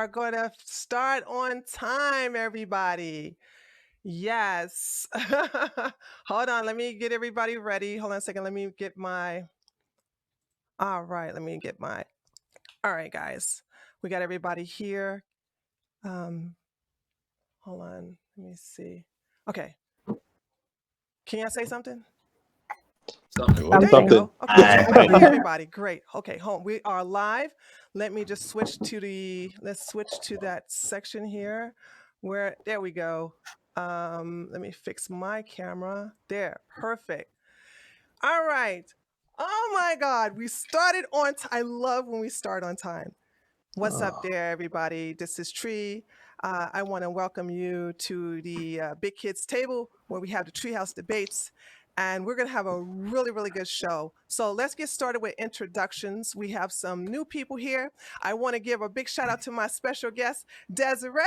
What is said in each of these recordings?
going to start on time, everybody. Yes. Hold on. Let me get everybody ready. Hold on a second. Let me get my. All right. Let me get my. All right, guys. We got everybody here. Hold on. Let me see. Okay. Can y'all say something? There you Something. go. Okay. We can hear everybody. Great. Okay. Home. We are live. Let me just switch to the. Let's switch to that section here. Where there we go. Let me fix my camera. There. Perfect. All right. Oh my God. We started on time. I love when we start on time. What's up there, everybody? This is Tree. I want to welcome you to the Big Kids Table where we have the Treehouse debates. And we're going to have a really, really good show. So let's get started with introductions. We have some new people here. I want to give a big shout out to my special guest, Desi-Rae,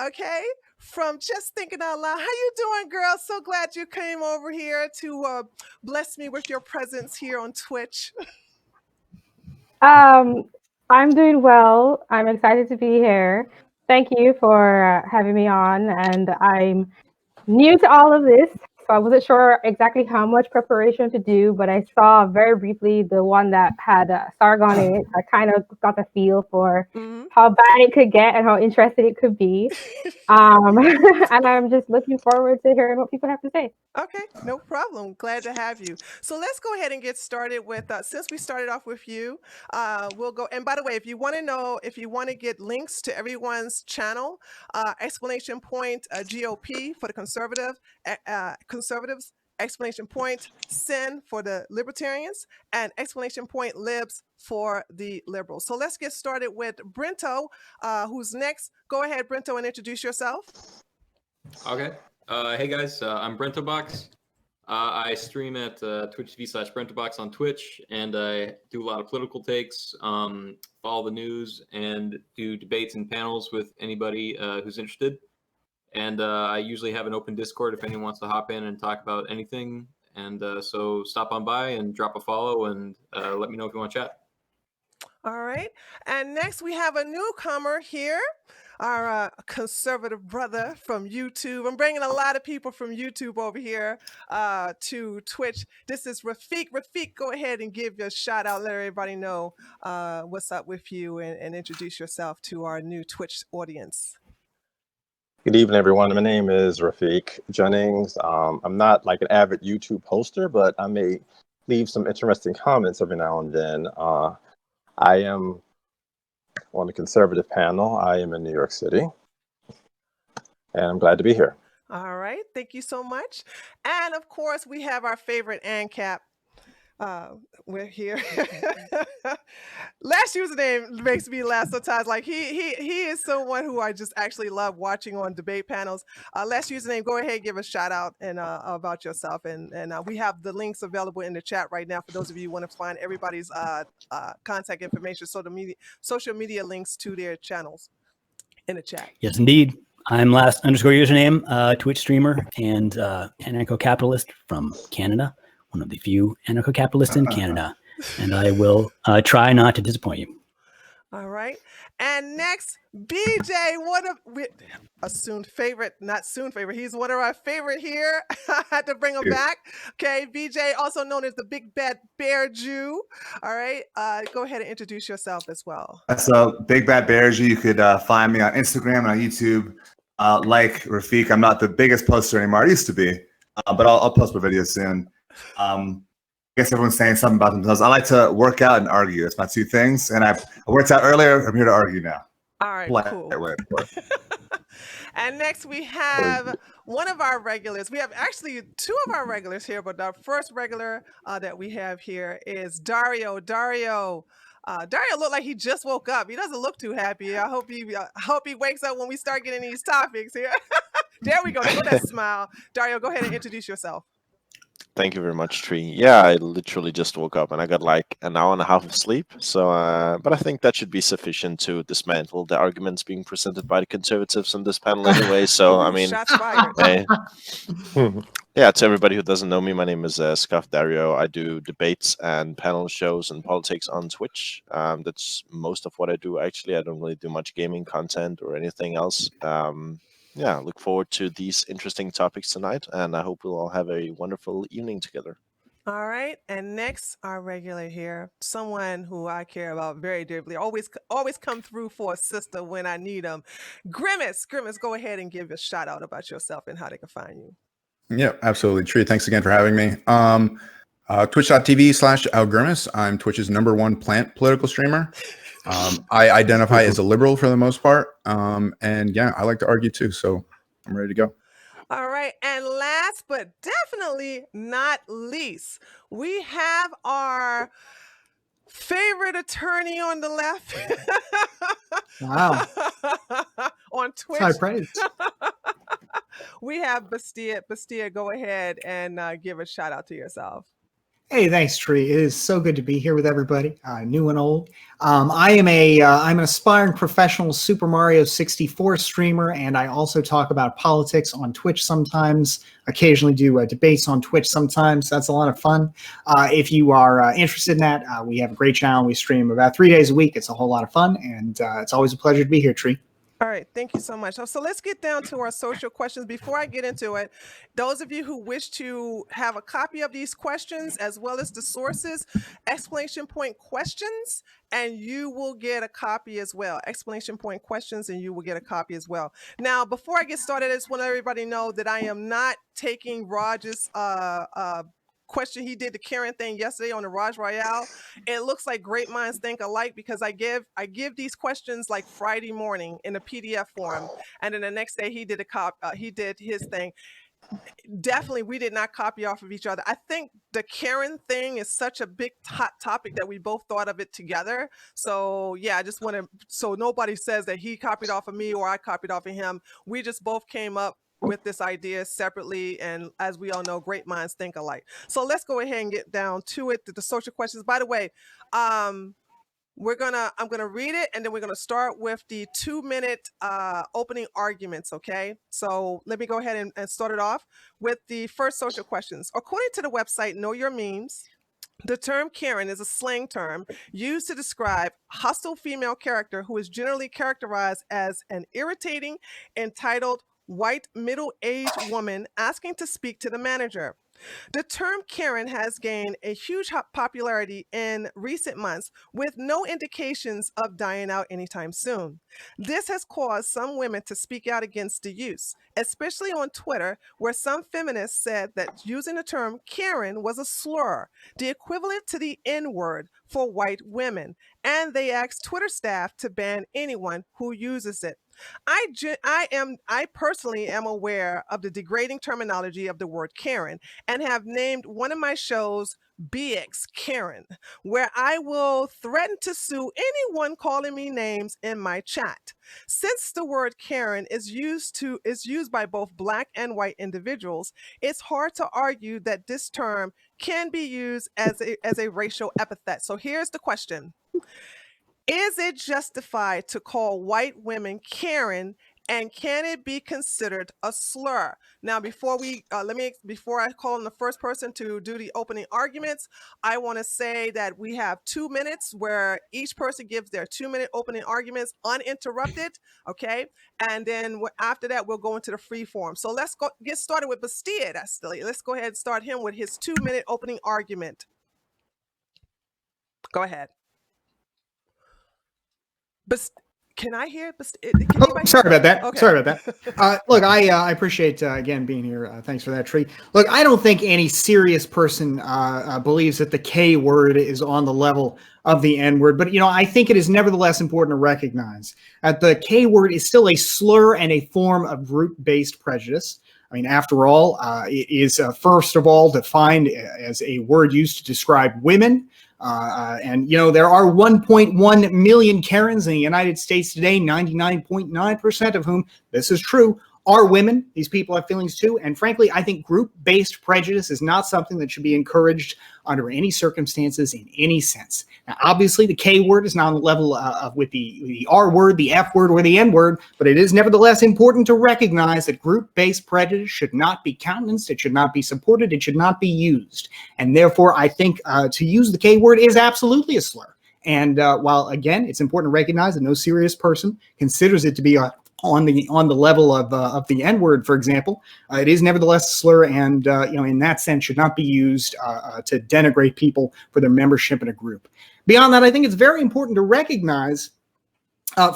okay, from Just Thinking Out Loud. How you doing, girl? So glad you came over here to bless me with your presence here on Twitch. I'm doing well. I'm excited to be here. Thank you for having me on. And I'm new to all of this, so I wasn't sure exactly how much preparation to do, but I saw very briefly the one that had Sargon in it. I kind of got the feel for how bad it could get and how interesting it could be. And I'm just looking forward to hearing what people have to say. Okay, no problem. Glad to have you. So let's go ahead and get started with, since we started off with you, we'll go. And by the way, if you want to know, if you want to get links to everyone's channel, exclamation point GOP for the conservatives, exclamation point sin for the libertarians, and exclamation point libs for the liberals. So let's get started with Brento, who's next. Go ahead, Brento, and introduce yourself. Okay. Hey guys, I'm BrentoBox. I stream at Twitch TV/BrentoBox on Twitch, and I do a lot of political takes, follow the news, and do debates and panels with anybody who's interested. And I usually have an open Discord if anyone wants to hop in and talk about anything. And so stop on by and drop a follow, and let me know if you want to chat. All right. And next we have a newcomer here, our conservative brother from YouTube. I'm bringing a lot of people from YouTube over here to Twitch. This is Rafiq. Rafiq, go ahead and give your shout out. Let everybody know what's up with you and introduce yourself to our new Twitch audience. Good evening, everyone. My name is Rafiq Jennings. I'm not like an avid YouTube poster, but I may leave some interesting comments every now and then. I am on the conservative panel. I am in New York City, and I'm glad to be here. All right. Thank you so much. And of course, we have our favorite ANCAP. We're here. Last username makes me laugh sometimes. Like he is someone who I just actually love watching on debate panels. Last username, go ahead, give a shout out and about yourself, and we have the links available in the chat right now for those of you who want to find everybody's contact information, social media links to their channels in the chat. Yes, indeed. I'm last_username, Twitch streamer and anarcho-capitalist from Canada. One of the few anarcho-capitalists in Canada, and I will try not to disappoint you. All right. And next, BJ, a soon favorite, not soon favorite. He's one of our favorite here. I had to bring him back. Okay, BJ, also known as the Big Bad Bear Jew. All right. Go ahead and introduce yourself as well. So, Big Bad Bear Jew. You could find me on Instagram and on YouTube. Like Rafiq, I'm not the biggest poster anymore. I used to be, but I'll post my videos soon. I guess everyone's saying something about themselves. I like to work out and argue. That's my two things. And I worked out earlier. I'm here to argue now. All right, cool. And next we have one of our regulars. We have actually two of our regulars here, but our first regular that we have here is Dario. Dario looked like he just woke up. He doesn't look too happy. I hope he wakes up when we start getting these topics here. There we go. Look at that smile. Dario, go ahead and introduce yourself. Thank you very much, Tree. Yeah, I literally just woke up and I got like an hour and a half of sleep. So, but I think that should be sufficient to dismantle the arguments being presented by the conservatives on this panel anyway. So, I mean, Yeah, to everybody who doesn't know me, my name is Scuff Dario. I do debates and panel shows and politics on Twitch. That's most of what I do, actually. I don't really do much gaming content or anything else. Yeah, look forward to these interesting topics tonight, and I hope we'll all have a wonderful evening together. All right, and next, our regular here, someone who I care about very deeply, always come through for a sister when I need them. Grimace, go ahead and give a shout out about yourself and how they can find you. Yeah, absolutely. Tree, thanks again for having me. Twitch.tv/OutGrimace. I'm Twitch's #1 plant political streamer. I identify as a liberal for the most part. And yeah, I like to argue too. So I'm ready to go. All right. And last but definitely not least, we have our favorite attorney on the left. Wow. On Twitch. High praise. We have Bastille. Bastille, go ahead and give a shout out to yourself. Hey, thanks, Tree. It is so good to be here with everybody, new and old. I'm an aspiring professional Super Mario 64 streamer, and I also talk about politics on Twitch sometimes. Occasionally do debates on Twitch sometimes. That's a lot of fun. If you are interested in that, we have a great channel. We stream about 3 days a week. It's a whole lot of fun, and it's always a pleasure to be here, Tree. All right, thank you so much. So let's get down to our social questions. Before I get into it, those of you who wish to have a copy of these questions as well as the sources, exclamation point questions, and you will get a copy as well. Exclamation point questions, and you will get a copy as well. Now, before I get started, I just want everybody to know that I am not taking Raj's question he did the Karen thing yesterday on the Raj Royale. It looks like great minds think alike because I give these questions like Friday morning in a PDF form, and then the next day he did he did his thing. Definitely, we did not copy off of each other. I think the Karen thing is such a big hot topic that we both thought of it together. So yeah, I just want to, so nobody says that he copied off of me or I copied off of him. We just both came up with this idea separately, and as we all know, great minds think alike. So let's go ahead and get down to it. The social questions. By the way, I'm gonna read it, and then we're gonna start with the 2-minute opening arguments. Okay, so let me go ahead and start it off with the first social questions. According to the website Know Your Memes, the term Karen is a slang term used to describe a hostile female character who is generally characterized as an irritating, entitled, white middle-aged woman asking to speak to the manager. The term Karen has gained a huge popularity in recent months with no indications of dying out anytime soon. This has caused some women to speak out against the use, especially on Twitter, where some feminists said that using the term Karen was a slur, the equivalent to the N-word for white women, and they asked Twitter staff to ban anyone who uses it. I personally am aware of the degrading terminology of the word Karen and have named one of my shows BX Karen, where I will threaten to sue anyone calling me names in my chat. Since the word Karen is used by both Black and white individuals, it's hard to argue that this term can be used as a racial epithet. So here's the question. Is it justified to call white women Karen, and can it be considered a slur? Now, before I call on the first person to do the opening arguments, I want to say that we have 2 minutes where each person gives their 2-minute opening arguments uninterrupted, okay? And then after that, we'll go into the free form. So let's get started with Bastille. Let's go ahead and start him with his 2-minute opening argument. Go ahead. But can I hear? Sorry about that. Okay. Sorry about that. Look, I appreciate, again, being here. Thanks for that, Tree. Look, I don't think any serious person believes that the K word is on the level of the N word. But, I think it is nevertheless important to recognize that the K word is still a slur and a form of group-based prejudice. I mean, after all, it is, first of all, defined as a word used to describe women. And there are 1.1 million Karens in the United States today, 99.9% of whom, this is true, are women. These people have feelings too. And frankly, I think group-based prejudice is not something that should be encouraged under any circumstances in any sense. Now, obviously, the K word is not on the level of with the R word, the F word, or the N word, but it is nevertheless important to recognize that group-based prejudice should not be countenanced, it should not be supported, it should not be used. And therefore, I think to use the K word is absolutely a slur. And while, again, it's important to recognize that no serious person considers it to be on the level of the N word, for example, it is nevertheless a slur, and in that sense, should not be used to denigrate people for their membership in a group. Beyond that, I think it's very important to recognize,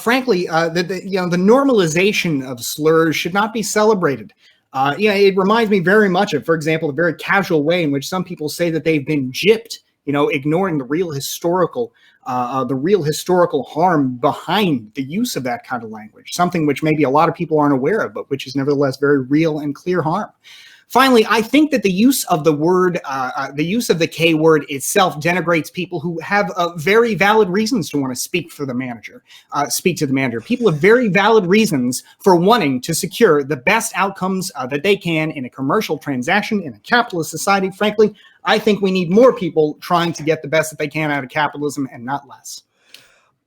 frankly, that the normalization of slurs should not be celebrated. It reminds me very much of, for example, the very casual way in which some people say that they've been gypped, ignoring the real historical harm behind the use of that kind of language, something which maybe a lot of people aren't aware of, but which is nevertheless very real and clear harm. Finally, I think that the use of the word, the use of the K word itself denigrates people who have very valid reasons to want to speak to the manager. People have very valid reasons for wanting to secure the best outcomes that they can in a commercial transaction in a capitalist society. Frankly, I think we need more people trying to get the best that they can out of capitalism and not less.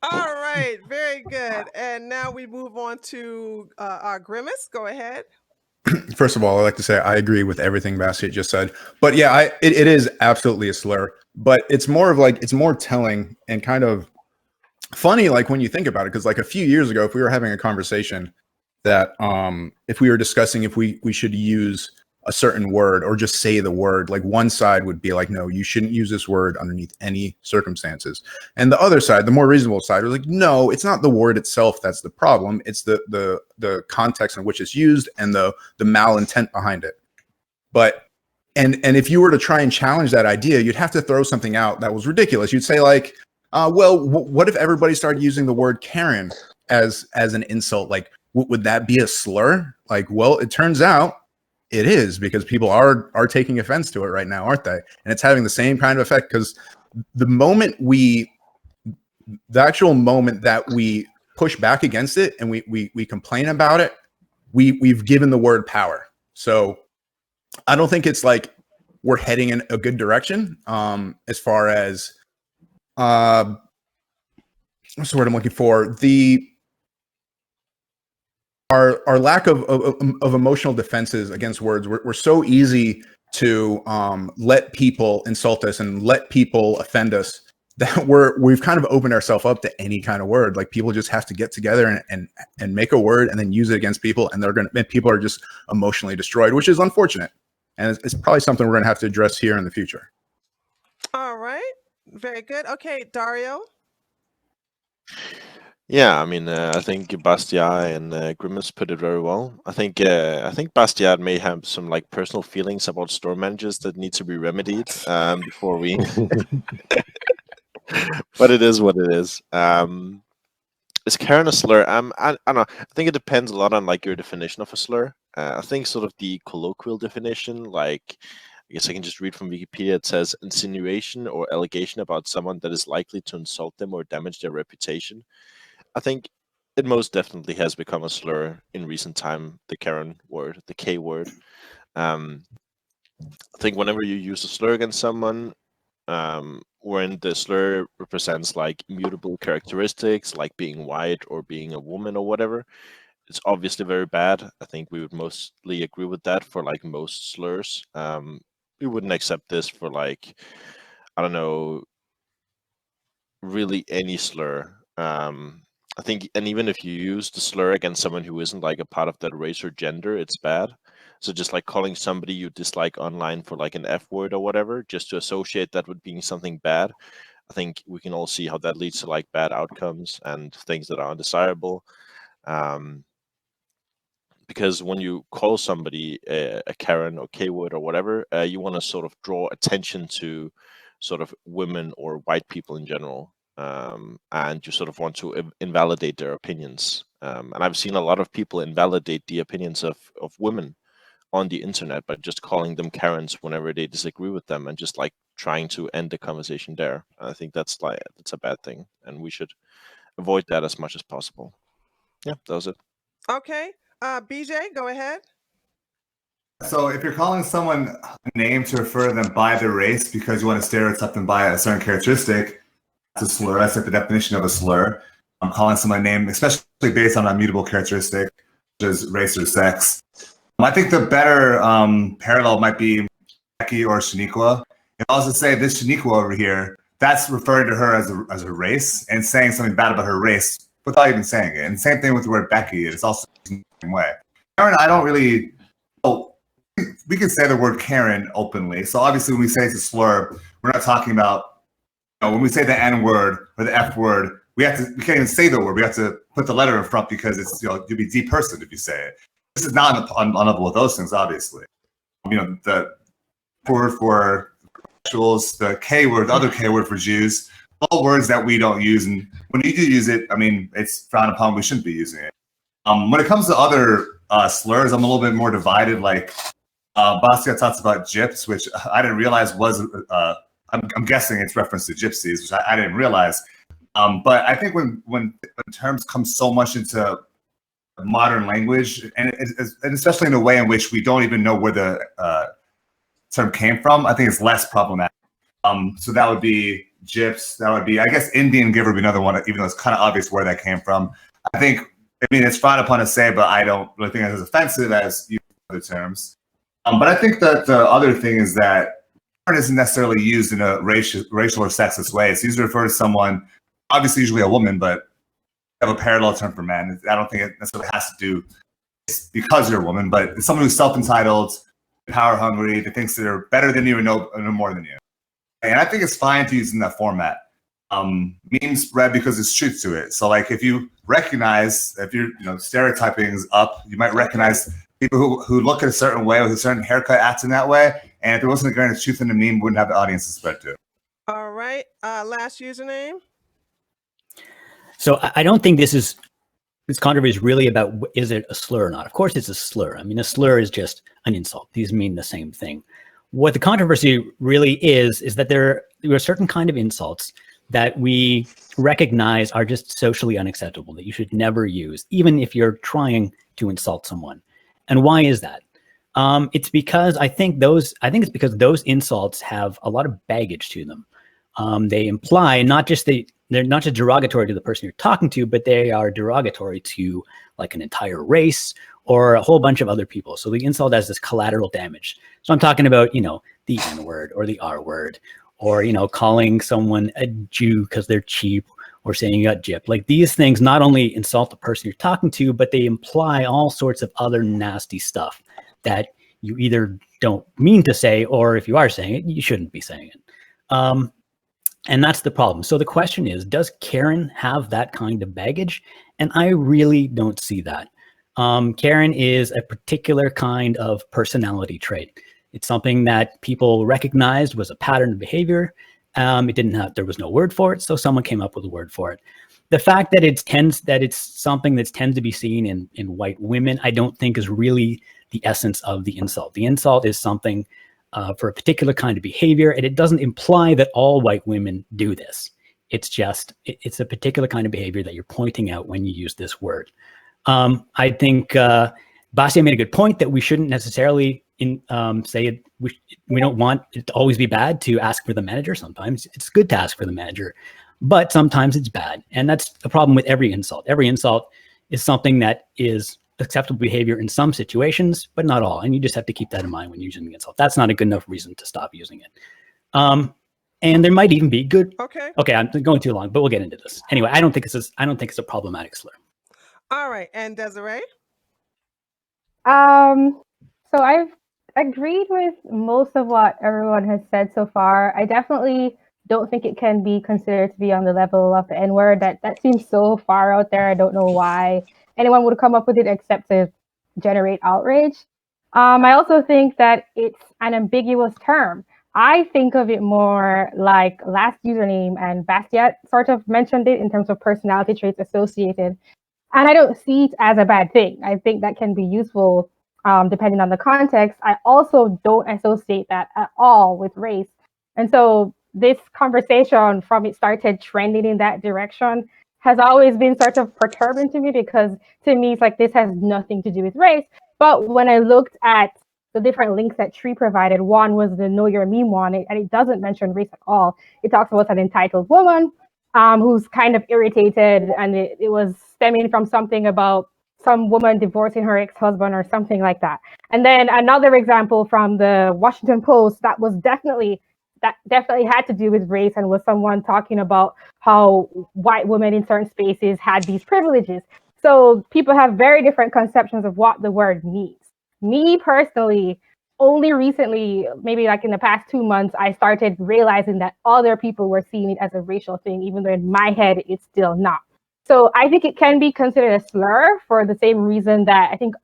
All right, very good. And now we move on to our Grimace. Go ahead. First of all, I'd like to say I agree with everything Bastiat just said. But yeah, it is absolutely a slur. But it's more of like, it's more telling and kind of funny, like when you think about it, because like a few years ago, if we were having a conversation that if we were discussing if we should use a certain word or just say the word, like one side would be like, no, you shouldn't use this word underneath any circumstances. And the other side, the more reasonable side, was like, no, it's not the word itself that's the problem. It's the context in which it's used and the malintent behind it. But and if you were to try and challenge that idea, you'd have to throw something out that was ridiculous. You'd say like, what if everybody started using the word Karen as an insult? Like, would that be a slur? Like, well, it turns out it is, because people are taking offense to it right now, aren't they? And it's having the same kind of effect, because the actual moment that we push back against it and we complain about it, we've given the word power. So I don't think it's like we're heading in a good direction as far as what's the word I'm looking for? Our lack of emotional defenses against words. We're so easy to let people insult us and let people offend us that we've kind of opened ourselves up to any kind of word. Like people just have to get together and make a word and then use it against people, and people are just emotionally destroyed, which is unfortunate. And it's probably something we're going to have to address here in the future. All right, very good. Okay, Dario. Yeah, I mean, I think Bastiat and Grimace put it very well. I think Bastiat may have some like personal feelings about store managers that need to be remedied before we. But it is what it is. Is Karen a slur? I don't know. I think it depends a lot on like your definition of a slur. I think sort of the colloquial definition, like I guess I can just read from Wikipedia. It says insinuation or allegation about someone that is likely to insult them or damage their reputation. I think it most definitely has become a slur in recent time, the Karen word, the K word. I think whenever you use a slur against someone, when the slur represents like immutable characteristics, like being white or being a woman or whatever, it's obviously very bad. I think we would mostly agree with that for like most slurs. We wouldn't accept this for like, I don't know, really any slur. I think, and even if you use the slur against someone who isn't like a part of that race or gender, it's bad. So just like calling somebody you dislike online for like an F word or whatever, just to associate that with being something bad, I think we can all see how that leads to like bad outcomes and things that are undesirable. Because when you call somebody a Karen or K word or whatever, you want to sort of draw attention to sort of women or white people in general. And you sort of want to invalidate their opinions. And I've seen a lot of people invalidate the opinions of women on the internet by just calling them Karens whenever they disagree with them and just like trying to end the conversation there. I think that's a bad thing, and we should avoid that as much as possible. Yeah, that was it. Okay. BJ, go ahead. So if you're calling someone a name to refer to them by their race because you want to stereotype them by a certain characteristic, that's a slur. That's like the definition of a slur. I'm calling someone a name, especially based on a mutable characteristic, such as race or sex. I think the better parallel might be Becky or Shaniqua. If I was to say this Shaniqua over here, that's referring to her as a race and saying something bad about her race without even saying it. And same thing with the word Becky. It's also the same way. Karen, I don't really. Oh, we can say the word Karen openly. So obviously, when we say it's a slur, we're not talking about. When we say the N word or the F word, we can't even say the word. We have to put the letter in front because it's you'll be depersoned if you say it. This is not on level with those things, obviously. The word for sexuals, the K word, the other K word for Jews, all words that we don't use. And when you do use it, I mean, it's frowned upon. We shouldn't be using it. When it comes to other slurs, I'm a little bit more divided. Like Basquiat talks about gyps, which I didn't realize was, I'm guessing it's reference to gypsies, which I didn't realize. But I think when terms come so much into modern language, and especially in a way in which we don't even know where the term came from, I think it's less problematic. So that would be gyps. That would be, I guess, Indian giver would be another one, even though it's kind of obvious where that came from. I mean, it's frowned upon to say, but I don't really think it's as offensive as other terms. But I think that the other thing is that Karen isn't necessarily used in a racial or sexist way. It's used to refer to someone, obviously usually a woman, but have a parallel term for men. I don't think it necessarily has to do because you're a woman, but it's someone who's self-entitled, power hungry, that thinks they're better than you and know more than you. And I think it's fine to use in that format. Memes spread because there's truth to it. So like if you recognize, if you're stereotyping is up, you might recognize people who look at a certain way with a certain haircut acting that way. And if there wasn't a grain of truth in the meme, wouldn't have the audience to spread to. All right. Last username. So I don't think this controversy is really about is it a slur or not. Of course it's a slur. I mean, a slur is just an insult. These mean the same thing. What the controversy really is that there are certain kind of insults that we recognize are just socially unacceptable, that you should never use, even if you're trying to insult someone. And why is that? It's because I think it's because those insults have a lot of baggage to them. They imply they're not just derogatory to the person you're talking to, but they are derogatory to like an entire race or a whole bunch of other people. So the insult has this collateral damage. So I'm talking about, the N word or the R word, or, calling someone a Jew because they're cheap, or saying you got gypped. Like these things not only insult the person you're talking to, but they imply all sorts of other nasty stuff that you either don't mean to say, or if you are saying it, you shouldn't be saying it. And that's the problem. So the question is, does Karen have that kind of baggage? And I really don't see that. Karen is a particular kind of personality trait. It's something that people recognized was a pattern of behavior. There was no word for it, so someone came up with a word for it. The fact that it's something that tends to be seen in white women, I don't think is really the essence of the insult. The insult is something for a particular kind of behavior, and it doesn't imply that all white women do this. It's a particular kind of behavior that you're pointing out when you use this word. I think Bastiat made a good point that we shouldn't necessarily say it. We don't want it to always be bad to ask for the manager. Sometimes it's good to ask for the manager, but sometimes it's bad. And that's the problem with every insult. Every insult is something that is acceptable behavior in some situations, but not all. And you just have to keep that in mind when using the insult. That's not a good enough reason to stop using it. And there might even be good. Okay, I'm going too long, but we'll get into this. Anyway, I don't think it's a problematic slur. All right, and Desi-Rae? So I've agreed with most of what everyone has said so far. I definitely don't think it can be considered to be on the level of the N-word. That seems so far out there. I don't know why anyone would come up with it except to generate outrage. I also think that it's an ambiguous term. I think of it more like last username, and Bastiat sort of mentioned it in terms of personality traits associated. And I don't see it as a bad thing. I think that can be useful depending on the context. I also don't associate that at all with race. And so this conversation, from it started trending in that direction, has always been sort of perturbing to me, because to me, it's like this has nothing to do with race. But when I looked at the different links that Tree provided, one was the Know Your Meme one, and it doesn't mention race at all. It talks about an entitled woman who's kind of irritated, and it was stemming from something about some woman divorcing her ex-husband or something like that. And then another example from the Washington Post that definitely had to do with race, and was someone talking about how white women in certain spaces had these privileges. So people have very different conceptions of what the word means. Me personally, only recently, maybe like in the past 2 months, I started realizing that other people were seeing it as a racial thing, even though in my head it's still not. So I think it can be considered a slur for the same reason that I think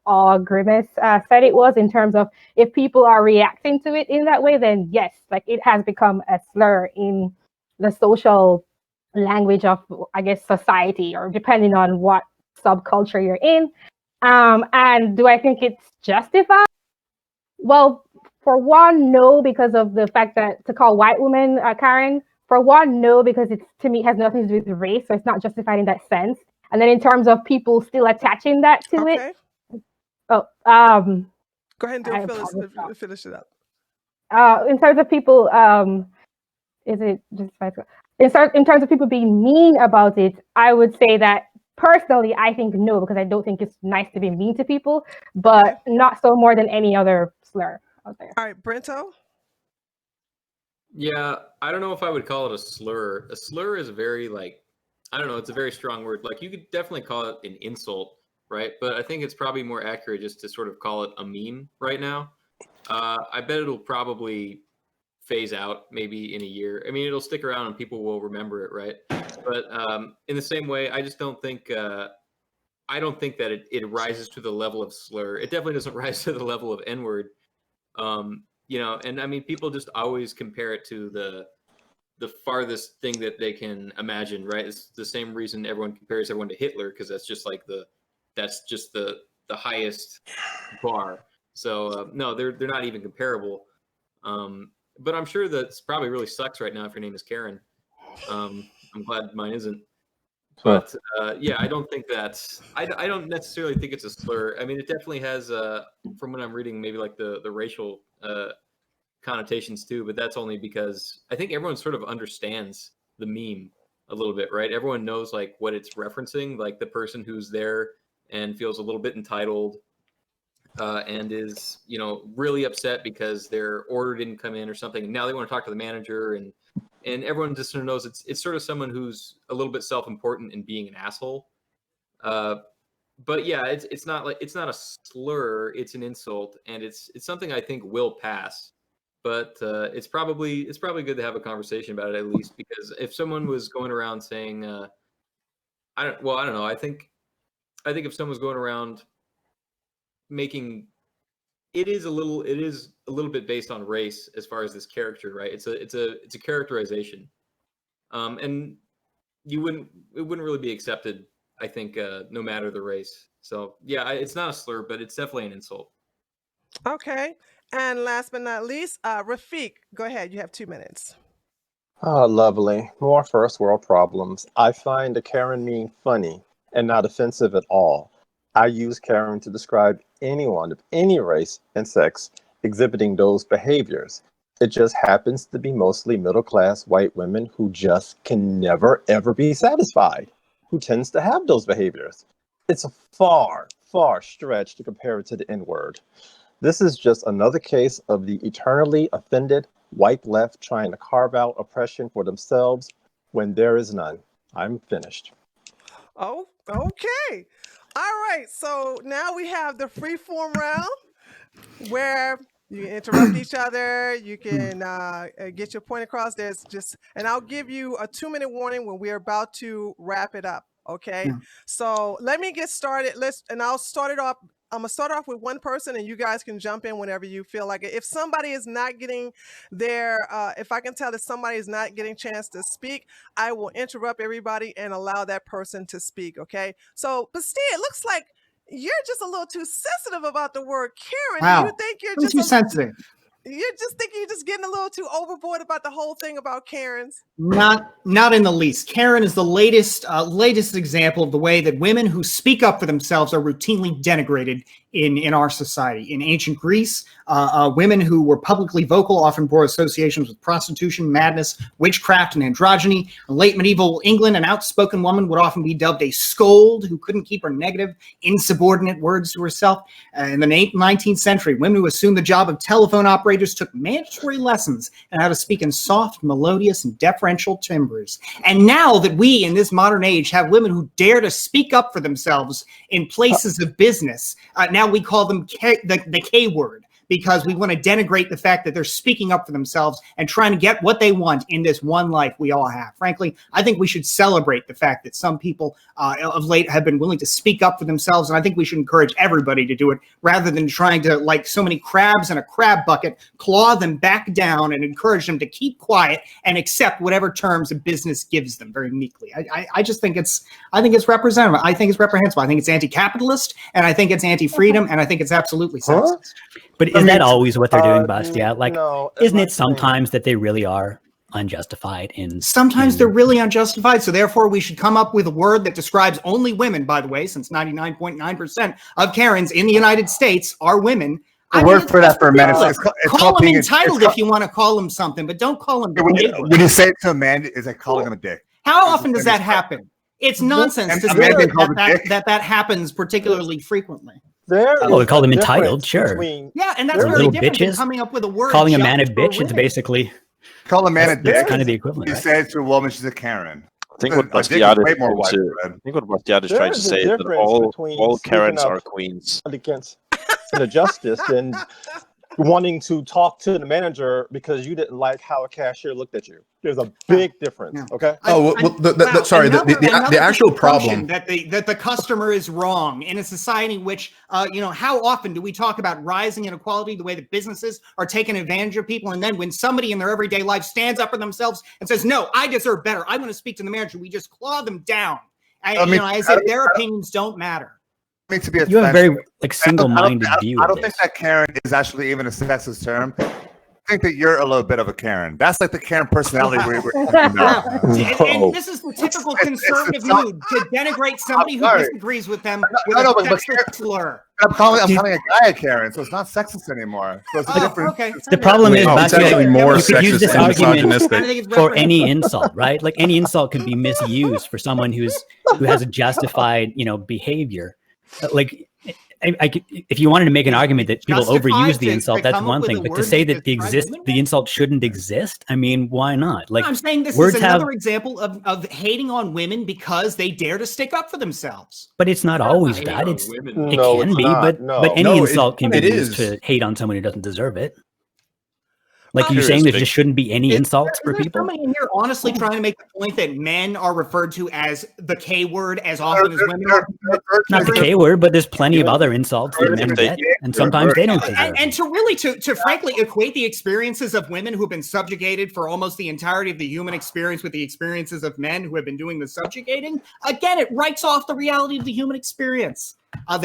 Grimace said it was, in terms of if people are reacting to it in that way, then yes, like it has become a slur in the social language of, I guess, society, or depending on what subculture you're in. And do I think it's justified? Well, for one, no, because of the fact that to call white women Karen, for one, no, because it's, to me, has nothing to do with race, so it's not justified in that sense. And then in terms of people still attaching that to it, go ahead and finish it up. In terms of people, is it justified? In terms of people being mean about it, I would say that personally, I think no, because I don't think it's nice to be mean to people, but not so more than any other slur out there. All right, Brento? Yeah, I don't know if I would call it a slur. A slur is very, like, I don't know, it's a very strong word. Like, you could definitely call it an insult, right? But I think it's probably more accurate just to sort of call it a meme right now. I bet it'll probably phase out maybe in a year. I mean, it'll stick around and people will remember it, right? But in the same way, I just don't think I don't think that it rises to the level of slur. It definitely doesn't rise to the level of N-word. You know, and I mean, people just always compare it to the farthest thing that they can imagine, right? It's the same reason everyone compares everyone to Hitler, because that's just like the highest bar. So no, they're not even comparable. But I'm sure that's probably really sucks right now if your name is Karen. I'm glad mine isn't. But yeah, I don't think that's. I don't necessarily think it's a slur. I mean, it definitely has, from what I'm reading, maybe like the racial connotations too. But that's only because I think everyone sort of understands the meme a little bit, right? Everyone knows like what it's referencing, like the person who's there and feels a little bit entitled, and is, you know, really upset because their order didn't come in or something, and now they want to talk to the manager, and everyone just sort of knows it's sort of someone who's a little bit self-important and being an asshole. But yeah, it's not a slur, it's an insult, and it's something I think will pass. But it's probably good to have a conversation about it at least, because if someone was going around saying, I don't know, I think if someone was going around making it is a little bit based on race as far as this character, right? It's a characterization, and it wouldn't really be accepted, I think, no matter the race. So yeah, it's not a slur, but it's definitely an insult. Okay, and last but not least, Rafiq, go ahead. You have 2 minutes. Oh, lovely. More first world problems. I find the Karen meme funny and not offensive at all. I use Karen to describe anyone of any race and sex exhibiting those behaviors. It just happens to be mostly middle-class white women who just can never, ever be satisfied, who tends to have those behaviors. It's a far, far stretch to compare it to the N-word. This is just another case of the eternally offended white left trying to carve out oppression for themselves when there is none. I'm finished. Oh, okay. All right. So now we have the freeform round where you can interrupt each other. You can get your point across. And I'll give you a 2-minute warning when we're about to wrap it up. Okay. Yeah. So let me get started. I'll start it off. I'm going to start off with one person, and you guys can jump in whenever you feel like it. If somebody is not getting if I can tell that somebody is not getting a chance to speak, I will interrupt everybody and allow that person to speak, okay? So, but Steve, it looks like you're just a little too sensitive about the word Karen. Wow. Do you think you're just too sensitive? You're just thinking you're just getting a little too overboard about the whole thing about Karens? Not in the least. Karen is the latest example of the way that women who speak up for themselves are routinely denigrated in our society. In ancient Greece, women who were publicly vocal often bore associations with prostitution, madness, witchcraft, and androgyny. In late medieval England, an outspoken woman would often be dubbed a scold who couldn't keep her negative, insubordinate words to herself. In the 19th century, women who assumed the job of telephone operators took mandatory lessons on how to speak in soft, melodious, and deferential timbres. And now that we, in this modern age, have women who dare to speak up for themselves in places of business, now we call them the K word, because we want to denigrate the fact that they're speaking up for themselves and trying to get what they want in this one life we all have. Frankly, I think we should celebrate the fact that some people of late have been willing to speak up for themselves, and I think we should encourage everybody to do it rather than trying to, like so many crabs in a crab bucket, claw them back down and encourage them to keep quiet and accept whatever terms a business gives them very meekly. I just think it's representative. I think it's reprehensible. I think it's anti-capitalist, and I think it's anti-freedom, and I think it's absolutely sexist. But isn't that always what they're doing, Bastia? Like, no, isn't it sometimes that they really are unjustified in? Sometimes they're really unjustified, so therefore we should come up with a word that describes only women, by the way, since 99.9% of Karens in the United States are women. The word for that for a minute. Call them entitled if you want to call them something, but don't call them. When you say it to a man, is like calling him a dick. How often does that happen? It's nonsense to say that happens particularly frequently. We call them entitled, sure. Yeah, and that's very different than coming up with a word. Calling a man a bitch, it's basically call a man a dick. That's kind of the equivalent. You say it to a woman, she's a Karen. I think what Bastiat is trying to say is that all Karens are queens. Against the justice and wanting to talk to the manager because you didn't like how a cashier looked at you. There's a big difference. Okay. The actual problem that the customer is wrong in a society in which how often do we talk about rising inequality, the way that businesses are taking advantage of people, and then when somebody in their everyday life stands up for themselves and says, "No, I deserve better. I want to speak to the manager," we just claw them down. As if their opinions don't matter. To be you have a very single-minded view. I don't think that Karen is actually even a sexist term. I think that you're a little bit of a Karen. That's like the Karen personality we're talking about. And this is the typical conservative mood to denigrate somebody who disagrees with them with a sexist slur. I'm calling a guy a Karen, so it's not sexist anymore. So it's different. Okay. The problem is, it's actually more you could use this sexist argument for any insult, right? Like any insult could be misused for someone who has a justified, behavior. Like, if you wanted to make an argument that people overuse the insult, that's one thing. But to say that the insult shouldn't exist, I mean, why not? Like, I'm saying this is another example of hating on women because they dare to stick up for themselves. But it's not always that. It can be, but any insult can be used to hate on someone who doesn't deserve it. Like, you're saying there just shouldn't be any insults for people? Somebody in here honestly trying to make the point that men are referred to as the K word as often as women are? Not the K word, but there's plenty of other insults that men get, and sometimes they don't deserve it. And to frankly equate the experiences of women who have been subjugated for almost the entirety of the human experience with the experiences of men who have been doing the subjugating, again, it writes off the reality of the human experience. Real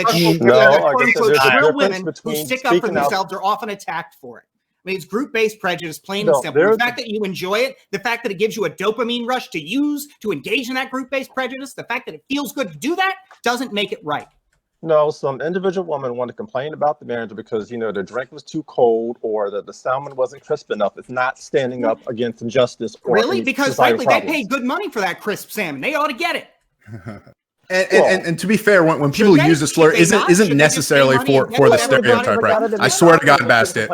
women who stick up for themselves are often attacked for it. I mean, it's group-based prejudice, plain and simple. The fact that you enjoy it, the fact that it gives you a dopamine rush to engage in that group-based prejudice, the fact that it feels good to do that doesn't make it right. No, some individual women want to complain about the manager because, the drink was too cold or that the salmon wasn't crisp enough. It's not standing up against injustice. Really? Because, frankly, they paid good money for that crisp salmon. They ought to get it. And to be fair, when people use the slur, isn't necessarily for the stereotype, right? I swear to God, Bastet.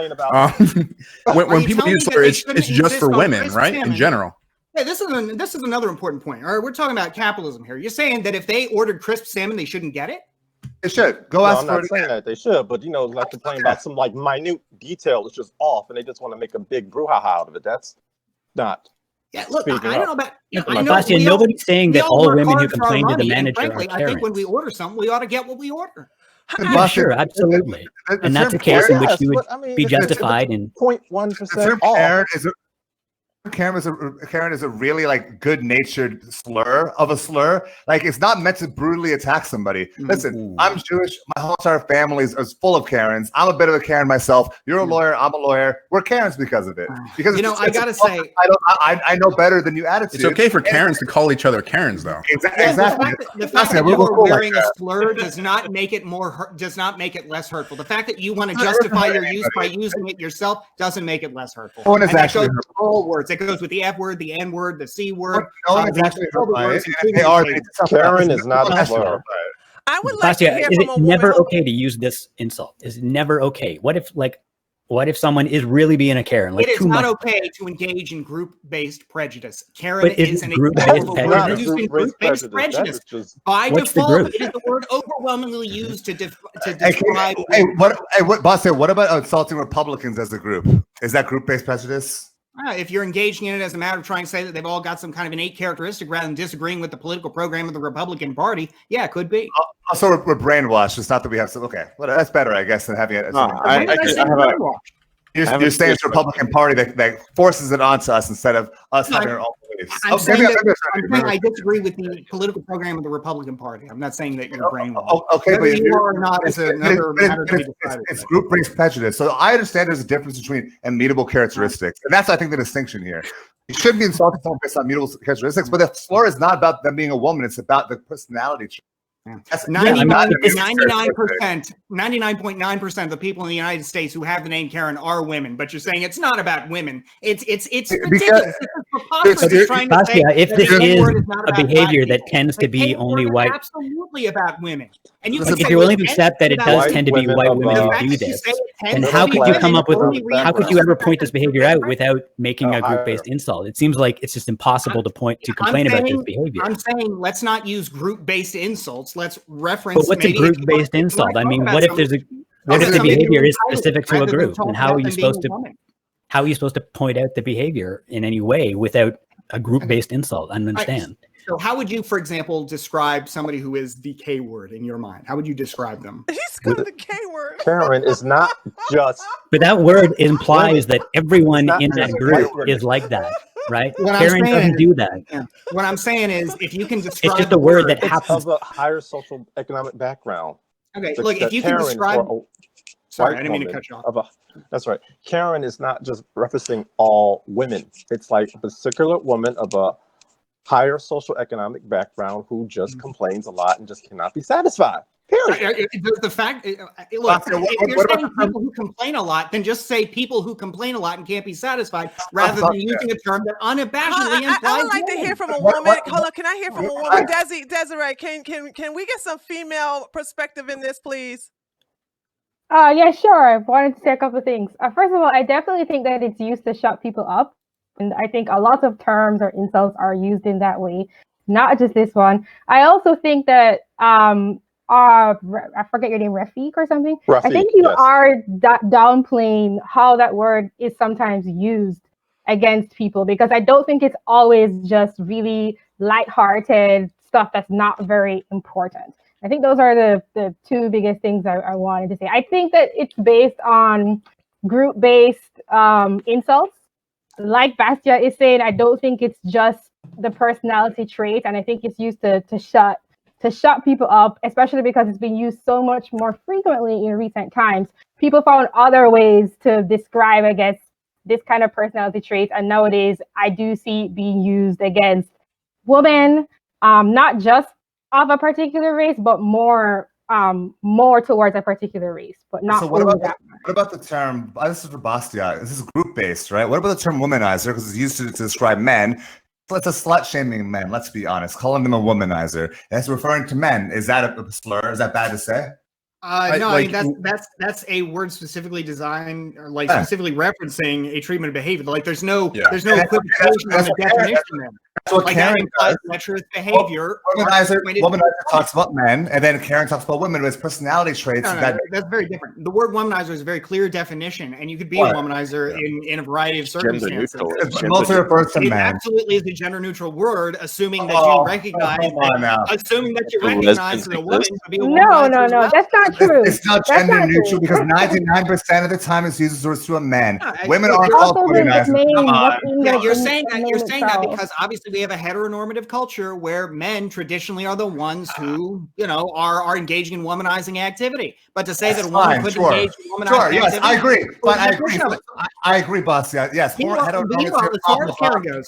When people use slur, it's just for women, right? In general. Hey, this is another important point. All right, we're talking about capitalism here. You're saying that if they ordered crisp salmon, they shouldn't get it? They should. I'm not saying that they should, but like complaining about some minute detail is just off, and they just want to make a big brouhaha out of it. That's not. Yeah, look, I don't know about. Nobody's saying that all women who complain to the manager are Karens. I think when we order something, we ought to get what we order. Yeah, sure, absolutely, and that's a case in which you would be justified in 0.1% off. Karen is a really like good-natured slur of a slur. Like it's not meant to brutally attack somebody. Listen, I'm Jewish. My whole entire family is full of Karens. I'm a bit of a Karen myself. You're a lawyer. I'm a lawyer. We're Karens because of it. Because I gotta say, I know better than you attitude. It's okay for Karens to call each other Karens, though. Exactly. The fact that you're wearing a slur does not make it less hurtful. The fact that you want to justify your use by using it yourself doesn't make it less hurtful. No one is actually all words. It goes with the F word, the N word, the C word. No one is actually Karen is not a slur. I would like to hear is from it a woman. never okay to use this insult? Is it never okay? What if someone is really being a Karen? Like it is too not much? okay to engage in group-based prejudice. Karen But is isn't an group-based example of prejudice? word used in group-based prejudice. By What's the default, group? it is the word overwhelmingly used to describe. What Boss said? What about insulting Republicans as a group? Is that group-based prejudice? If you're engaging in it as a matter of trying to say that they've all got some kind of innate characteristic rather than disagreeing with the political program of the Republican Party, yeah, it could be. Also, we're brainwashed. It's not that we have some. Okay, well, that's better, I guess, than having it. You're saying it's the Republican Party that forces it onto us instead of us having our own beliefs. I'm saying I disagree with the political program of the Republican Party. I'm not saying that you're brainwashed. Okay, but you are not is another matter to be decided. It's group-based prejudice. So I understand there's a difference between immutable characteristics, and that's I think the distinction here. You shouldn't be insulting someone based on immutable characteristics, but the slur is not about them being a woman; it's about the personality trait. 99.9% of the people in the United States who have the name Karen are women, but you're saying it's not about women. It's ridiculous. If this is a behavior that tends to be only white, absolutely about women. And you if you're willing to accept that it does tend to be white women who do this, then how could you come up with? How could you ever point this behavior out without making a group-based insult? It seems like it's just impossible to complain about this behavior. I'm saying let's not use group-based insults. Let's reference. But what's a group-based insult? I mean, what if the behavior is specific to a group? And how are you supposed to point out the behavior in any way without a group-based insult? I don't understand. So how would you, for example, describe somebody who is the K word in your mind? How would you describe them? He's got the K word. Karen is not just. But that word implies that everyone in that group is like that, right? Karen doesn't do that. Yeah. What I'm saying is, if you can describe, it's just a word that happens of a higher social economic background. Okay, look, if you can describe. Sorry, I didn't mean to cut you off. That's right. Karen is not just referencing all women. It's like a particular woman of a higher social economic background who just complains a lot and just cannot be satisfied. Period. The fact, look, if you're saying people who complain a lot, then just say people who complain a lot and can't be satisfied, rather than using a term that unabashedly implies. I would like to hear from a woman. Hold on, can I hear from a woman? Desi-Rae, can we get some female perspective in this, please? Yeah, sure. I wanted to say a couple of things. First of all, I definitely think that it's used to shut people up. And I think a lot of terms or insults are used in that way, not just this one. I also think that, I forget your name, Rafiq or something. Rafiq, I think you are downplaying how that word is sometimes used against people, because I don't think it's always just really lighthearted stuff that's not very important. I think those are the two biggest things I wanted to say. I think that it's based on group-based insults. Like Bastia is saying, I don't think it's just the personality trait, and I think it's used to shut people up, especially because it's been used so much more frequently in recent times. People found other ways to describe, I guess, this kind of personality trait, and nowadays I do see it being used against women, not just of a particular race, but more towards a particular race, but not. So what about the term? This is for Bastia. This is group based, right? What about the term womanizer? Because it's used to describe men. So it's a slut shaming men. Let's be honest. Calling them a womanizer. That's referring to men. Is that a slur? Is that bad to say? No, I mean that's a word specifically designed, or like specifically referencing a treatment of behavior. Like there's no equivocation on the definition. That's what Like Karen that implies does. lecherous behavior. Womanizer talks about men, and then Karen talks about women with personality traits. No, that's very different. The word womanizer is a very clear definition, and you could be a womanizer in a variety of circumstances. It mostly refers to It men. absolutely is a gender-neutral word, assuming that you recognize that a woman could be a womanizer as well. That's not true. It's not gender neutral because 99% of the time it's used to a man. Women aren't also called the womanizers. name, Come on. what's in Yeah, the you're saying that itself. because obviously we have a heteronormative culture where men traditionally are the ones who, are engaging in womanizing activity. But to say that a woman could engage in womanizing yes, activity, I agree. But I agree, boss. Yes, meanwhile, as far as Karen goes,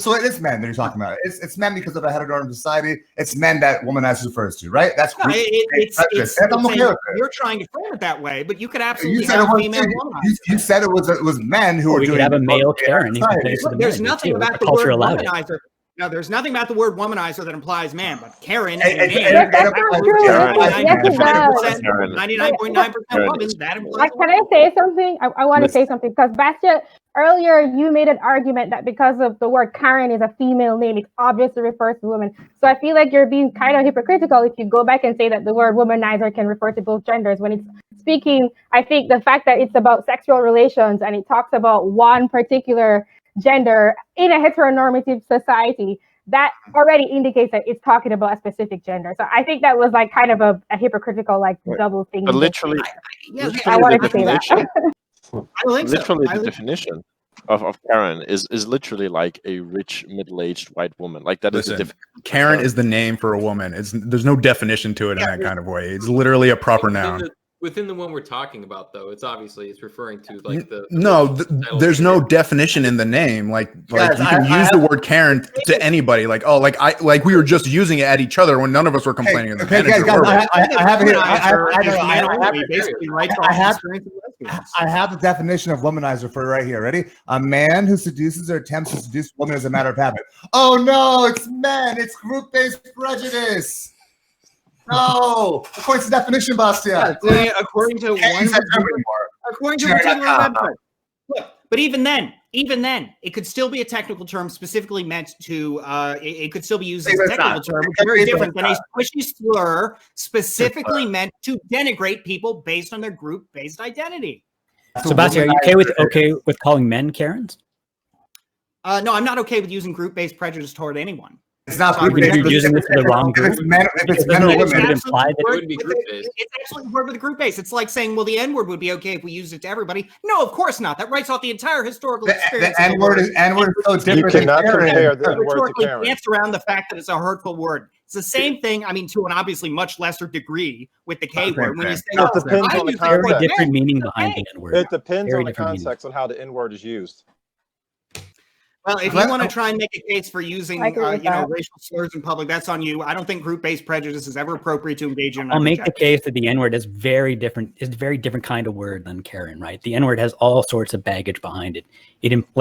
so it is men that you're talking about. It's men because of a heteronormative society. It's men that womanizer refers to, right? That's no, I'm okay with it. you're trying to frame it that way, but you could absolutely You said have it a was female womanizer. you said it was men who were we doing. could have a male Karen. Who society. plays for the There's men, nothing too. about the culture word allowed it. womanizer. No, there's nothing about the word womanizer that implies man, but Karen, Yes, that's not true. Yes, it does. 99.9% woman, that implies. Like, can I say something? I want to say something because Bastia, earlier you made an argument that because of the word Karen is a female name, it obviously refers to women. So I feel like you're being kind of hypocritical if you go back and say that the word womanizer can refer to both genders when it's speaking. I think the fact that it's about sexual relations and it talks about one particular gender in a heteronormative society, that already indicates that it's talking about a specific gender. So I think that was like kind of a hypocritical double thing. But literally, I wanted to say that. The definition of Karen is literally like a rich middle-aged white woman. Like that is the definition. Karen is the name for a woman. There's no definition to it in that kind of way. It's literally a proper noun. Within the one we're talking about, though, it's referring to like the there's no definition in the name. Like you can use the word Karen to anybody. Like we were just using it at each other when none of us were complaining. I have the definition of womanizer for right here. Ready? A man who seduces or attempts to seduce a woman as a matter of habit. Oh no, it's men. It's group-based prejudice. No, according to the definition, Bastia. According to one particular website. Look, but even then, it could still be a technical term specifically meant to. It could still be used as a technical term, which is very different than a squishy slur specifically meant to denigrate people based on their group-based identity. Sebastian, are you okay with calling men Karens? No, I'm not okay with using group-based prejudice toward anyone. It's not you're using this for the wrong group. If it's men or women, it would be group-based. It's actually a word with a group base. It's like saying, well, the N-word would be okay if we used it to everybody. No, of course not. That writes off the entire historical experience. The N-word is so different. You cannot compare the N-word to Karen. Dance around the fact that it's a hurtful word. It's the same thing. I mean, to an obviously much lesser degree with the K word. When you say, it depends on the very context. different meaning behind the N-word. It depends on the context on how the N-word is used. Well, if you want to try and make a case for using, racial slurs in public, that's on you. I don't think group-based prejudice is ever appropriate to engage in. I'll make the case that the N-word is very different. It's a very different kind of word than Karen, right? The N-word has all sorts of baggage behind it.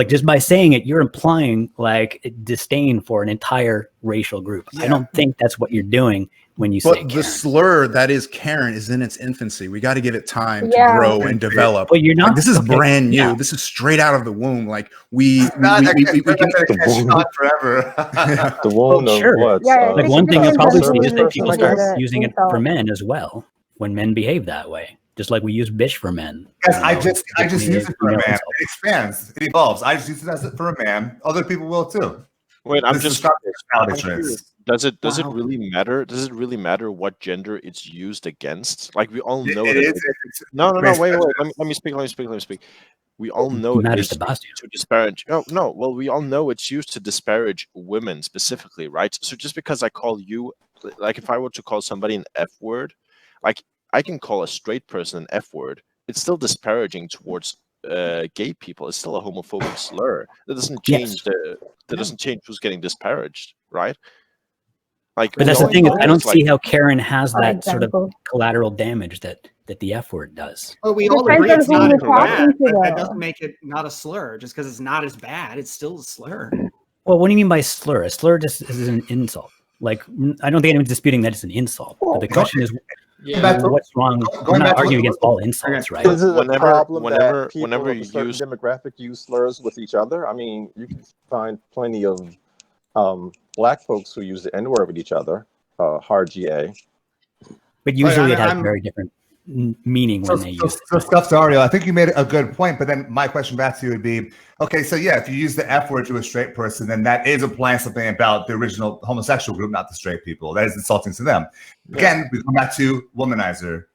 Just by saying it, you're implying like disdain for an entire racial group. Yeah. I don't think that's what you're doing when you say Karen. The slur that is Karen is in its infancy. We got to give it time to grow and develop. But you're not. This is brand new. Yeah. This is straight out of the womb. Like we can forever. The womb of what? Like one thing you'll probably see is that people start using it for men as well when men behave that way. Just like we use bitch for men. Yes, I just use it for a man. It expands. It evolves. I just use it for a man. Other people will too. Wait, I'm curious. Does it really matter? Does it really matter what gender it's used against? Like we all know No, wait. Let me speak. We all know it is to disparage. No. Well, we all know it's used to disparage women specifically, right? So just because I call you, like if I were to call somebody an F word, like I can call a straight person an F word. It's still disparaging towards gay people. It's still a homophobic slur. That doesn't change doesn't change who's getting disparaged, right? Like, but that's the thing. I don't see how Karen has that sort of collateral damage that the F word does. Well, we all agree it's not as bad. That doesn't make it not a slur. Just because it's not as bad, it's still a slur. Well, what do you mean by slur? A slur just is an insult. Like, I don't think anyone's disputing that it's an insult. But the question is, what's wrong? I'm not arguing against all insults, right? Is it a problem that people of a certain demographic use slurs with each other? I mean, you can find plenty of Black folks who use the N-word with each other, hard GA. But usually it has I'm- very different meaning when they use So stuff, Dario, I think you made a good point, but then my question back to you would be, okay, so yeah, if you use the F word to a straight person, then that is implying something about the original homosexual group, not the straight people. That is insulting to them. Again, we come back to womanizer.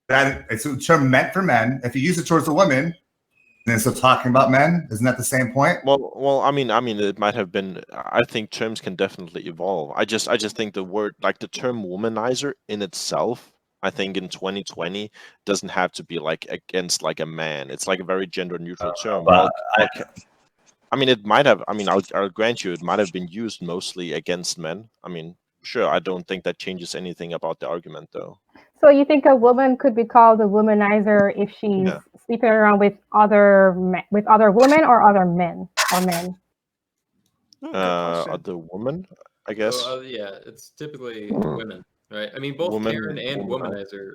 That it's a term meant for men. If you use it towards a woman, then still talking about men, isn't that the same point? Well, I mean, it might have been. I think terms can definitely evolve. I just think the word, like the term womanizer in itself, I think in 2020 doesn't have to be like against like a man. It's like a very gender neutral term. Well, I mean, it might have. I mean, I'll grant you, it might have been used mostly against men. I mean, sure, I don't think that changes anything about the argument, though. So you think a woman could be called a womanizer if she's sleeping around with other women or other men or men? The woman, I guess. So, yeah, it's typically women, right? I mean, both Woman, Karen and womanizer,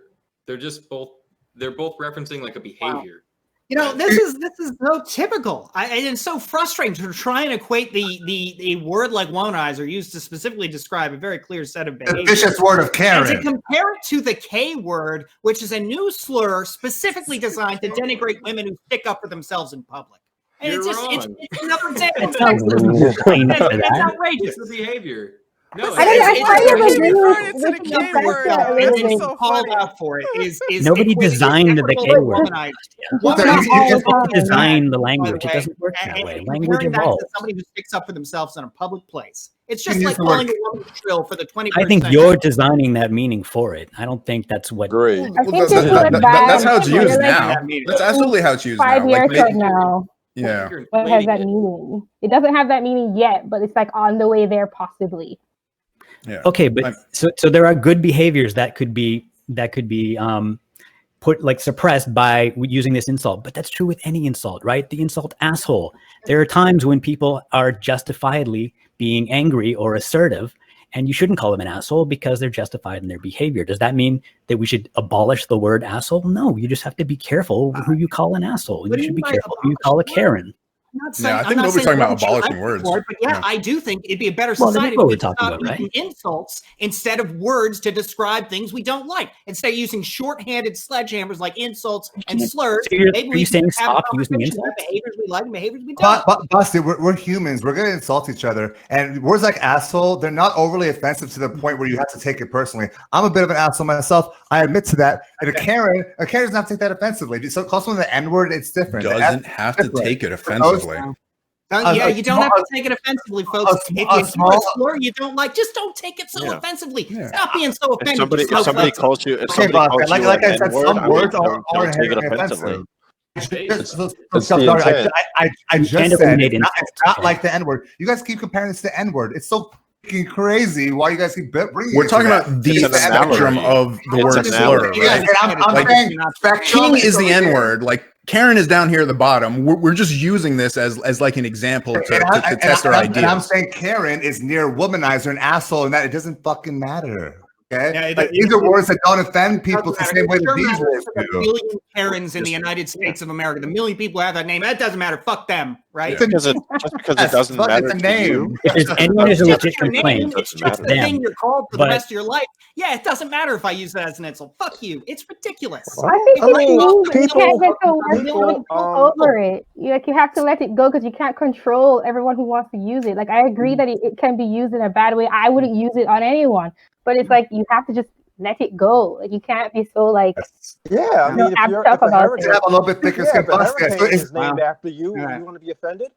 they're both referencing like a behavior. You know, this is so typical. It's so frustrating to try and equate the word like womanizer used to specifically describe a very clear set of The behaviors. vicious word of Karen. And to compare it to the K word, which is a new slur specifically designed to denigrate women who stick up for themselves in public. And You're it's just wrong. it's another example. It sounds explained for It's that. outrageous. It's the behavior. No, I don't know. I it's- kind of it's- agree referring to the with K your word, friend though. a little That's bit. so Called funny. out for it is Nobody equating designed the equitable K with word. womanizer. Just Women not are all all the time. Design the by language. the It way, doesn't work that and way. comparing Language that to evolves. somebody who sticks up for themselves in a public place. It's You just use like the word- calling a woman shrill for the 21st I think century. you're designing that meaning for it. I don't think that's what. Great. I think people are bad. That's how it's They're used like, now. That's absolutely how it's used 5 now. years Like, from now, yeah. You're what has inflating that it. meaning? It doesn't have that meaning yet, but it's like on the way there, possibly. Yeah. Okay, but so there are good behaviors that could be put like suppressed by using this insult. But that's true with any insult, right? The insult asshole. There are times when people are justifiably being angry or assertive, and you shouldn't call them an asshole because they're justified in their behavior. Does that mean that we should abolish the word asshole? No, you just have to be careful who you call an asshole. What do You you should be mean by careful who you call a abolish? Karen. I'm not Yeah, saying, I I'm think not nobody's saying talking about women should abolishing like words. for it, but yeah, Yeah. I do think it'd be a better Well, then society that's what if we we're could talking stop about, using insults instead of words to describe things we don't like. Instead of using shorthanded sledgehammers like insults and can't- slurs, so you're- maybe are we you can saying have a stop using conversation about insults? behaviors we like and behaviors we don't. Busted, we're humans. We're going to insult each other. And words like asshole, they're not overly offensive to the point where you have to take it personally. I'm a bit of an asshole myself. I admit to that. And a Karen doesn't have to take that offensively. So call someone the N-word, it's different. The Doesn't F- have to different. take it offensively. Yeah, you don't have to take it offensively, folks. If you hear a slur you don't like, just don't take it so Yeah. offensively. Yeah. Stop being so If offended. somebody Just no offense. calls you, Okay, Bob, like I said, N-word, some I mean, words don't are take it inherently offensively. offensive. It's the intent. I You just can't said eliminate it's insults, not okay? like the N-word. You guys keep comparing this to the N-word. It's so freaking crazy why you guys keep bringing We're it to talking that. about the It's an spectrum analogy. of the It's word an slur, analogy. Yeah, right? and I'm Like, saying spectrum King is the over here. N-word. Like Karen is down here at the bottom. We're just using this as like an example to test our And I'm ideas. saying Karen is near womanizer and asshole, and that it doesn't fucking matter. Okay, Yeah, like, these are words that don't offend people the same way that these words The do. million Karens in the United States of America, the million people who have that name, that doesn't matter. Fuck them, right? Just because it Yes, doesn't fuck, matter it's a to name. you. If there's anyone who's a It's legit your name. complaint, It's doesn't just the matter. thing you're called for But- the rest of your life. Yeah, it doesn't matter if I use that as an insult. Fuck you. It's ridiculous. I think I you mean, can't get so worked people, over it. You have to let it go because you can't control everyone who wants to use it. Like I agree that it can be used in a bad way. I wouldn't use it on anyone, but it's like you have to just let it go. Like you can't be so like Yeah, I mean, if I'm you're tough if a about hurricane, Have a little bit thicker yeah, skin. if a Busted. So hurricane it's is named wow. after you, Yeah. you want to be offended?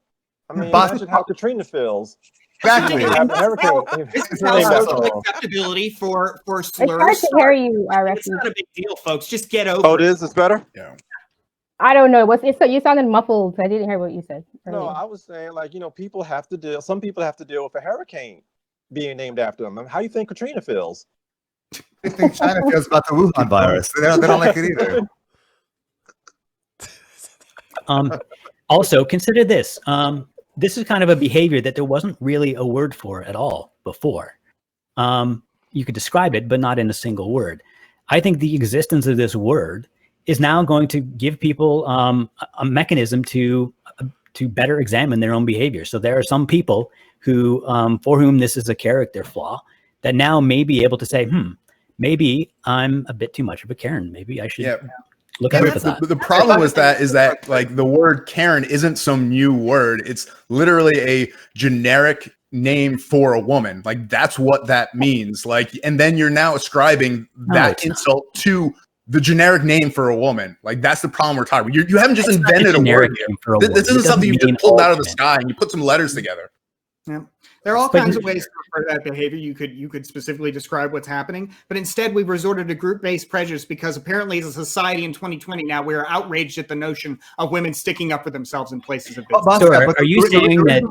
I mean, Busted. imagine how Katrina feels. exactly. You have a hurricane. This is named how after social her. acceptability for it's hard slurs. to hear you, I It's reckon. not a big deal, folks. Just get over Oh, it is. It's better. Yeah. I don't know. You sounded muffled. I didn't hear what you said. No, earlier. I was saying like people have to deal. Some people have to deal with a hurricane being named after them. How do you think Katrina feels? I think China feels about the Wuhan virus. They don't like it either. Also, consider this. This is kind of a behavior that there wasn't really a word for at all before. You could describe it, but not in a single word. I think the existence of this word is now going to give people a mechanism to better examine their own behavior. So there are some people who for whom this is a character flaw that now may be able to say, maybe I'm a bit too much of a Karen. Maybe I should look out for that. The problem with that is that like the word Karen isn't some new word. It's literally a generic name for a woman. Like that's what that means. Like, and then you're now ascribing that insult to the generic name for a woman. Like that's the problem we're talking about. You haven't just invented a word here. This isn't something you just pulled out of the sky and you put some letters together. Yeah. There are all kinds of ways to refer to that behavior. You could specifically describe what's happening, but instead we've resorted to group-based prejudice because apparently as a society in 2020 now we are outraged at the notion of women sticking up for themselves in places of business. So are you saying that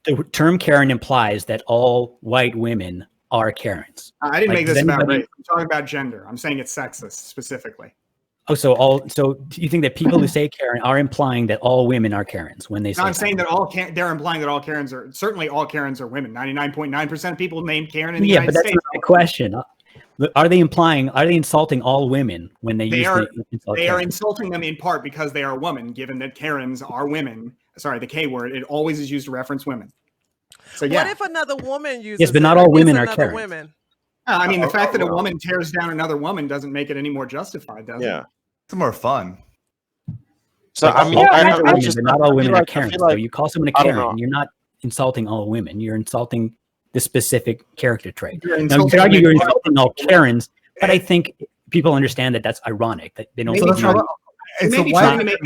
the term Karen implies that all white women are Karens? I didn't make this about race. I'm talking about gender. I'm saying it's sexist specifically. Oh, so do you think that people who say Karen are implying that all women are Karens when they say? No, I'm saying that they're implying that all Karens are certainly all Karens are women. 99.9% of people named Karen in the United States. Yeah, but that's not the question. Are they insulting all women when they use the insult? They are insulting them in part because they are women, given that Karens are women. Sorry, the K word, it always is used to reference women. So yeah. What if another woman uses Yes, but not all women are Karens. Women? I mean, the fact that a woman tears down another woman doesn't make it any more justified, does it? It's more fun. So I mean, not all women are Karens. So you call someone a Karen, you're not insulting all women. You're insulting the specific character trait. Now, you could argue you're insulting all Karens, but I think people understand that that's ironic. That they don't. It's maybe trying to make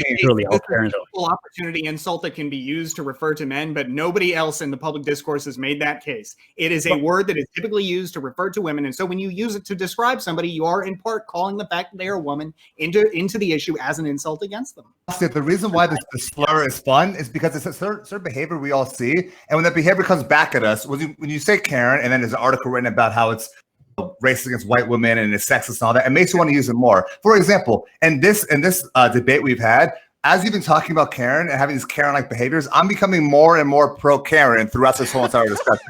all Karens an equal opportunity insult that can be used to refer to men, but nobody else in the public discourse has made that case. It is a word that is typically used to refer to women, and so when you use it to describe somebody, you are in part calling the fact that they are a woman into the issue as an insult against them. The reason why the slur is fun is because it's a certain behavior we all see, and when that behavior comes back at us, when you say Karen, and then there's an article written about how it's racist against white women and it's sexist and all that, it makes you want to use it more. For example, in this debate we've had, as you've been talking about Karen and having these Karen-like behaviors, I'm becoming more and more pro-Karen throughout this whole entire discussion.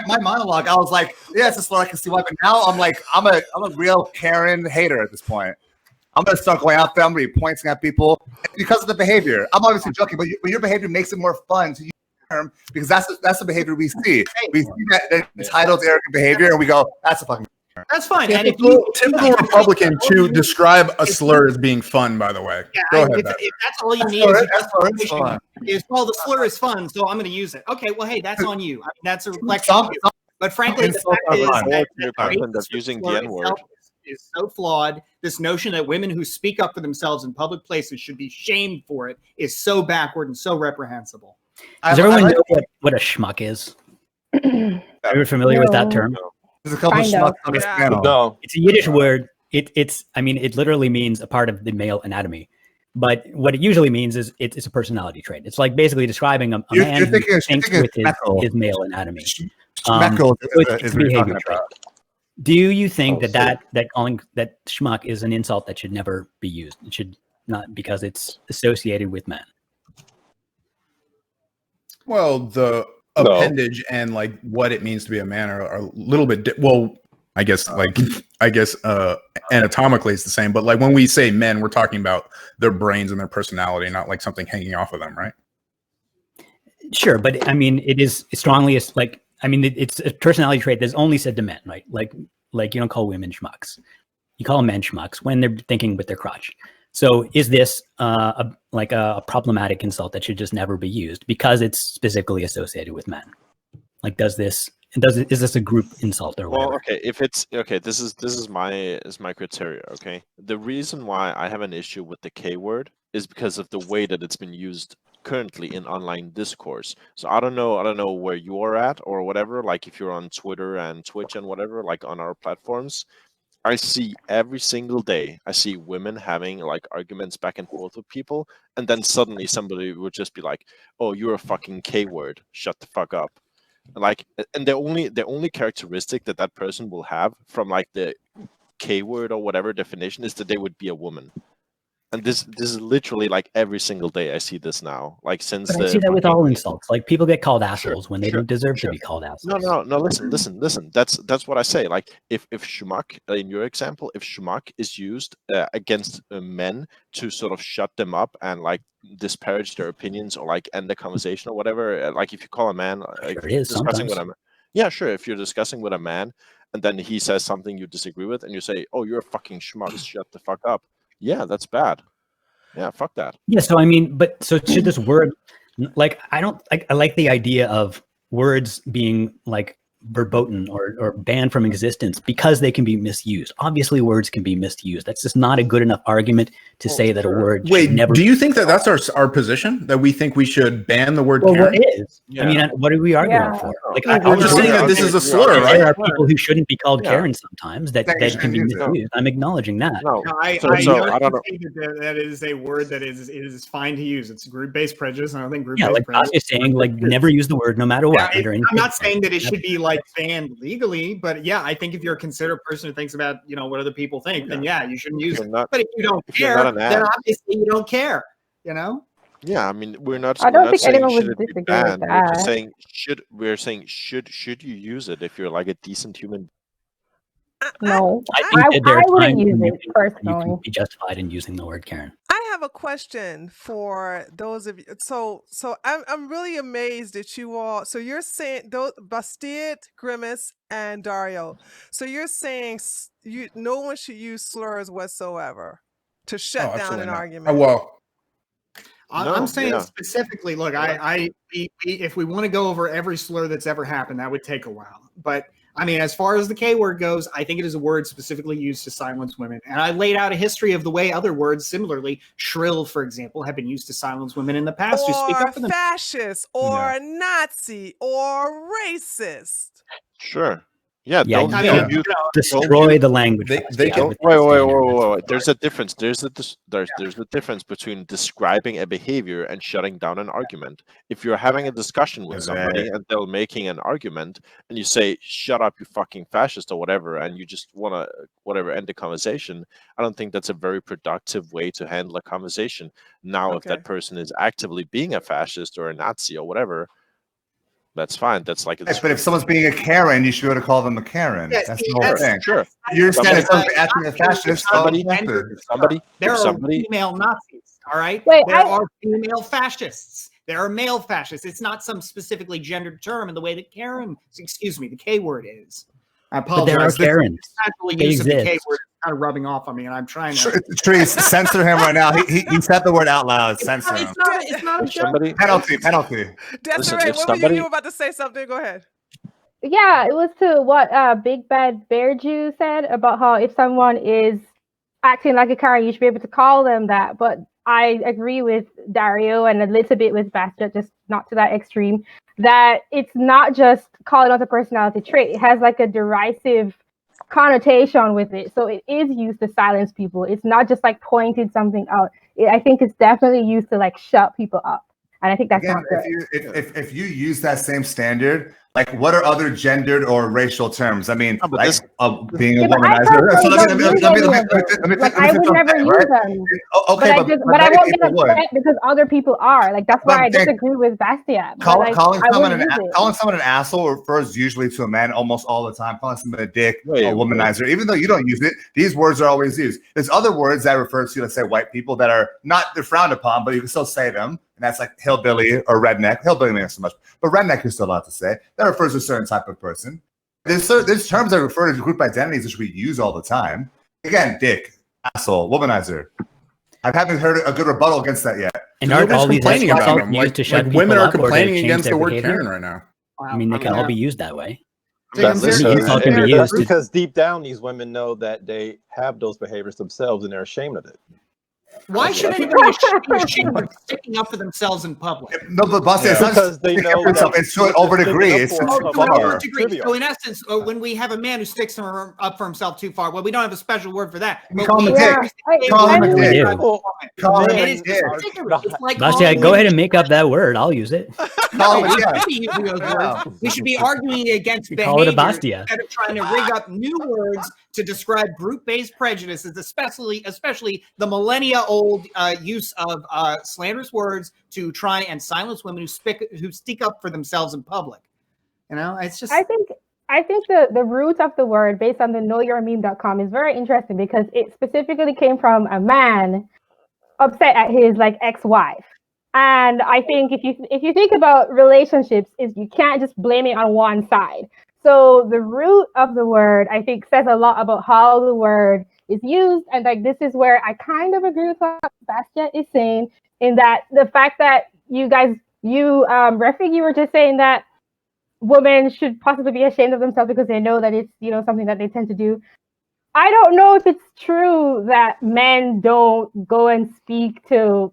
My monologue, I was like, yeah, it's a slur, I can see why, but now I'm like, I'm a real Karen hater at this point. I'm going to start going out there, I'm going to be pointing at people because of the behavior. I'm obviously joking, but your behavior makes it more fun to use because that's the behavior we see. We see that entitled, arrogant behavior, and we go, "That's a fucking." That's fine. Typical Republican to describe a slur as being fun. By the way, yeah, go ahead. If that's all you need is well, the slur is fun, so I'm going to use it. Okay, well, hey, that's on you. I mean, that's a reflection. But frankly, the fact is that using the N-word is so flawed. This notion that women who speak up for themselves in public places should be shamed for it is so backward and so reprehensible. Does everyone know what a schmuck is? Are you familiar with that term? There's a couple of schmucks on this panel. No. It's a Yiddish word. It literally means a part of the male anatomy. But what it usually means is it's a personality trait. It's like basically describing a man who thinks with his male anatomy. It's a behavior trait. Do you think that calling that schmuck is an insult that should never be used? It should not, because it's associated with men. Well, the appendage and like what it means to be a man are a little bit I guess anatomically it's the same, but like when we say men, we're talking about their brains and their personality, not like something hanging off of them, right? Sure, but I mean, it is strongly it's a personality trait that's only said to men, right? Like you don't call women schmucks. You call men schmucks when they're thinking with their crotch. So is this a problematic insult that should just never be used because it's specifically associated with men? Like, is this a group insult or whatever? Well, okay, if it's okay, this is my criteria. Okay, the reason why I have an issue with the K word is because of the way that it's been used currently in online discourse. So I don't know where you are at or whatever. Like if you're on Twitter and Twitch and whatever, like on our platforms. I see every single day, I see women having like arguments back and forth with people, and then suddenly somebody would just be like, "Oh, you're a fucking K word. Shut the fuck up." And the only characteristic that person will have from like the K word or whatever definition is that they would be a woman. And this is literally like every single day I see this now. Like since But I see that with all insults. Like people get called assholes when they don't deserve to be called assholes. No. Listen. That's what I say. Like if schmuck, in your example, if schmuck is used against men to sort of shut them up and like disparage their opinions or like end the conversation or whatever. Like if you call a man, like, Sure it is discussing sometimes. with a man. Yeah, sure. If you're discussing with a man and then he says something you disagree with, and you say, "Oh, you're a fucking schmuck. Shut the fuck up." Yeah, that's bad. Yeah, fuck that. Yeah, so I mean, but so should this word, like, I like the idea of words being like verboten or banned from existence because they can be misused. Obviously, words can be misused. That's just not a good enough argument to say that a word should Wait, never. do you think that that's our position, that we think we should ban the word Well, Karen? it is. I mean, what are we arguing for? Like, I'm just saying that this is a slur, right? There are people who shouldn't be called Karen sometimes that can be misused. I'm acknowledging that. No, I I don't know. that is a word that is fine to use. It's group-based prejudice. I don't think group-based like prejudice. is saying, like, never use the word no matter what. I'm not saying that it should be like banned legally, but yeah, I think if you're a considerate person who thinks about what other people think, then yeah, you shouldn't use it. But if you don't care, then obviously you don't care. Yeah, I mean, we're not. I don't we're not think saying anyone should would it be disagree with banned. We're just that. saying should you use it if you're like a decent human? No, I think that there are wouldn't times use when it you personally. can be justified in using the word Karen. I have a question for those of you. So I'm really amazed at you all. So you're saying those Bastid, Grimace, and Dario. So you're saying no one should use slurs whatsoever to shut down an argument. I'm saying specifically, look, if we want to go over every slur that's ever happened, that would take a while. But I mean, as far as the K word goes, I think it is a word specifically used to silence women. And I laid out a history of the way other words, similarly, shrill, for example, have been used to silence women in the past. Or to speak up for them. fascist, or Nazi, or racist. Sure. Yeah, don't destroy the language. They don't. Wait. There's a difference. There's a difference between describing a behavior and shutting down an argument. If you're having a discussion with somebody and they're making an argument, and you say "shut up, you fucking fascist" or whatever, and you just want to end the conversation, I don't think that's a very productive way to handle a conversation. Now, if that person is actively being a fascist or a Nazi or whatever, that's fine. That's like. But if someone's being a Karen, you should be able to call them a Karen. Yeah, that's the whole thing. Sure. You're saying someone's acting a fascist. There are female Nazis. All right. There are female fascists. There are male fascists. It's not some specifically gendered term in the way that the K word is. I apologize. But there are Karens. The use of the K word is kind of rubbing off on me, and I'm trying to. Trees, censor him right now. He said the word out loud. Censor him. It's not a joke. Penalty. Desi-Rae, what were you about to say something? Go ahead. Yeah, it was to what Big Bad Bear Jew said about how if someone is acting like a Karen, you should be able to call them that. But I agree with Dario and a little bit with Bastet, just not to that extreme, that it's not just calling out a personality trait. It has like a derisive connotation with it. So it is used to silence people. It's not just like pointing something out. I think it's definitely used to like shut people up. And I think that's not good. If you use that same standard, like what are other gendered or racial terms? I mean, like being a womanizer. I would never use them. Okay, but I won't get upset because other people are. Like that's why I disagree with Bastia. Calling someone an asshole refers usually to a man almost all the time. Calling someone a dick, a womanizer, even though you don't use it, these words are always used. There's other words that refer to, let's say, white people that are they're frowned upon, but you can still say them. And that's like hillbilly or redneck. Hillbilly maybe not so much, but redneck is still allowed to say. That refers to a certain type of person. There's terms that refer to group identities which we use all the time. Again, dick, asshole, womanizer. I haven't heard a good rebuttal against that yet. And aren't all these complaining about them? Like women are complaining against the word Karen right now. I mean, they can all be used that way. Because deep down, these women know that they have those behaviors themselves and they're ashamed of it. Why should anybody be ashamed of sticking up for themselves in public? No, but boss, it's not because they know it's to an over degree. It's too far. So in essence, when we have a man who sticks up for himself too far, well, we don't have a special word for that. Call him a dick. Call him a dick. Bastia, go ahead and make up that word. I'll use it. We should be arguing against behavior instead of trying to rig up new words to describe group-based prejudices, especially the millennia-old use of slanderous words to try and silence women who speak up for themselves in public. You know, it's just. I think the root of the word, based on the knowyourmeme.com, is very interesting because it specifically came from a man upset at his ex-wife. And I think if you think about relationships, is you can't just blame it on one side. So the root of the word, I think, says a lot about how the word is used. And this is where I kind of agree with what Bastia is saying, in that the fact that Rafiq, you were just saying that women should possibly be ashamed of themselves because they know that it's something that they tend to do. I don't know if it's true that men don't go and speak to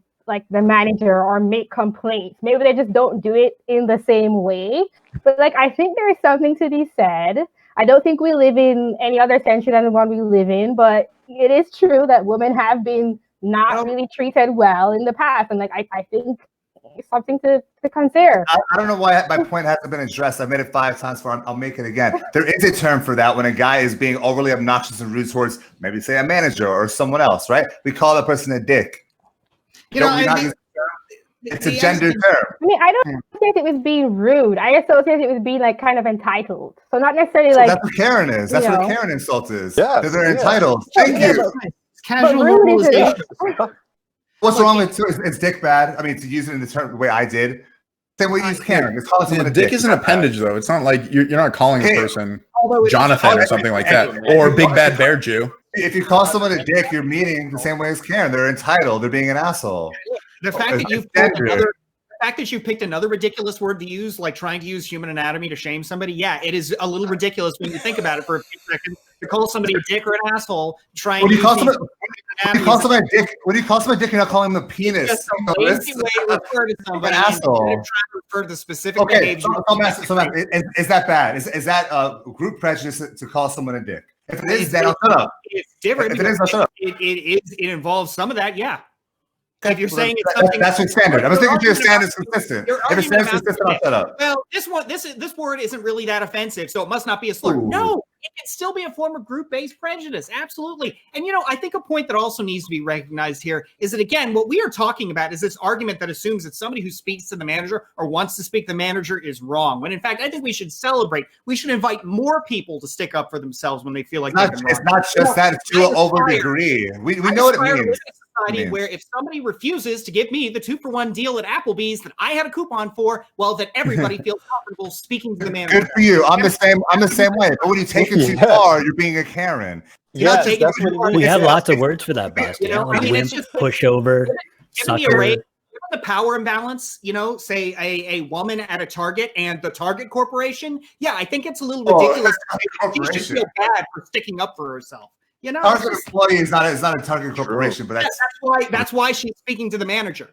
the manager or make complaints. Maybe they just don't do it in the same way. But I think there is something to be said. I don't think we live in any other century than the one we live in, but it is true that women have been not really treated well in the past. And I think it's something to consider. I don't know why my point hasn't been addressed. I've made it 5 times before. I'll make it again. There is a term for that when a guy is being overly obnoxious and rude towards maybe say a manager or someone else, right? We call that person a dick. It's a gender term. I mean, I don't associate it with being rude. I associate it with being kind of entitled. So not necessarily that's what Karen is. That's what a Karen insult is. Yeah, they're entitled. Thank you. Casual normalization. What's wrong with it's dick bad? I mean, to use it in the way I did. Same way you use Karen. It's calling someone a dick. Dick is an appendage, though. It's not like you're not calling a person Jonathan or something like that, or Big Bad Bear Jew. If you call someone a dick, you're meaning the same way as Karen. They're entitled. They're being an asshole. The fact that you picked another ridiculous word to use, like trying to use human anatomy to shame somebody, yeah, it is a little ridiculous when you think about it for a few seconds. To call somebody a dick or an asshole, when you call somebody a dick, you're not calling them a penis. Just some lazy way to refer to somebody. An asshole. Trying to refer to the specific behavior. Is that bad? Is that group prejudice to call someone a dick? If it is, then I'll shut up. It's different. If it is, I'll shut up. It involves some of that, yeah. If you're saying it's something that's your standard. I was thinking your standard is consistent. If it's consistent, I'll shut up. Well, this word isn't really that offensive, so it must not be a slur. Ooh. No, it can still be a form of group-based prejudice. Absolutely. And I think a point that also needs to be recognized here is that, again, what we are talking about is this argument that assumes that somebody who speaks to the manager or wants to speak to the manager is wrong. When in fact, I think we should celebrate. We should invite more people to stick up for themselves when they feel like it's not just that. It's to an over degree. We know what it means. Society where if somebody refuses to give me the 2-for-1 deal at Applebee's that I had a coupon for, well, that everybody feels comfortable speaking to the manager. Good for you. I'm the same way. But when you take it too far, you're being a Karen. Yeah, we have lots of words for that, Basti. Wimp, pushover, sucker. The power imbalance, say a woman at a Target and the Target Corporation. Yeah, I think it's a little ridiculous. She should feel bad for sticking up for herself. Target employee is not a Target Corporation, but that's why she's speaking to the manager.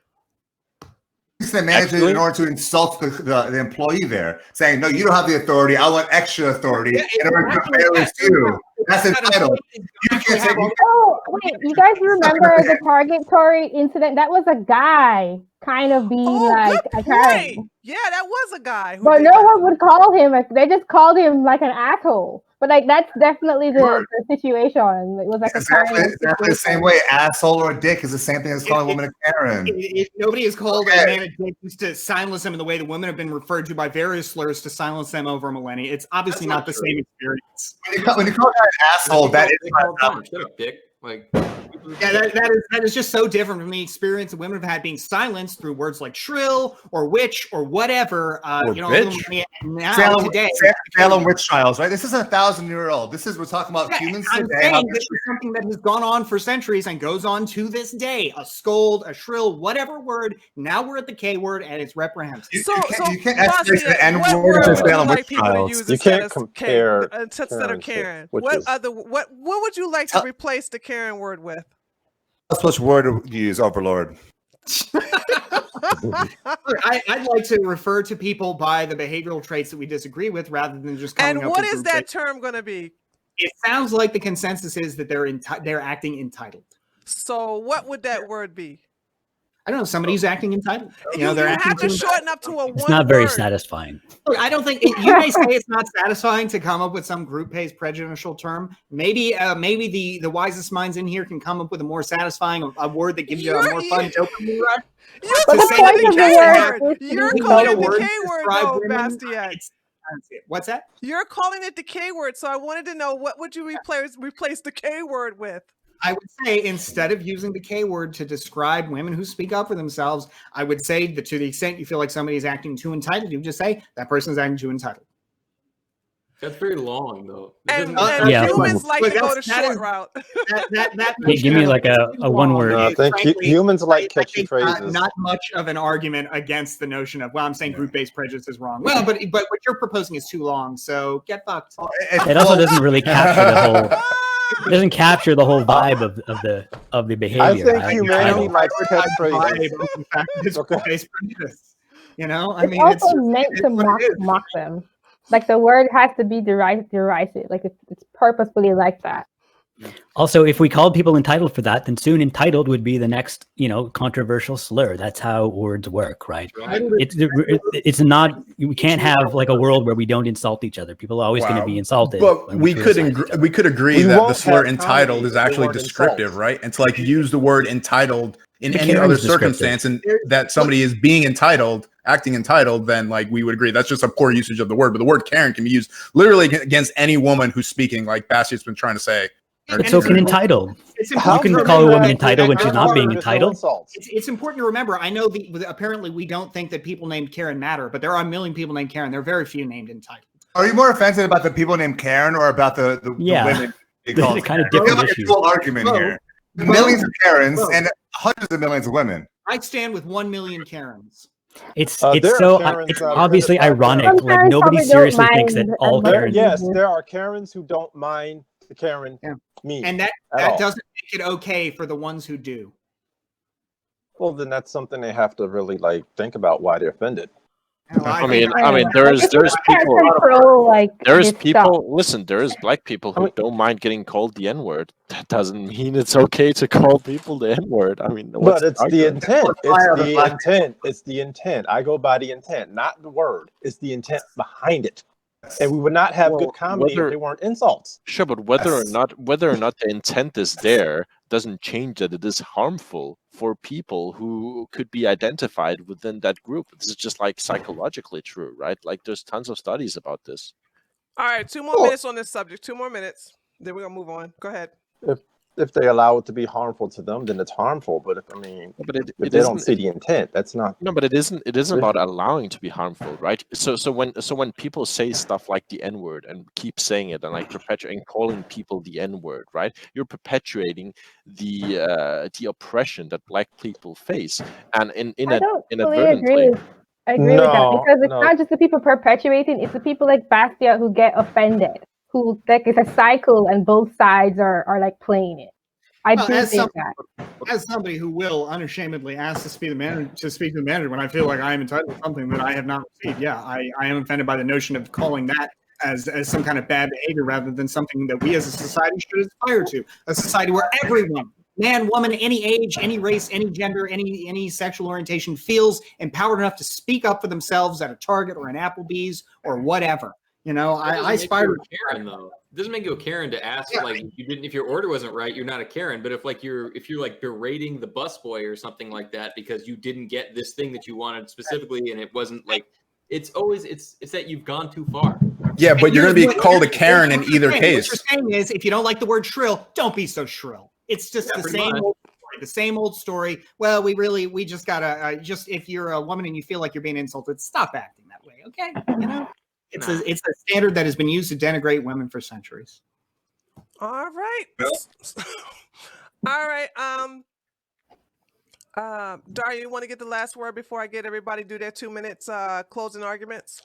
The manager in order to insult the employee there, saying, "No, you don't have the authority. I want extra authority in order to compare this to." That's entitled. You can't say. Oh, wait! You guys remember the Target Tory incident? That was a guy kind of being a Karen. Yeah, that was a guy. But no one would call him. They just called him like an asshole. But that's definitely the situation. It was exactly the same way. Asshole or a dick is the same thing as calling a woman a Karen. If nobody has called a man a dick to silence them in the way that women have been referred to by various slurs to silence them over millennia, it's obviously not the same experience. When you call a guy an asshole, that is shut up, dick. That is just so different from the experience that women have had being silenced through words like shrill or witch or whatever. Now today, Salem witch trials, right? This is 1,000-year-old. We're talking about humans today. This is something that has gone on for centuries and goes on to this day. A scold, a shrill, whatever word. Now we're at the K word and it's reprehensible. You can't estimate the N word to Salem witch trials. You can't compare instead of Karen. What would you like to replace the Karen word with? Which word to use, Overlord? I'd like to refer to people by the behavioral traits that we disagree with rather than just coming up with. And what is that term going to be? It sounds like the consensus is that they're acting entitled. So what would that word be? I don't know, somebody who's acting entitled. You they're acting have to too shorten up to a It's one not very word. satisfying. Look, I don't think you may say it's not satisfying to come up with some group-based prejudicial term. Maybe the wisest minds in here can come up with a more satisfying a word that gives you a more fun dopamine rush. You're But the calling point it of the the K word word. is to You're be calling it told. the word K to word, describe though, women. Bastiat. I don't see it. What's that? You're calling it the K word, so I wanted to know what would you replace the K word with? I would say instead of using the K word to describe women who speak up for themselves, I would say that to the extent you feel like somebody is acting too entitled, you just say that person is acting too entitled. That's very long, though. And Yeah. humans like Look, to go the that short is- route. Give me like a one word. No, I think humans like catchy phrases. Not much of an argument against the notion of, well, I'm saying group-based prejudice is wrong. Well, but what you're proposing is too long, so get fucked. It also doesn't really capture the whole. It doesn't capture the whole vibe of the behavior. I think right? humanity likes Vibe catchphrases. of the fact that it's Okay. group-based prejudice. I It's mean, also meant to what it is. mock them. Like the word has to be derisive. Like it's purposefully like that. Also, if we called people entitled for that, then soon entitled would be the next, controversial slur. That's how words work, right? It's not. We can't have like a world where we don't insult each other. People are always going to be insulted. But when we could criticize each other. we could agree We that the won't slur have entitled comedy is if they actually weren't descriptive, insults. right? And to like use the word entitled in The any Karen other is descriptive. circumstance and that somebody is being entitled, acting entitled, then like we would agree that's just a poor usage of the word. But the word Karen can be used literally against any woman who's speaking, like Bastiat's been trying to say. But so can entitled. It's You important can to call a remember woman that- entitled when she's not being There's no entitled. insults. It's important to remember. I know apparently we don't think that people named Karen matter, but there are a million people named Karen. There are very few named entitled. Are you more offended about the people named Karen or about the Yeah. women? They're kind of I feel different like issues. a full argument here. Millions of Karens and hundreds of millions of women. I stand with 1 million Karens. It's there are so Karens it's that are obviously offended by ironic. Some Like Karens nobody probably don't seriously thinks that mind all as much Karens. Yes, there are Karens who don't mind the Karen me. And that at all. doesn't make it okay for the ones who do. Well, then that's something they have to really like think about why they're offended. I mean, there's people. There's people. Listen, there is black people who don't mind getting called the N-word. That doesn't mean it's okay to call people the N-word. I mean, But it's the intent. It's the black intent. It's the intent. I go by the intent, not the word. It's the intent behind it. And we would not have good comedy if they weren't insults. Sure, but whether or not the intent is there doesn't change that it is harmful for people who could be identified within that group. This is just like psychologically true, right? Like there's tons of studies about this. All right, 2 more minutes on this subject. 2 more minutes. Then we're gonna move on. Go ahead. If they allow it to be harmful to them, then it's harmful. But if if they don't see the intent, that's not. No, but it isn't about allowing to be harmful, right? So when people say stuff like the N-word and keep saying it and like perpetuating calling people the N-word, right? You're perpetuating the oppression that black people face, and I don't fully inadvertently. agree with that because it's not just the people perpetuating; it's the people like Bastiat who get offended, who like it's a cycle, and both sides are like playing it. I do think that. As somebody who will unashamedly ask to speak to the manager when I feel like I am entitled to something that I have not received, yeah, I am offended by the notion of calling that as some kind of bad behavior rather than something that we as a society should aspire to. A society where everyone, man, woman, any age, any race, any gender, any sexual orientation, feels empowered enough to speak up for themselves at a Target or an Applebee's or whatever. I aspire to Karen though. It doesn't make you a Karen to ask if your order wasn't right, you're not a Karen. But if you're like berating the busboy or something like that because you didn't get this thing that you wanted specifically and it wasn't like it's that you've gone too far. Yeah, but you're going to be called a Karen in either case. What you're saying is, if you don't like the word shrill, don't be so shrill. It's just the same old story. The same old story. Well, we just gotta if you're a woman and you feel like you're being insulted, stop acting that way. Okay, it's a standard that has been used to denigrate women for centuries. All right. All right. Daria, you want to get the last word before I get everybody do their 2 minutes closing arguments?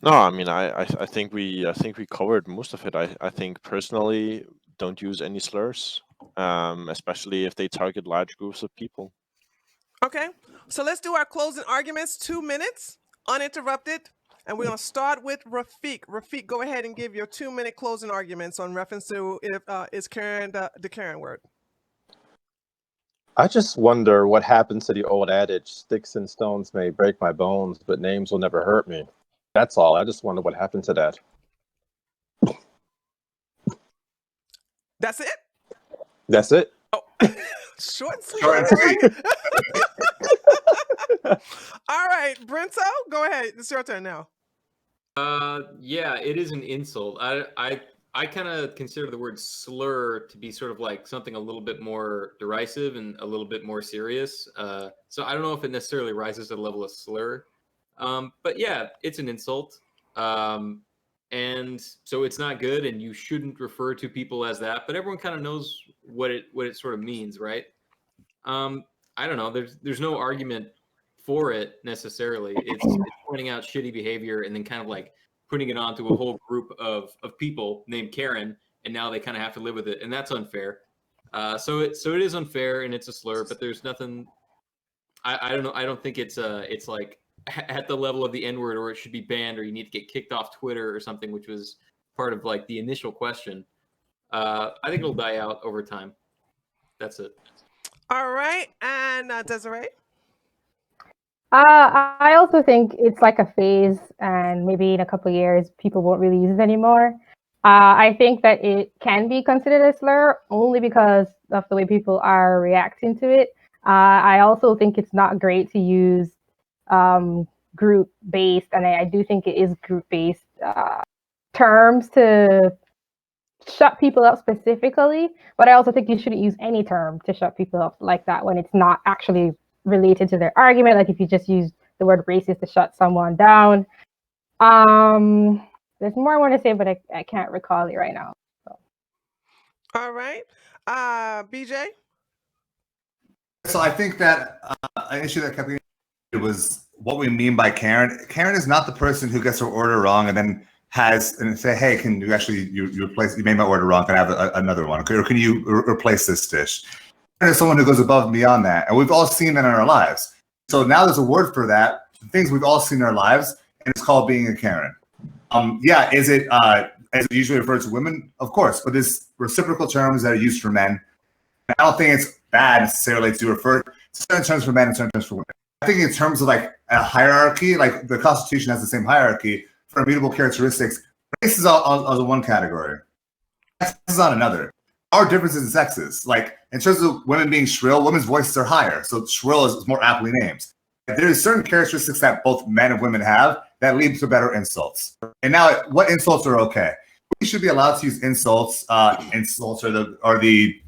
No, I mean I think we covered most of it. I think personally, don't use any slurs, especially if they target large groups of people. Okay, so let's do our closing arguments. 2 minutes, uninterrupted. And we're going to start with Rafiq. Rafiq, go ahead and give your 2-minute closing arguments on reference to is Karen the Karen word. I just wonder what happens to the old adage, sticks and stones may break my bones, but names will never hurt me. That's all. I just wonder what happened to that. That's it? That's it. Oh, short and sweet. Short and I like sweet. it. All right, Brento, go ahead. It's your turn now. Yeah, it is an insult. I kind of consider the word slur to be sort of like something a little bit more derisive and a little bit more serious. So I don't know if it necessarily rises to the level of slur. But yeah, it's an insult. And so it's not good, and you shouldn't refer to people as that. But everyone kind of knows what it sort of means, right? I don't know. There's no argument for it necessarily. It's pointing out shitty behavior and then kind of like putting it onto a whole group of people named Karen, and now they kind of have to live with it, and that's unfair. So it is unfair, and it's a slur. But there's nothing. I don't know. I don't think it's like at the level of the N-word, or it should be banned, or you need to get kicked off Twitter or something, which was part of like the initial question. I think it'll die out over time. That's it. All right, and Desi-Rae? I also think it's like a phase, and maybe in a couple of years, people won't really use it anymore. I think that it can be considered a slur only because of the way people are reacting to it. I also think it's not great to use group-based, and I do think it is group-based terms to shut people up specifically, but I also think you shouldn't use any term to shut people up like that when it's not actually related to their argument. Like if you just use the word racist to shut someone down. There's more I want to say, but I can't recall it right now. So. All right. BJ? So I think that an issue that kept getting was what we mean by Karen. Karen is not the person who gets her order wrong and then has and say, "Hey, can you actually you replace? You made my order wrong. Can I have another one? Or can you replace this dish?" Karen is someone who goes above and beyond that, and we've all seen that in our lives. So now there's a word for that. Things we've all seen in our lives, and it's called being a Karen. Yeah, is it as it usually refers to women? Of course, but there's reciprocal terms that are used for men. I don't think it's bad necessarily to refer to certain terms for men and certain terms for women. I think in terms of like a hierarchy, like the Constitution has the same hierarchy for immutable characteristics. Race is on the one category. Sex is on another. Our differences in sexes, like in terms of women being shrill, women's voices are higher, so shrill is more aptly named. There are certain characteristics that both men and women have that lead to better insults. And now, what insults are okay? We should be allowed to use insults. Insults are the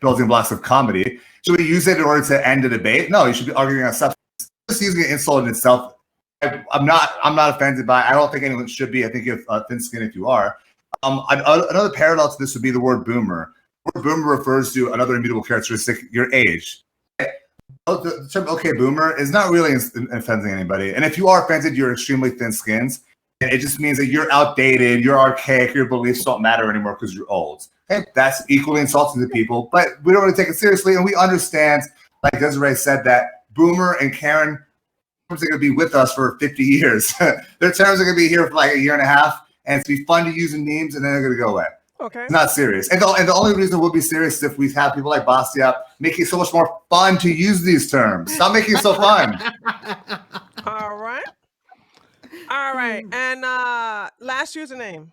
building blocks of comedy. Should we use it in order to end a debate? No, you should be arguing on substance. Just using an insult in itself, I'm not offended by it. I don't think anyone should be. I think if thin skin if you are. Another parallel to this would be the word boomer. The word boomer refers to another immutable characteristic, your age. The term "okay, boomer" is not really offending anybody. And if you are offended, you're extremely thin-skinned. And it just means that you're outdated, you're archaic, your beliefs don't matter anymore because you're old. Okay, that's equally insulting to people, but we don't really take it seriously, and we understand, like Desi-Rae said, that Boomer and Karen are going to be with us for 50 years. Their terms are going to be here for like a year and a half, and it's going to be fun to use in memes, and then they're going to go away. Okay. It's not serious. And the only reason we'll be serious is if we have people like Bastiat making it so much more fun to use these terms. Stop making it so fun. All right. All right. And last username.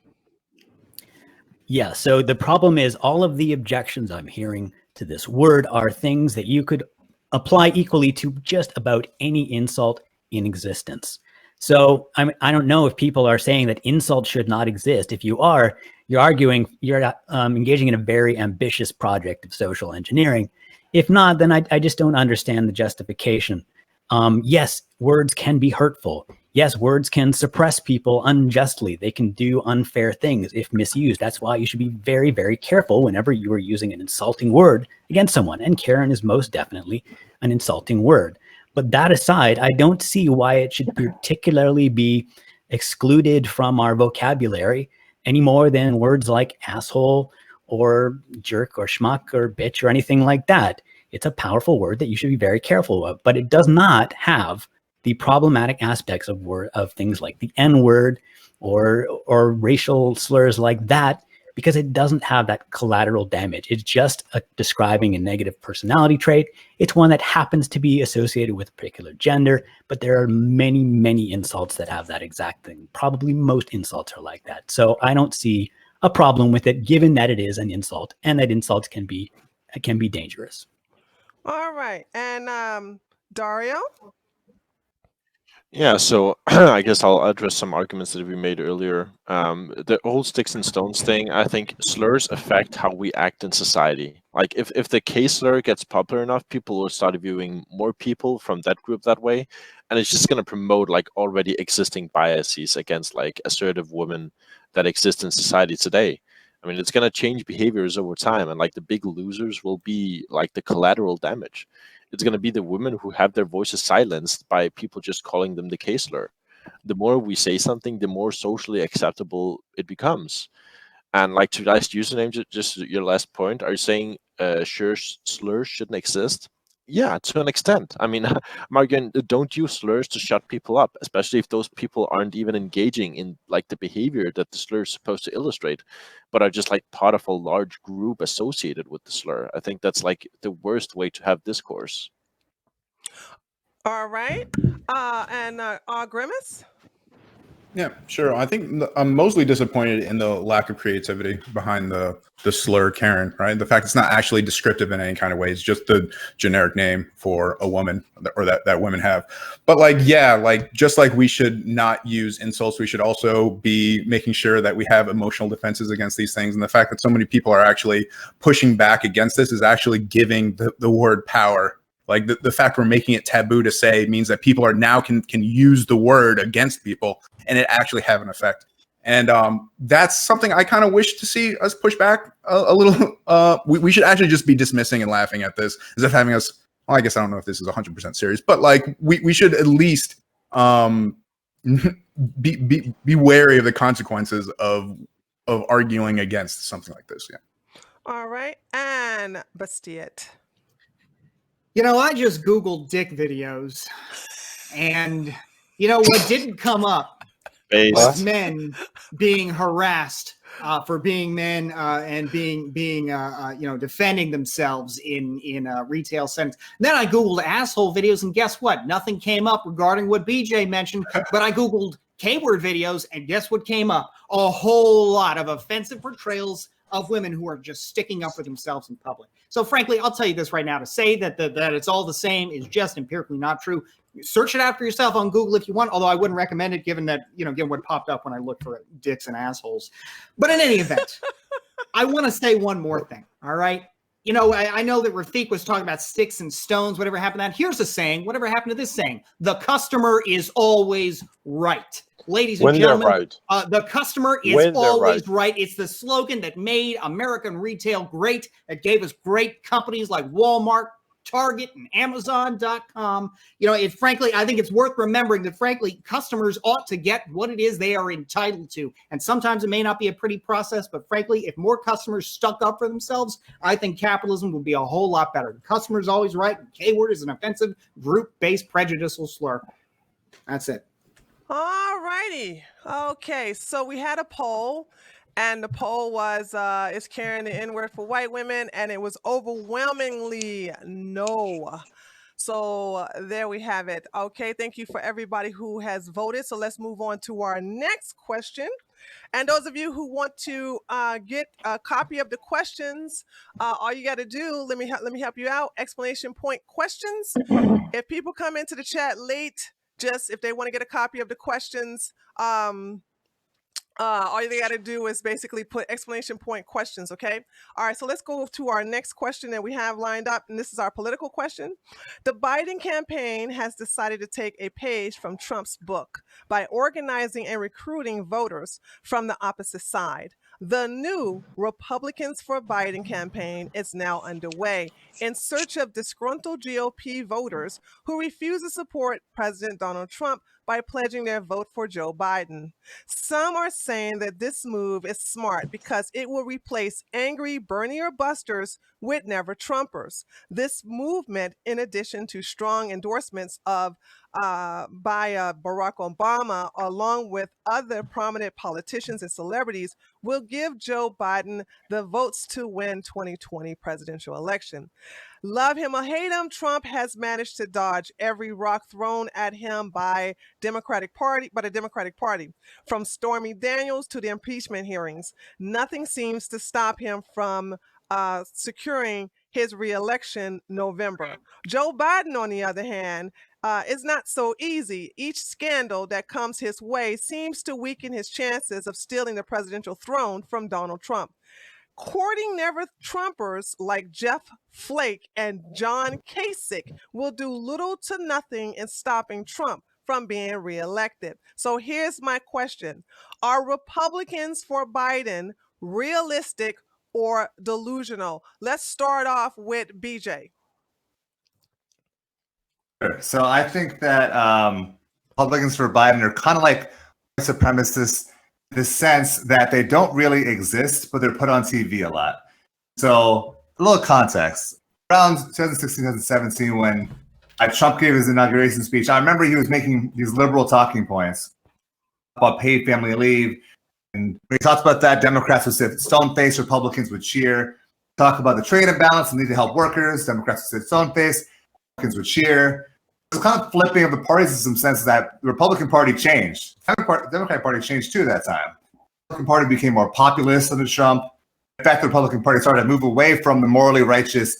Yeah, so the problem is all of the objections I'm hearing to this word are things that you could apply equally to just about any insult in existence. So I don't know if people are saying that insults should not exist. If you are, you're arguing, you're engaging in a very ambitious project of social engineering. If not, then I just don't understand the justification. Yes, words can be hurtful. Yes, words can suppress people unjustly. They can do unfair things if misused. That's why you should be very, very careful whenever you are using an insulting word against someone. And Karen is most definitely an insulting word. But that aside, I don't see why it should particularly be excluded from our vocabulary any more than words like asshole or jerk or schmuck or bitch or anything like that. It's a powerful word that you should be very careful of, but it does not have the problematic aspects of things like the N-word or racial slurs like that, because it doesn't have that collateral damage. It's just describing a negative personality trait. It's one that happens to be associated with a particular gender, but there are many, many insults that have that exact thing. Probably most insults are like that. So I don't see a problem with it, given that it is an insult and that insults can be dangerous. All right. And Dario? Yeah, so I guess I'll address some arguments that we made earlier. The whole sticks and stones thing, I think slurs affect how we act in society. Like if the K slur gets popular enough, people will start viewing more people from that group that way, and it's just gonna promote like already existing biases against like assertive women that exist in society today. I mean, it's gonna change behaviors over time, and like the big losers will be like the collateral damage. It's going to be the women who have their voices silenced by people just calling them the K slur. The more we say something, the more socially acceptable it becomes. And like to last username, just your last point, are you saying sure slurs shouldn't exist? Yeah, to an extent. I mean, I'm arguing don't use slurs to shut people up, especially if those people aren't even engaging in like the behavior that the slur is supposed to illustrate, but are just like part of a large group associated with the slur. I think that's like the worst way to have discourse. All right. And Grimace? Yeah, sure. I think I'm mostly disappointed in the lack of creativity behind the slur Karen, right? The fact it's not actually descriptive in any kind of way. It's just the generic name for a woman or that women have. But like, yeah, like just like we should not use insults, we should also be making sure that we have emotional defenses against these things. And the fact that so many people are actually pushing back against this is actually giving the word power. Like the fact we're making it taboo to say means that people are now can use the word against people and it actually have an effect. And that's something I kind of wish to see us push back a little. We should actually just be dismissing and laughing at this as if having us, well, I guess I don't know if this is 100% serious, but like we should at least be wary of the consequences of arguing against something like this. Yeah. All right. And Bastiat. You know, I just Googled dick videos, and you know what didn't come up was men being harassed for being men and being defending themselves in retail settings. Then I Googled asshole videos, and guess what? Nothing came up regarding what BJ mentioned. But I Googled K-word videos, and guess what came up? A whole lot of offensive portrayals of women who are just sticking up for themselves in public. So frankly, I'll tell you this right now, to say that it's all the same is just empirically not true. Search it out for yourself on Google if you want, although I wouldn't recommend it given that, given what popped up when I looked for dicks and assholes. But in any event, I want to say one more thing, all right? I know that Rafiq was talking about sticks and stones, whatever happened to that. Here's a saying, whatever happened to this saying, the customer is always right. Ladies and gentlemen, right. The customer is always right. It's the slogan that made American retail great, that gave us great companies like Walmart, Target, and Amazon.com. Frankly, I think it's worth remembering that, frankly, customers ought to get what it is they are entitled to. And sometimes it may not be a pretty process, but frankly, if more customers stuck up for themselves, I think capitalism would be a whole lot better. The customer is always right. K-word is an offensive, group-based, prejudicial slur. That's it. All righty. Okay, so we had a poll, and the poll was, is Karen the N-word for white women? And it was overwhelmingly no. So there we have it. Okay, thank you for everybody who has voted. So let's move on to our next question. And those of you who want to get a copy of the questions, all you got to do, let me help you out. Explanation point questions. If people come into the chat late, just if they want to get a copy of the questions, all they got to do is basically put explanation point questions. Okay. All right. So let's go to our next question that we have lined up. And this is our political question. The Biden campaign has decided to take a page from Trump's book by organizing and recruiting voters from the opposite side. The new Republicans for Biden campaign is now underway in search of disgruntled GOP voters who refuse to support President Donald Trump by pledging their vote for Joe Biden. Some are saying that this move is smart because it will replace angry Bernie or busters with never Trumpers. This movement, in addition to strong endorsements of by Barack Obama, along with other prominent politicians and celebrities, will give Joe Biden the votes to win 2020 presidential election. Love him or hate him, Trump has managed to dodge every rock thrown at him by the Democratic Party. From Stormy Daniels to the impeachment hearings, nothing seems to stop him from securing his reelection November. Joe Biden, on the other hand, is not so easy. Each scandal that comes his way seems to weaken his chances of stealing the presidential throne from Donald Trump. Courting never Trumpers like Jeff Flake and John Kasich will do little to nothing in stopping Trump from being reelected. So here's my question. Are Republicans for Biden realistic or delusional? Let's start off with BJ. So I think that Republicans for Biden are kind of like supremacists in the sense that they don't really exist, but they're put on TV a lot. So a little context. Around 2016, 2017, when Trump gave his inauguration speech, I remember he was making these liberal talking points about paid family leave. And when he talked about that, Democrats would sit stone-faced, Republicans would cheer. Talk about the trade imbalance and need to help workers, Democrats would sit stone-faced, Republicans would cheer. It was kind of flipping of the parties in some sense that the Republican Party changed. The Democratic Party changed too at that time. The Republican Party became more populist under Trump. In fact, the Republican Party started to move away from the morally righteous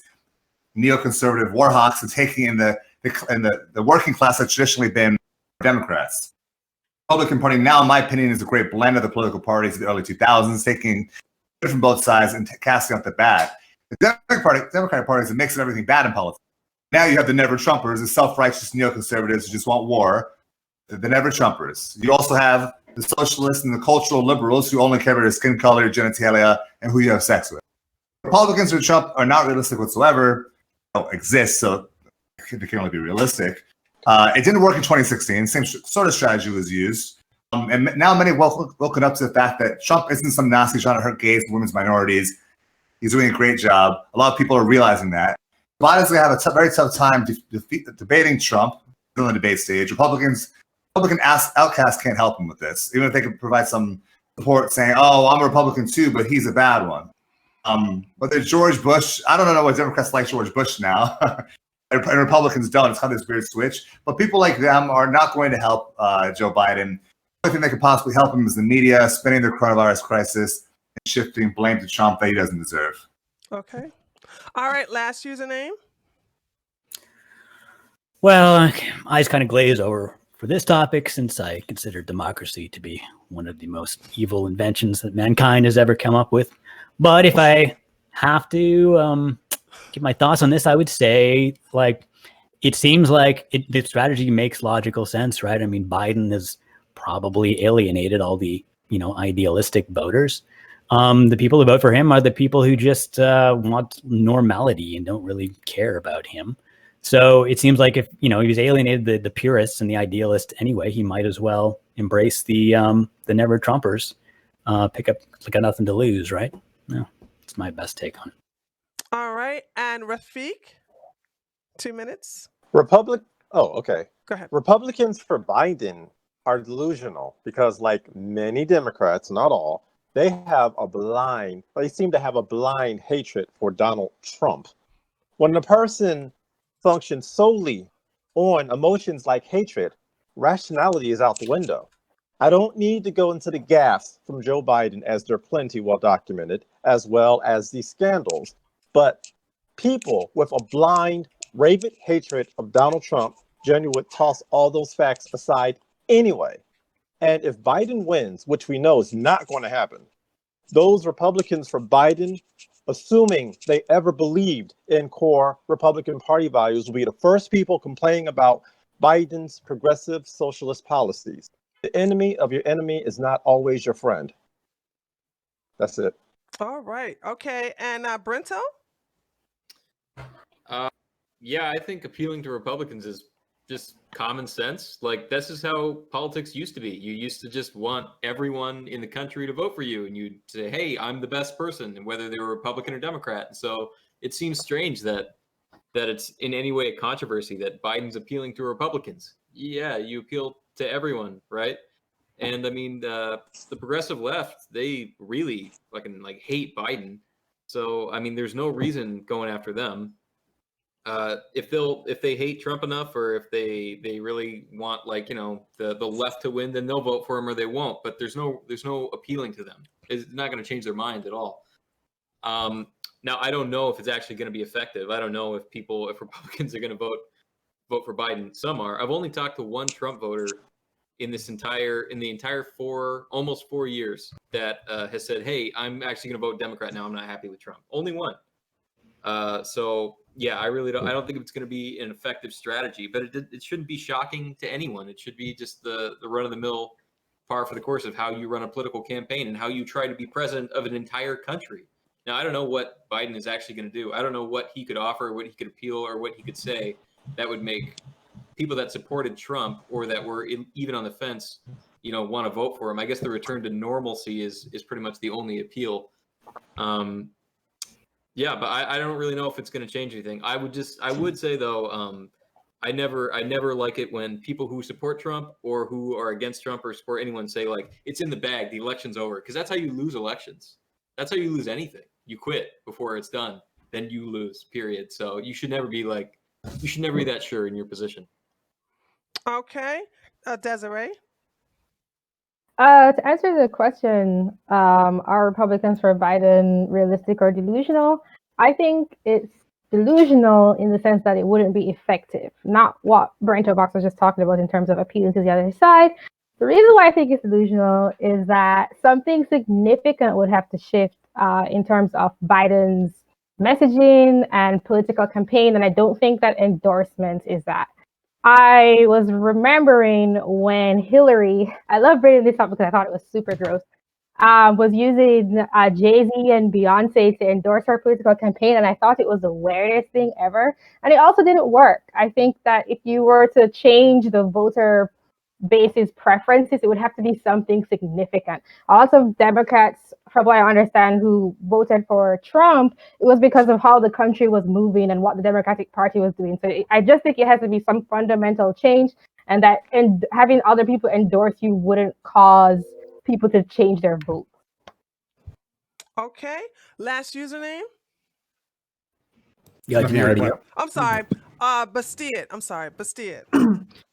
neoconservative war hawks and taking in the working class that's traditionally been Democrats. The Republican Party now, in my opinion, is a great blend of the political parties of the early 2000s, taking good from both sides and casting out the bad. The Democratic Party is a mix of everything bad in politics. Now you have the never Trumpers, the self-righteous neoconservatives who just want war, the never Trumpers. You also have the socialists and the cultural liberals who only care about your skin color, genitalia, and who you have sex with. Republicans for Trump are not realistic whatsoever. They don't exist, so they can only be realistic. It didn't work in 2016. Same sort of strategy was used. And now many woken up to the fact that Trump isn't some Nazi trying to hurt gays and women's minorities. He's doing a great job. A lot of people are realizing that. Biden's going to have a very tough time debating Trump on the debate stage. Republican outcasts can't help him with this, even if they can provide some support saying, oh, I'm a Republican too, but he's a bad one. But there's George Bush. I don't know what Democrats like George Bush now. And Republicans don't. It's kind of this weird switch. But people like them are not going to help Joe Biden. The only thing that could possibly help him is the media spinning the coronavirus crisis and shifting blame to Trump that he doesn't deserve. Okay. All right, last username. Well, eyes kind of glaze over for this topic since I consider democracy to be one of the most evil inventions that mankind has ever come up with. But if I have to give my thoughts on this, I would say, like, it seems like the strategy makes logical sense, right? I mean, Biden has probably alienated all the, idealistic voters. The people who vote for him are the people who just want normality and don't really care about him. So it seems like if, he was alienated the purists and the idealists anyway, he might as well embrace the never Trumpers, pick up, got nothing to lose, right? No, it's my best take on it. All right. And Rafiq, 2 minutes. Okay. Go ahead. Republicans for Biden are delusional because, like many Democrats, not all, they seem to have a blind hatred for Donald Trump. When a person functions solely on emotions like hatred, rationality is out the window. I don't need to go into the gaffes from Joe Biden, as they're plenty well documented, as well as the scandals. But people with a blind, rabid hatred of Donald Trump generally would toss all those facts aside anyway. And if Biden wins, which we know is not going to happen, those Republicans for Biden, assuming they ever believed in core Republican Party values, will be the first people complaining about Biden's progressive socialist policies. The enemy of your enemy is not always your friend. That's it. All right. Okay. And Brento? Yeah, I think appealing to Republicans is just common sense. Like, this is how politics used to be. You used to just want everyone in the country to vote for you, and you'd say, hey, I'm the best person, and whether they were Republican or Democrat. And so it seems strange that it's in any way a controversy that Biden's appealing to Republicans. Yeah, you appeal to everyone, right? And I mean, the progressive left, they really fucking like hate Biden. So I mean, there's no reason going after them. If they hate Trump enough, or if they really want, like, you know, the left to win, then they'll vote for him or they won't. But there's no appealing to them. It's not going to change their mind at all. Now I don't know if it's actually going to be effective. I don't know if Republicans are going to vote for Biden. Some are. I've only talked to one Trump voter in the entire almost 4 years that has said, hey, I'm actually going to vote Democrat now. I'm not happy with Trump. Only one. So yeah, I don't think it's going to be an effective strategy, but it shouldn't be shocking to anyone. It should be just the run of the mill, par for the course of how you run a political campaign and how you try to be president of an entire country. Now, I don't know what Biden is actually going to do. I don't know what he could offer, what he could appeal, or what he could say that would make people that supported Trump or that were even on the fence, you know, want to vote for him. I guess the return to normalcy is pretty much the only appeal. Yeah, but I don't really know if it's going to change anything. I would say though, I never like it when people who support Trump or who are against Trump or support anyone say, like, it's in the bag, the election's over, because that's how you lose elections. That's how you lose anything. You quit before it's done, then you lose, period. So you should never be that sure in your position. Okay, Desi-Rae. To answer the question, are Republicans for Biden realistic or delusional? I think it's delusional in the sense that it wouldn't be effective. Not what Brento Box was just talking about in terms of appealing to the other side. The reason why I think it's delusional is that something significant would have to shift in terms of Biden's messaging and political campaign, and I don't think that endorsement is that. I was remembering when Hillary, I love bringing this up because I thought it was super gross, was using Jay-Z and Beyonce to endorse her political campaign, and I thought it was the weirdest thing ever. And it also didn't work. I think that if you were to change the voter base's preferences, it would have to be something significant. A lot of Democrats, from what I understand, who voted for Trump, it was because of how the country was moving and what the Democratic Party was doing. So I just think it has to be some fundamental change, and having other people endorse you wouldn't cause people to change their vote. Okay, last username. Yeah, I'm sorry, Bastille. I'm sorry, Bastille.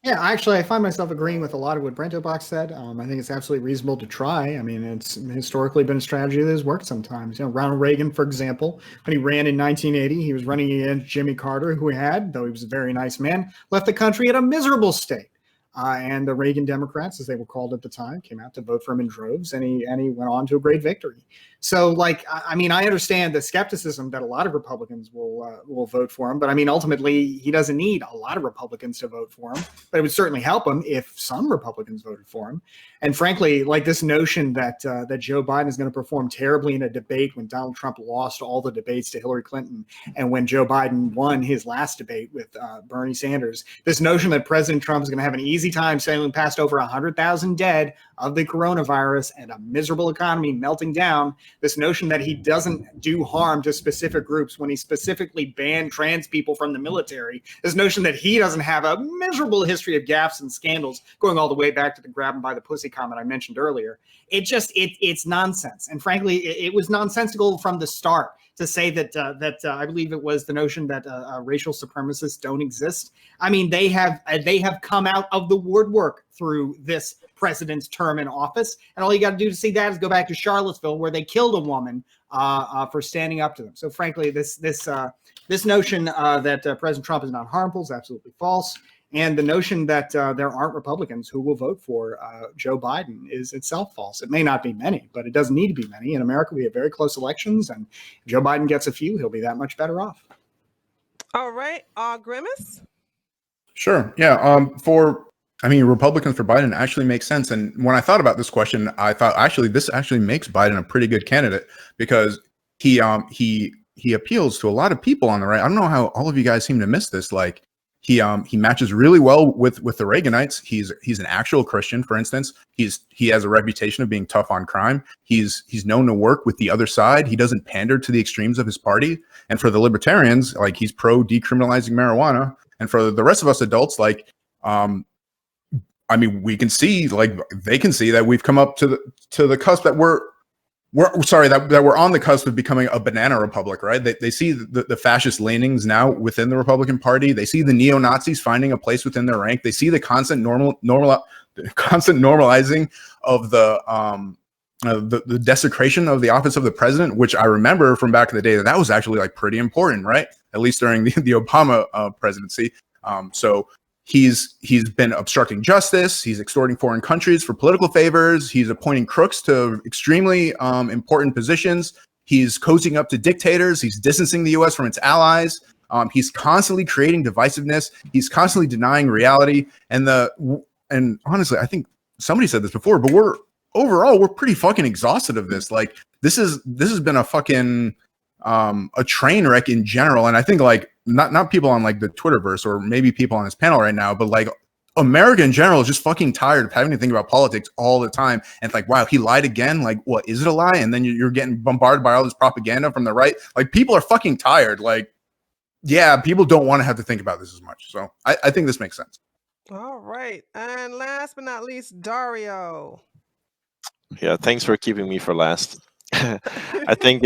Yeah, actually, I find myself agreeing with a lot of what Brento Box said. I think it's absolutely reasonable to try. I mean, it's historically been a strategy that has worked sometimes. You know, Ronald Reagan, for example, when he ran in 1980, he was running against Jimmy Carter, who had, though he was a very nice man, left the country in a miserable state. And the Reagan Democrats, as they were called at the time, came out to vote for him in droves, and he went on to a great victory. So, like, I mean, I understand the skepticism that a lot of Republicans will vote for him, but I mean, ultimately, he doesn't need a lot of Republicans to vote for him. But it would certainly help him if some Republicans voted for him. And frankly, like this notion that Joe Biden is going to perform terribly in a debate when Donald Trump lost all the debates to Hillary Clinton, and when Joe Biden won his last debate with Bernie Sanders, this notion that President Trump is going to have an easy time sailing past over 100,000 dead of the coronavirus and a miserable economy melting down, this notion that he doesn't do harm to specific groups when he specifically banned trans people from the military, this notion that he doesn't have a miserable history of gaffes and scandals going all the way back to the grab him by the pussy comment I mentioned earlier. It's nonsense. And frankly, it was nonsensical from the start to say that I believe it was the notion that racial supremacists don't exist. I mean, they have come out of the woodwork through this president's term in office, and all you got to do to see that is go back to Charlottesville, where they killed a woman for standing up to them. So, frankly, this notion that President Trump is not harmful is absolutely false. And the notion that there aren't Republicans who will vote for Joe Biden is itself false. It may not be many, but it doesn't need to be many. In America, we have very close elections, and if Joe Biden gets a few, he'll be that much better off. All right, Grimace? Sure. Yeah. Republicans for Biden actually makes sense. And when I thought about this question, I thought this actually makes Biden a pretty good candidate, because he appeals to a lot of people on the right. I don't know how all of you guys seem to miss this. Like, He matches really well with the Reaganites. He's an actual Christian, for instance. He has a reputation of being tough on crime. He's known to work with the other side. He doesn't pander to the extremes of his party. And for the libertarians, like, he's pro decriminalizing marijuana. And for the rest of us adults, like, I mean, we can see, like, they can see that we've come up to the cusp that we're on the cusp of becoming a banana republic, right? They see the fascist leanings now within the Republican Party. They see the neo-Nazis finding a place within their rank. They see the constant normalizing of the desecration of the office of the president, which I remember from back in the day that was actually, like, pretty important, right? At least during the Obama presidency. So he's been obstructing justice. He's extorting foreign countries for political favors. He's appointing crooks to extremely important positions. He's cozying up to dictators. He's distancing the U.S. from its allies. He's constantly creating divisiveness. Has constantly denying reality. And honestly, I think somebody said this before, but we're pretty fucking exhausted of this. Like, this has been a fucking a train wreck in general. And I think, like, not people on, like, the Twitterverse or maybe people on this panel right now, but, like, America in general is just fucking tired of having to think about politics all the time. And it's like, wow, he lied again. Like, what, is it a lie? And then you're getting bombarded by all this propaganda from the right. Like, people are fucking tired. Like, yeah, people don't want to have to think about this as much. So I think this makes sense. All right. And last but not least, Dario. Yeah, thanks for keeping me for last. I think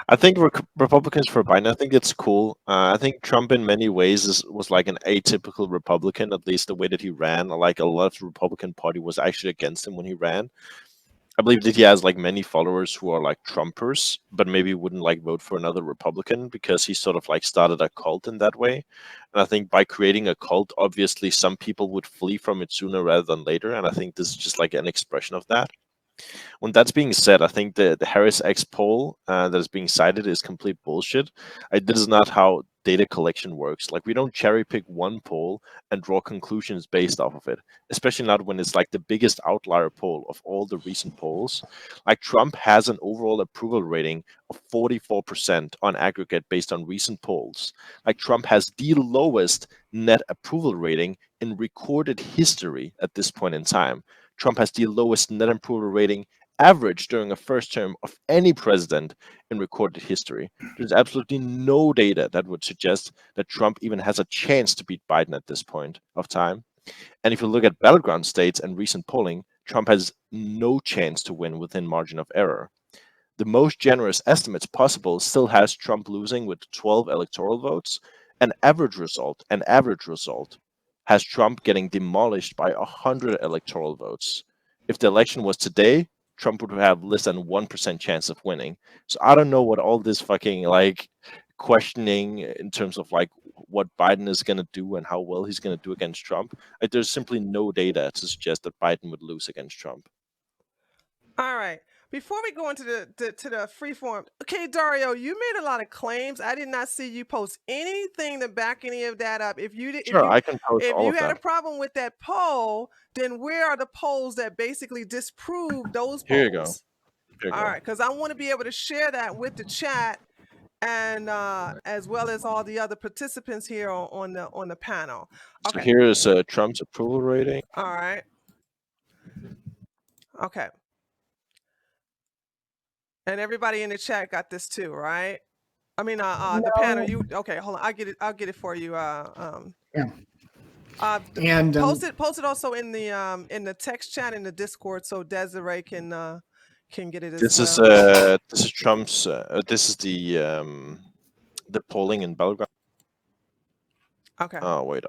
I think Republicans for Biden, I think it's cool. I think Trump in many ways was like an atypical Republican, at least the way that he ran. Like, a lot of the Republican Party was actually against him when he ran. I believe that he has, like, many followers who are, like, Trumpers, but maybe wouldn't, like, vote for another Republican because he sort of, like, started a cult in that way. And I think by creating a cult, obviously some people would flee from it sooner rather than later. And I think this is just like an expression of that. When that's being said, I think the Harris X poll that is being cited is complete bullshit. This is not how data collection works. Like, we don't cherry pick one poll and draw conclusions based off of it, especially not when it's like the biggest outlier poll of all the recent polls. Like, Trump has an overall approval rating of 44% on aggregate based on recent polls. Like, Trump has the lowest net approval rating in recorded history at this point in time. Trump has the lowest net approval rating average during a first term of any president in recorded history. There's absolutely no data that would suggest that Trump even has a chance to beat Biden at this point of time. And if you look at battleground states and recent polling, Trump has no chance to win within margin of error. The most generous estimates possible still has Trump losing with 12 electoral votes. An average result has Trump getting demolished by 100 electoral votes. If the election was today, Trump would have less than 1% chance of winning. So I don't know what all this fucking, like, questioning in terms of, like, what Biden is going to do and how well he's going to do against Trump. Like, there's simply no data to suggest that Biden would lose against Trump. All right. Before we go into the Freeform, okay, Dario, you made a lot of claims. I did not see you post anything to back any of that up. If you did, Sure, I can post if all you of had that. a problem with that poll, then where are the polls that basically disprove those polls? Here you go. All right, because I want to be able to share that with the chat and as well as all the other participants here on the panel. Okay. So here is Trump's approval rating. All right. Okay. And everybody in the chat got this too, right? I mean, the panel. You okay? Hold on, I'll get it for you. Yeah. And post it also in the text chat in the Discord so Desi-Rae can get it as well. This is Trump's. This is the polling in Belgrade. Okay. Oh wait.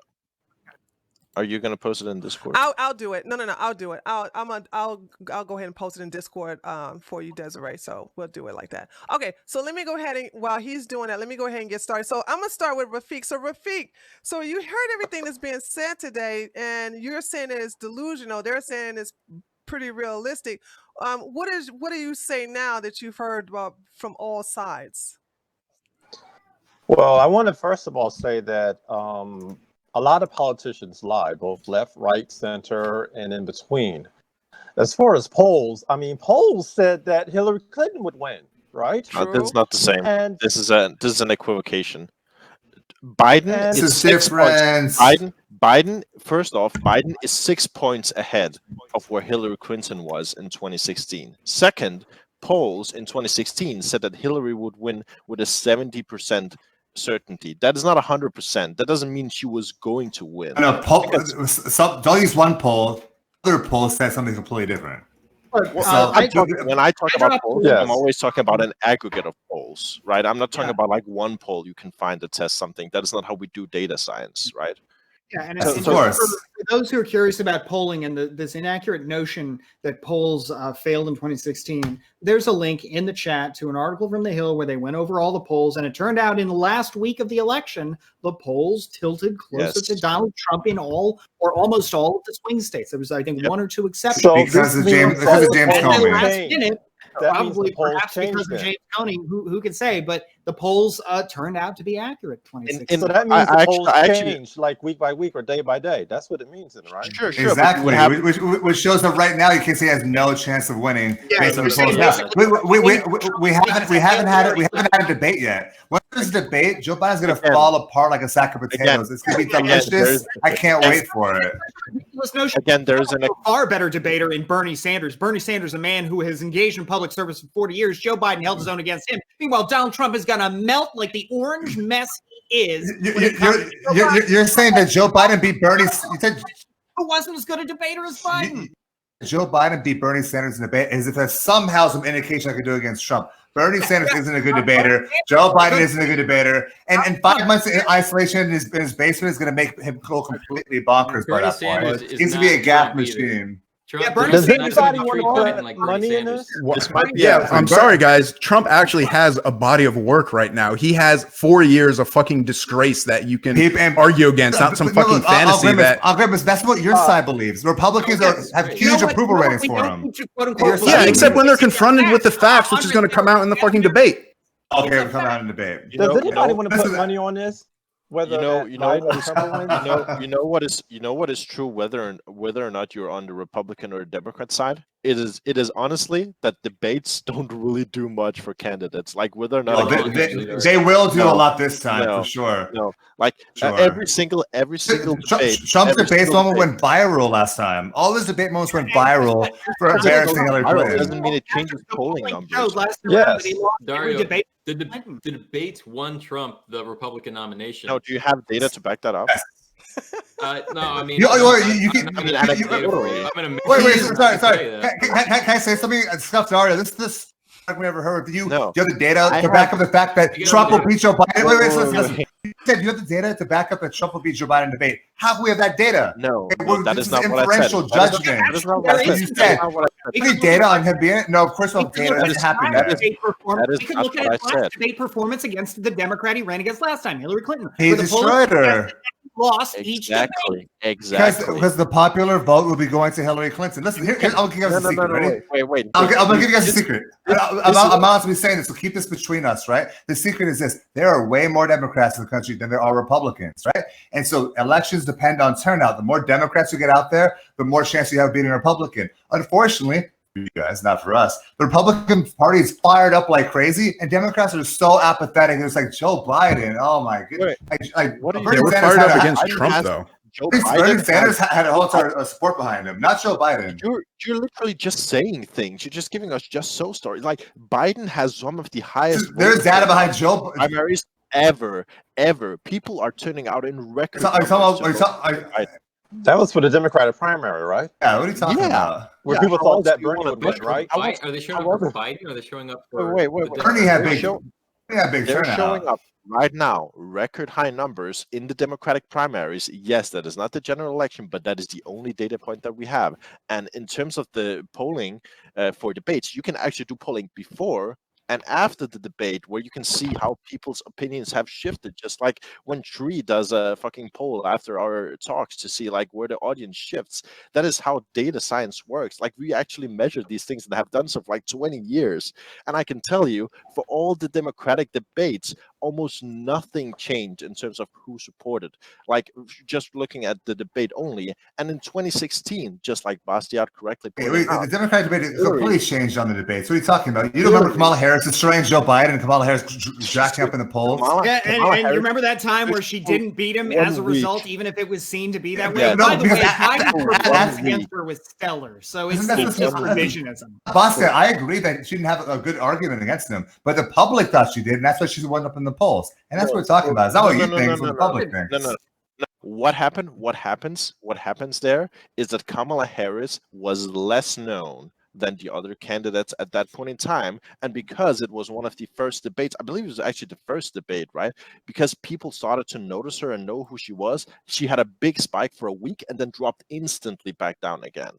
Are you gonna post it in Discord? I'll do it. No, I'll do it. I'll go ahead and post it in Discord for you, Desi-Rae. So we'll do it like that. Okay. So let me go ahead and while he's doing that, let me go ahead and get started. So I'm gonna start with Rafiq. So Rafiq, so you heard everything that's being said today, and you're saying that it's delusional. They're saying it's pretty realistic. What do you say now that you've heard from all sides? Well, I want to first of all say that a lot of politicians lie, both left, right, center, and in between. As far as polls, I mean, polls said that Hillary Clinton would win, right? That's not the same. And this is an equivocation. Biden And is This is 6 points. different. Biden. First off, Biden is 6 points ahead of where Hillary Clinton was in 2016. Second, polls in 2016 said that Hillary would win with a 70% certainty. That is not 100%. That doesn't mean she was going to win. No, don't use one poll. Other polls said something completely different. Well, when I talk about polls, Yes. I'm always talking about an aggregate of polls, right? I'm not talking about like one poll you can find that says something. That is not how we do data science, right? Yeah, and Of just course. for those who are curious about polling and this inaccurate notion that polls failed in 2016, there's a link in the chat to an article from The Hill where they went over all the polls, and it turned out in the last week of the election, the polls tilted closer to Donald Trump in all or almost all of the swing states. There was, I think, one or two exceptions. So because of this James, means because of the James polls Comey. Last changed. minute, That means probably the polls perhaps because changed of then. James Coney, who can say, but the polls turned out to be accurate. 2016. So that means the polls change like week by week or day by day. That's what it means, then, right? Sure. Exactly, which shows that right now you can say he has no chance of winning based on the polls. We haven't had a debate yet. When there's a debate, Joe Biden's going to fall apart like a sack of potatoes. It's going to be delicious. I can't wait for it. Again, there's a far better debater in Bernie Sanders. Bernie Sanders, a man who has engaged in public service for 40 years. Joe Biden held his own against him. Meanwhile, Donald Trump is going to melt like the orange mess he is. You're saying that Joe Biden beat Bernie? You said who wasn't as good a debater as Biden? Joe Biden beat Bernie Sanders in the debate as if there's somehow some indication I could do against Trump. Bernie Sanders isn't a good debater. Joe Biden isn't a good debater. And 5 months in isolation in his basement is going to make him go completely bonkers by that point. He needs to be a gap machine. Does anybody want to put money in this? I'm sorry, guys. Trump actually has a body of work right now. He has 4 years of fucking disgrace that you can argue against, not some fucking fantasy that's what your side believes. Republicans have huge approval ratings for him. Yeah, except when they're confronted with the facts, which is going to come out in the fucking debate. Okay, we'll come out in debate. Does anybody want to put money on this? Whether you know what is true, whether or not you're on the Republican or Democrat side, it is honestly that debates don't really do much for candidates. Like whether or not they will do a lot this time for sure. Every single debate. Trump's debate moment went viral last time. All his debate moments went viral for embarrassing Hillary Clinton. Doesn't mean it changes polling numbers. Yes. Dario, the debates won Trump the Republican nomination. No, do you have data to back that up? No, I mean, wait, sorry. Can I say something? Stuff, Dario. This we ever heard. You have the data to back up the fact that Trump will beat Joe Biden. Listen. You said you have the data to back up that Trump will beat Joe Biden in debate. How do we have that data? No, that is not what I said. Judgment. That is not what I said. Any data on him being? No, of course not. Data doesn't happen. We can look at his last debate performance against the Democrat he ran against last time, Hillary Clinton. He destroyed her. Lost each debate. Exactly. Because the popular vote will be going to Hillary Clinton. Listen, here I'll give you guys a secret. Ready? Wait. I'm going to give you guys a secret. I'm honestly saying this, so keep this between us, right? The secret is this. There are way more Democrats in the country than there are Republicans, right? And so elections depend on turnout. The more Democrats you get out there, the more chance you have of beating a Republican. Unfortunately, you guys, not for us. The Republican Party is fired up like crazy, and Democrats are so apathetic. It's like Joe Biden. Oh my goodness! They were fired up against Trump, though. Bernie Sanders had a whole entire support behind him, not Joe Biden. You're literally just saying things. You're just giving us just so stories. Like Biden has some of the highest. There's data behind Joe primaries ever. People are turning out in record. That was for the Democratic primary, right? Yeah, what are you talking about? Where people thought that Bernie would win, right? Are they showing up for Biden or are they showing up for... Wait. Bernie had big They're turnout. showing up right now, record high numbers in the Democratic primaries. Yes, that is not the general election, but that is the only data point that we have. And in terms of the polling for debates, you can actually do polling before and after the debate where you can see how people's opinions have shifted, just like when Tree does a fucking poll after our talks to see like where the audience shifts. That is how data science works. Like we actually measure these things and have done so for like 20 years. And I can tell you, for all the Democratic debates, almost nothing changed in terms of who supported. Like just looking at the debate only, and in 2016, just like Bastiat correctly pointed out, the Democratic debate completely changed on the debates. What are you talking about? You don't remember Kamala Harris destroying Joe Biden and Kamala Harris jacking up in the polls? And you remember that time where she didn't beat him as a result, even if it was seen to be that way? Yeah, By no, the way, because Biden's performance against her was stellar. So it's just revisionism. Basta, I agree that she didn't have a good argument against him, but the public thought she did, and that's why she won up in the polls. And that's what we're talking about. It's not what you think, it's what the public thinks. No. What happened? What happens there is that Kamala Harris was less known than the other candidates at that point in time, and because it was one of the first debates, I believe it was actually the first debate, right? Because people started to notice her and know who she was, she had a big spike for a week and then dropped instantly back down again.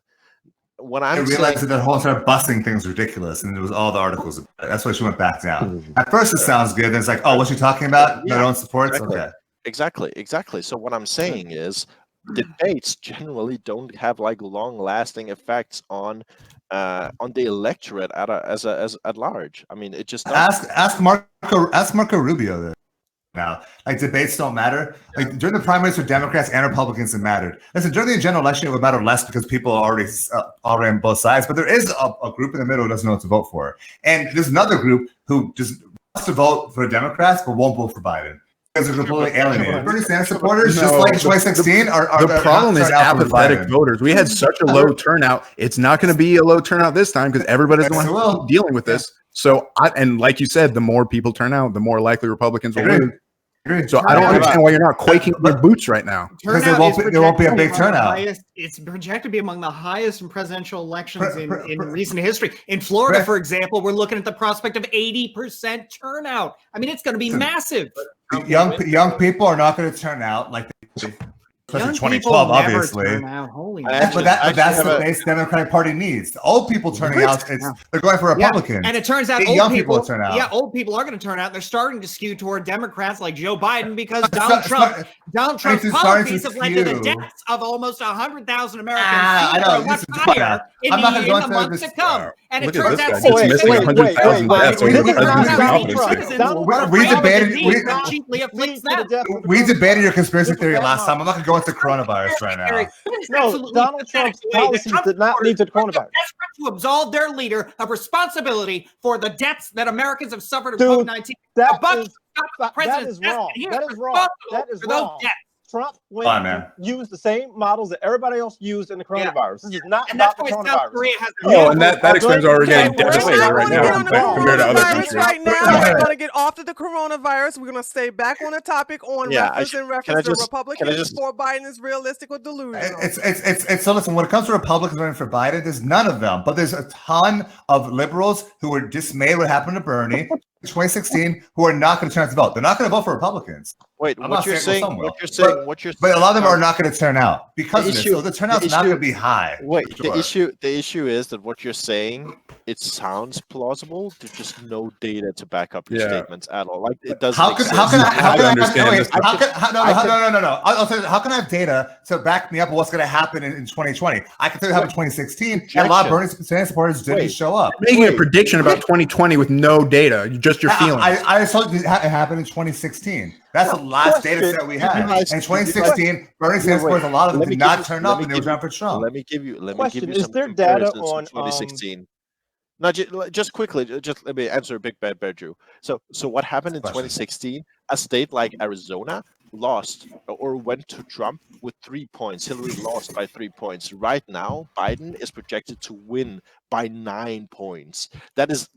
When I realized that the whole entire busing thing was ridiculous, and it was all the articles about it. That's why she went back down. At first, it sounds good. Then it's like, oh, what's she talking about? Their own supports? Exactly. Okay. Exactly. So what I'm saying is, debates generally don't have like long-lasting effects on the electorate at large. I mean, it just ask Marco Rubio there. Now, like, debates don't matter. Like, during the primaries for Democrats and Republicans, it mattered. Listen, during the general election, it would matter less because people are already on both sides. But there is a group in the middle who doesn't know what to vote for, and there's another group who just wants to vote for Democrats but won't vote for Biden because they're completely alienated. Bernie Sanders supporters, just like 2016, are the problem is apathetic voters. We had such a low turnout. It's not going to be a low turnout this time because everybody's dealing with this. So, and like you said, the more people turn out, the more likely Republicans will lose. So I don't understand why you're not quaking in your boots right now. Because there won't be a big turnout. It's projected to be among the highest in presidential elections in recent history. In Florida, for example, we're looking at the prospect of 80% turnout. I mean, it's going to be massive. Young people are not going to turn out like they especially 2012, obviously. But that's the base Democratic Party needs. The old people turning out, they're going for Republicans. Yeah. And it turns out young people turn out. Yeah, old people are going to turn out. They're starting to skew toward Democrats like Joe Biden because Donald Trump's policies have led to the deaths of almost 100,000 Americans. I know. Much higher in the months to come. And it turns out missing 100,000 deaths over We debated your conspiracy theory last time. I'm not going to go into coronavirus right now. No, Donald Trump's policies did not lead to coronavirus. Desperate to absolve their leader of responsibility for the deaths that Americans have suffered of COVID-19. That is wrong. That is wrong. That is wrong. Trump used the same models that everybody else used in the coronavirus. This is not about the coronavirus. And that explains why we're getting devastated right now compared to other countries. Right now, we're going to get off to the coronavirus. We're going to stay back on the topic on reference to Republicans before Biden is realistic or delusional. So listen, when it comes to Republicans running for Biden, there's none of them, but there's a ton of liberals who were dismayed what happened to Bernie. 2016, who are not going to turn out to vote. They're not going to vote for Republicans. Wait, what you're saying? But a lot of them are not going to turn out because of this. So the turnout's not going to be high. Wait, the issue is that what you're saying, it sounds plausible. There's just no data to back up your statements at all. Like it doesn't. How can I understand this? How can I have data to back me up on what's going to happen in 2020? I can tell you how in 2016, and a lot of Bernie Sanders supporters didn't show up. Making a prediction about 2020 with no data, just your feelings. I told you it happened in 2016. That's the last data set we had. In 2016, Bernie Sanders supporters, a lot of them did not turn up, and they were running for Trump. Let me give you is some there data on 2016? No, just quickly, let me answer Big Bad Bear Jew. So what happened in 2016? A state like Arizona lost or went to Trump with 3 points. Hillary lost by 3 points. Right now, Biden is projected to win by 9 points. That is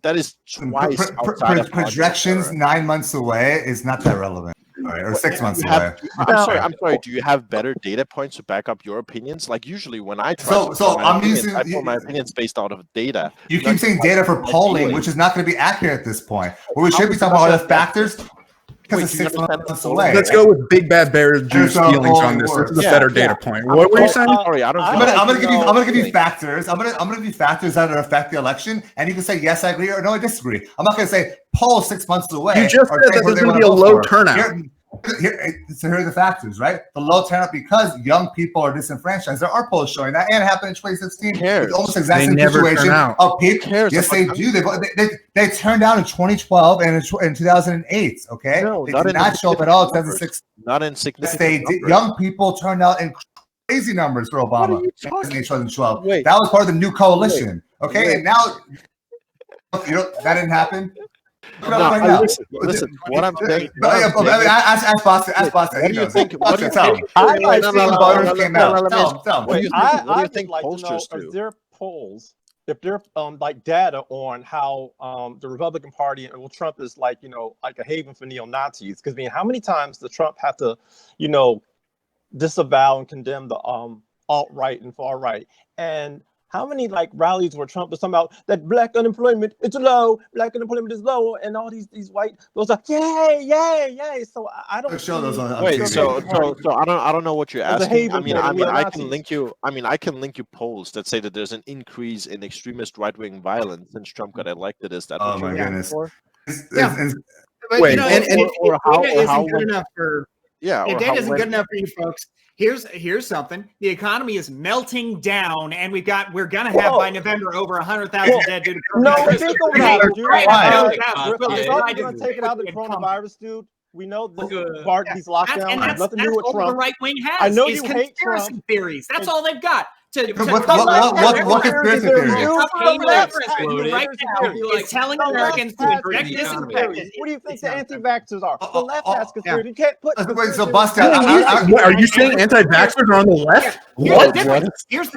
twice outside of projections. 9 months away is not that relevant. Right, or 6 months away. I'm sorry. Do you have better data points to back up your opinions? Like usually when I try I put my opinions based out of data. You keep saying data for polling, which is not going to be accurate at this point. What we should be talking about are the factors. Because it's 6 months away. Let's go with Big Bad Bear Jew's feelings on this. This is a better data point. What were you saying? Sorry, I'm gonna give you factors. I'm gonna give you factors that affect the election, and you can say yes, I agree, or no, I disagree. I'm not gonna say poll 6 months away. You just said that there's gonna be a low turnout. So here are the factors, right? The low turnout because young people are disenfranchised. There are polls showing that, and it happened in 2016 with almost the exact same situation of people. Yes, they do. They turned out in 2012 and in 2008. Okay, No, they did not show up at all in 2006. Not in significant They did. Young people turned out in crazy numbers for Obama in 2012. Wait. That was part of the new coalition. Okay, and now that didn't happen. No, listen. What I'm saying. Ask Boston. What do you think? What do you think? I'd like think pollsters do? Is there polls? If they're like data on how the Republican Party and Trump is like like a haven for neo-Nazis, because I mean, how many times does Trump have to disavow and condemn the alt-right and far-right, and how many like rallies where Trump was talking about that black unemployment is low, and all these white those are yay. So I don't show those on wait. TV. So I don't know what you're asking. I mean I can link you. I can link you polls that say that there's an increase in extremist right-wing violence since Trump got elected. Is that? Oh my goodness. But, wait, if data isn't good enough for if data isn't good enough for you folks. Here's something. The economy is melting down, and we're gonna have by November over 100,000 dead due to COVID. No, think about it, dude. We're gonna take it out of the coronavirus, dude. We know these lockdowns have nothing to do with all Trump. the right wing has. I know is you hate conspiracy Trump. theories. That's all they've got. What conspiracy theory? Right now is telling Americans to inject disinfectant. What do you think the anti-vaxxers are? The left has conspiracy. You can't put. Wait, so Boston, are you saying anti-vaxxers are on the left? Here's the difference. Here's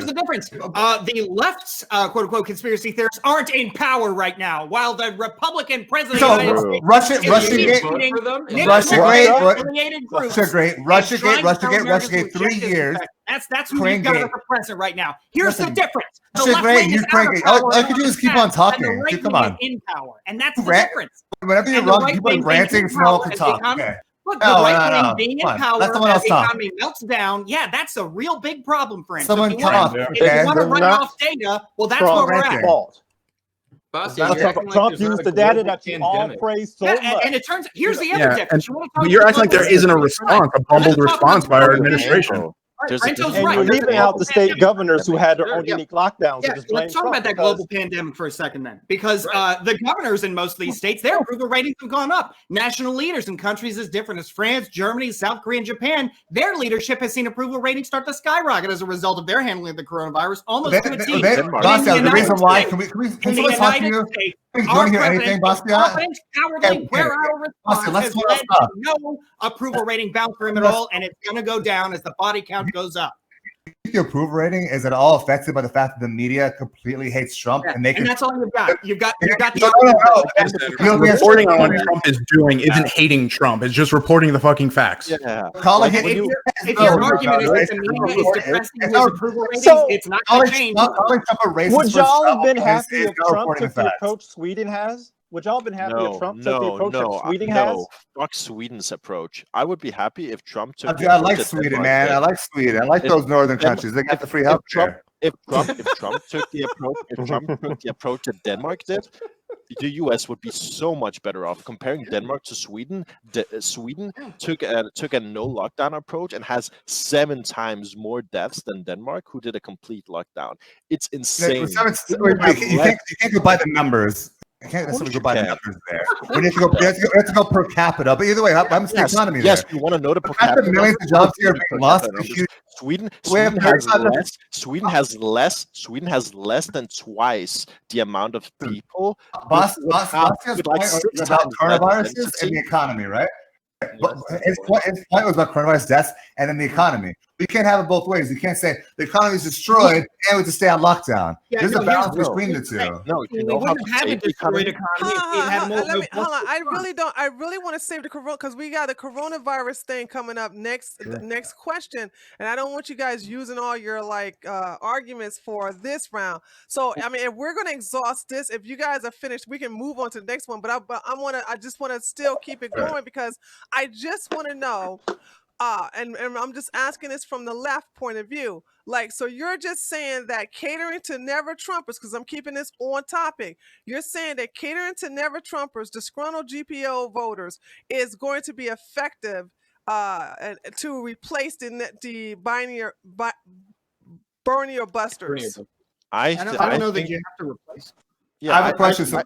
the difference. The left's quote unquote conspiracy theorists aren't in power right now, while the Republican president of the United States Russiagate 3 years. That's who you got as the president right now. Here's the difference. The Russiagate, left wing is out of power, all you can do is keep on talking. and the right Come wing on. is in power, and that's the difference. Whenever you're And the wrong, right people are wing ranting, thinks so no one can as talk. the Okay. Look, the right wing being in power as the economy melts down, that's a real big problem for him. Someone if you come want off. to write off data, well, that's where we're at. Trump used the data that you all praise so much. And it turns here's the other difference. You're acting like there isn't a response, a bumbled response by our administration. And you're leaving out the state governors who had their own unique lockdowns. Let's talk about that global pandemic for a second then. Because the governors in most of these states, their approval ratings have gone up. National leaders in countries as different as France, Germany, South Korea, and Japan, their leadership has seen approval ratings start to skyrocket as a result of their handling of the coronavirus almost to a T. The reason why, can someone talk to you? You want to hear anything, Basquiat? Cowardly, response has led to no approval rating bounce for him at all, and it's going to go down as the body count goes up. Your approval rating is at all affected by the fact that the media completely hates Trump and that's all you've got. You've got the reporting on what Trump is doing isn't hating Trump. It's just reporting the fucking facts. Yeah. If your argument is that the media is depressing his approval ratings, it's not going to change. Would y'all have been happy if Trump took the approach Sweden has? Would y'all have been happy if Trump took the approach that Sweden has? Fuck Sweden's approach. I would be happy if Trump took. I like Sweden, man. I like Sweden. I like those northern countries. They got the free healthcare. If Trump took the approach that Denmark did, the U.S. would be so much better off. Comparing Denmark to Sweden, Sweden took a no lockdown approach and has 7 times more deaths than Denmark, who did a complete lockdown. It's insane. You can't go by the numbers. I can't necessarily go by the numbers there. We have to go per capita. But either way, I'm the economy there. Yes, you want to know the per capita. Millions of jobs here are being lost. Sweden has less than twice the amount of people. Boss about coronaviruses and the economy, right? But his point was about coronavirus deaths and then the economy. We can't have it both ways. You can't say the economy is destroyed and we have to stay on lockdown. There's a balance between the two. No, we wouldn't have a destroyed economy. Hold on. I really want to save the corona because we got a coronavirus thing coming up next. The next question, and I don't want you guys using all your arguments for this round. So I mean, if we're going to exhaust this, if you guys are finished, we can move on to the next one. But I just want to still keep it going because I just want to know. and I'm just asking this from the left point of view. Like, so you're just saying that catering to never Trumpers, because I'm keeping this on topic. You're saying that catering to never Trumpers, disgruntled GPO voters, is going to be effective to replace the Bernie or Busters. I don't know that you have to replace. Yeah, I have a question. So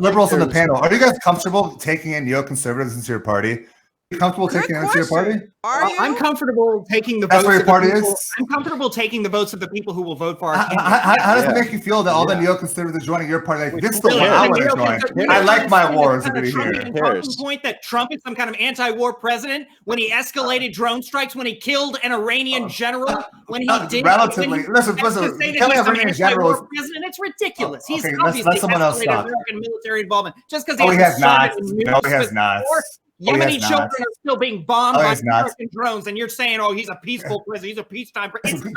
liberals on the panel, are you guys comfortable taking in neoconservatives into your party? Are you comfortable taking them into your party? I'm comfortable taking the That's votes where your of the party people. is? I'm comfortable taking the votes of the people who will vote for our How does it make you feel that all the neoconservatives are joining your party? Like, this is the one I want to join. I like my wars to be here. Point that Trump is some kind of anti-war president when he escalated drone strikes, when he killed an Iranian general, when he did relatively. Listen. Killing an Iranian general is president. It's ridiculous. He's okay, obviously let someone else escalated talk. American military involvement just because he has not. No, he has not. Yemeni children are still being bombed by he's not. American drones, and you're saying, "Oh, he's a peaceful president. He's a peacetime president."